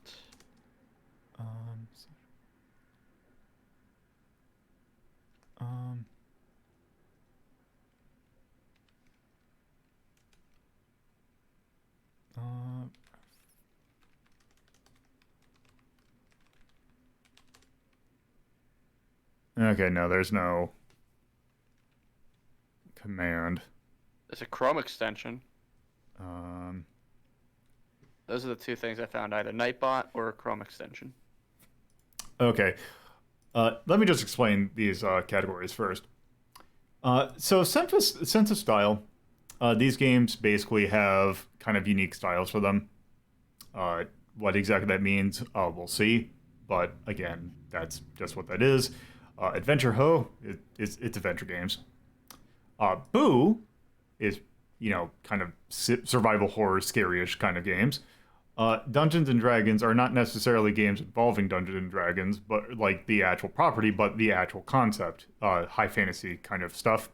Okay, no, there's no command. There's a Chrome extension. Those are the two things I found, either Nightbot or a Chrome extension. Okay. Let me just explain these categories first. So sense of style, these games basically have kind of unique styles for them. What exactly that means, we'll see. But again, that's just what that is. Adventure Ho, it's adventure games. Boo is, kind of survival horror, scary-ish kind of games. Dungeons and Dragons are not necessarily games involving Dungeons and Dragons, but like the actual property, but the actual concept, high fantasy kind of stuff.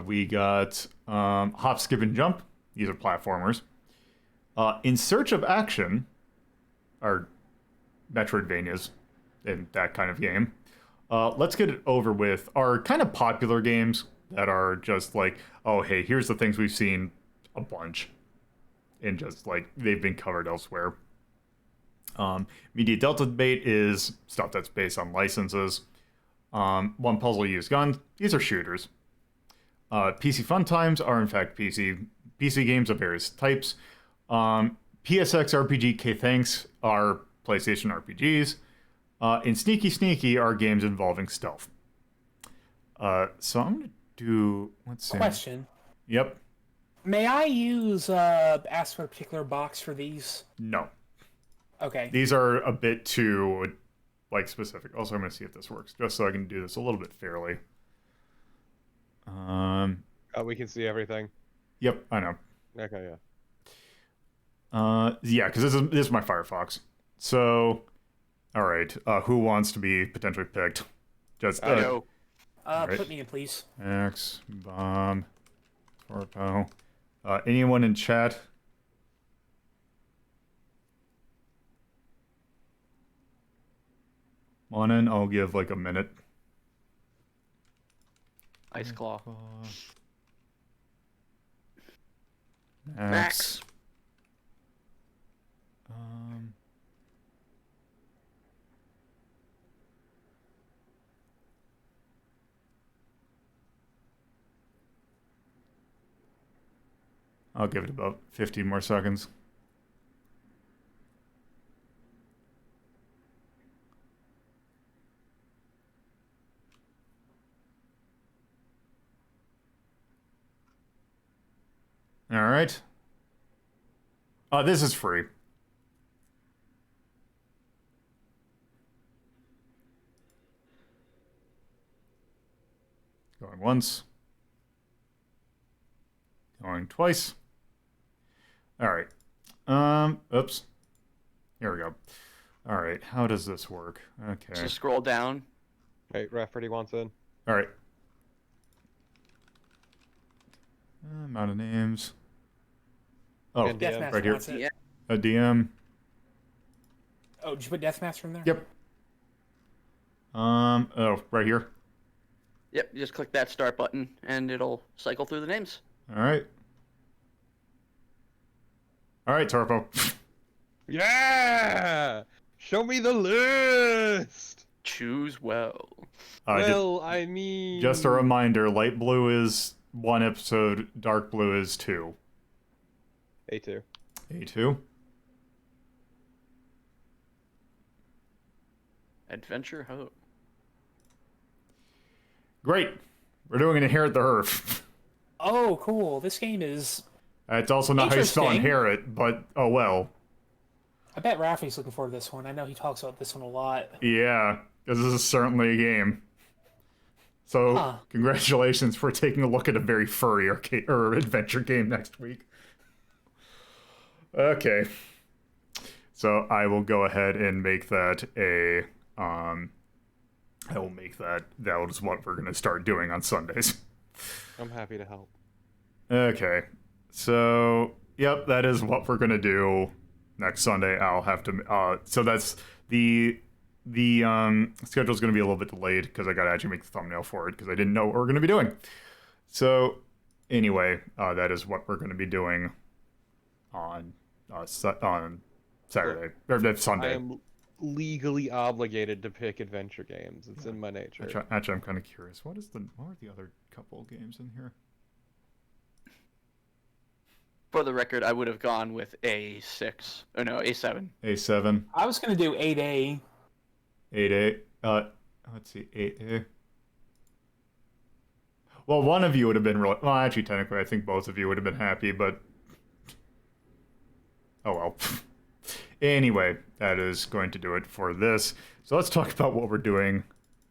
We got Hop, Skip, and Jump. These are platformers. In Search of Action are Metroidvanias in that kind of game. let's get it over with. Our kind of popular games that are just like, oh, hey, here's the things we've seen a bunch. And just like, they've been covered elsewhere. Media Delta debate is stuff that's based on licenses. One Puzzle Use Guns, these are shooters. PC Fun Times are in fact PC games of various types. PSX RPG K Thanks are PlayStation RPGs. And Sneaky Sneaky are games involving stealth. So I'm gonna do, let's see. Question. Yep. May I use ask for a particular box for these? No. Okay. These are a bit too like specific. Also, I'm gonna see if this works, just so I can do this a little bit fairly. We can see everything. Yep, I know. Okay, yeah, because this is my Firefox. So, all right, who wants to be potentially picked? Just no. Right. Put me in, please. X, Bomb, Torpo. Anyone in chat? On in, I'll give like a minute. Ice Claw. Max. I'll give it about 15 more seconds. All right. This is free. Going once. Going twice. All right. Oops. Here we go. All right. How does this work? Okay. So scroll down. Hey, Rhapsody wants in. All right. Amount of names. Oh, And DM. right here. wants it. A DM. Oh, did you put Deathmaster in there? Yep. Oh, right here. Yep, you just click that start button and it'll cycle through the names. All right. All right, Torpo. Yeah! Show me the list! Choose well. Well, I mean... Just a reminder, light blue is 1 episode, dark blue is 2. A2. A2. Adventure Ho. Great. We're doing an Inherit the Earth. Oh, cool. This game is... It's also not how you spell Interesting. inherit, but oh well. I bet Raffi's looking forward to this one. I know he talks about this one a lot. Yeah, because this is certainly a game. So, congratulations for taking a look at a very furry arcade or adventure game next week. Okay. So I will go ahead and make that a I will make that is what we're gonna start doing on Sundays. I'm happy to help. Okay. So yep, that is what we're gonna do next Sunday. I'll have to so that's the schedule's gonna be a little bit delayed because I gotta actually make the thumbnail for it because I didn't know what we're gonna be doing. So anyway, that is what we're gonna be doing on Saturday or Sunday. I am legally obligated to pick adventure games. It's in my nature. Actually, I'm kind of curious. What are the other couple games in here? For the record, I would have gone with A6. Oh no, A7. A7. I was going to do 8A. 8A. Let's see, 8A. Well, one of you would have been really... Well, actually, technically, I think both of you would have been happy, but... Oh, well. Anyway, that is going to do it for this. So let's talk about what we're doing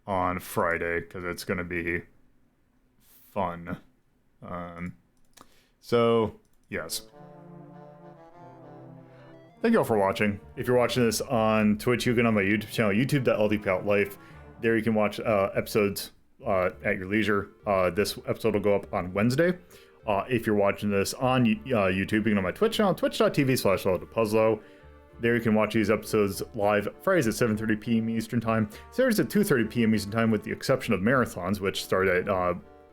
on Friday, because it's going to be fun. So, yes. Thank you all for watching. If you're watching this on Twitch, you can on my YouTube channel, youtube.ldpoutlife. There you can watch episodes at your leisure. This episode will go up on Wednesday. If you're watching this on YouTube, you can on my Twitch channel, twitch.tv/LoadPuzzlo. There you can watch these episodes live Fridays at 7:30 p.m. Eastern Time, Saturdays at 2:30 p.m. Eastern Time, with the exception of marathons, which start at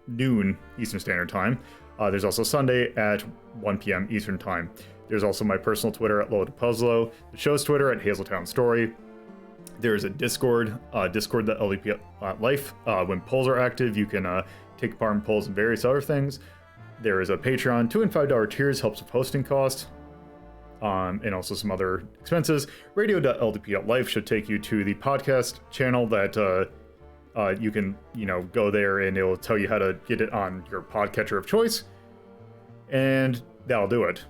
noon Eastern Standard Time. There's also Sunday at 1 p.m. Eastern Time. There's also my personal Twitter at LoadPuzzlo, the show's Twitter at Hazeltown Story. There's a Discord, discord.ldp.life. When polls are active, you can take part in polls and various other things. There is a Patreon. $2 and $5 tiers helps with hosting costs. And also some other expenses. Radio.ldp.life should take you to the podcast channel that you can, go there and it will tell you how to get it on your podcatcher of choice. And that'll do it.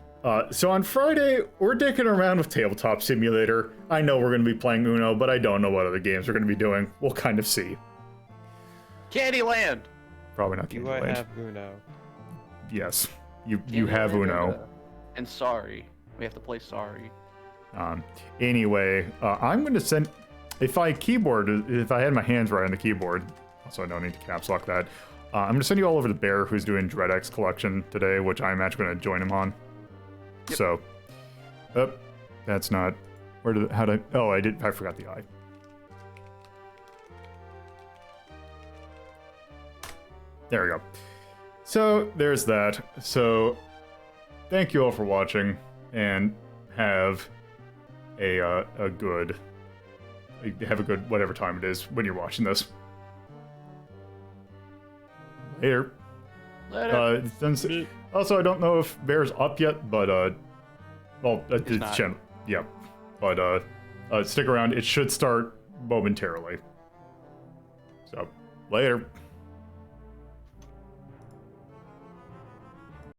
So on Friday, we're dicking around with Tabletop Simulator. I know we're going to be playing Uno, but I don't know what other games we're going to be doing. We'll kind of see. Candyland! Probably not Do Candyland. I have Uno? Yes. You have Uno. And Sorry. We have to play Sorry. Anyway, I'm going to send... If I had my hands right on the keyboard, also I don't need to caps lock that, I'm going to send you all over to Bear, who's doing DreadX Collection today, which I'm actually going to join him on. Yep. So, that's not... I forgot the I. There we go. So, there's that. So, thank you all for watching, and have a good whatever time it is when you're watching this. Later. Also, I don't know if Bear's up yet, but it's channel. Yeah, but stick around. It should start momentarily. So, later.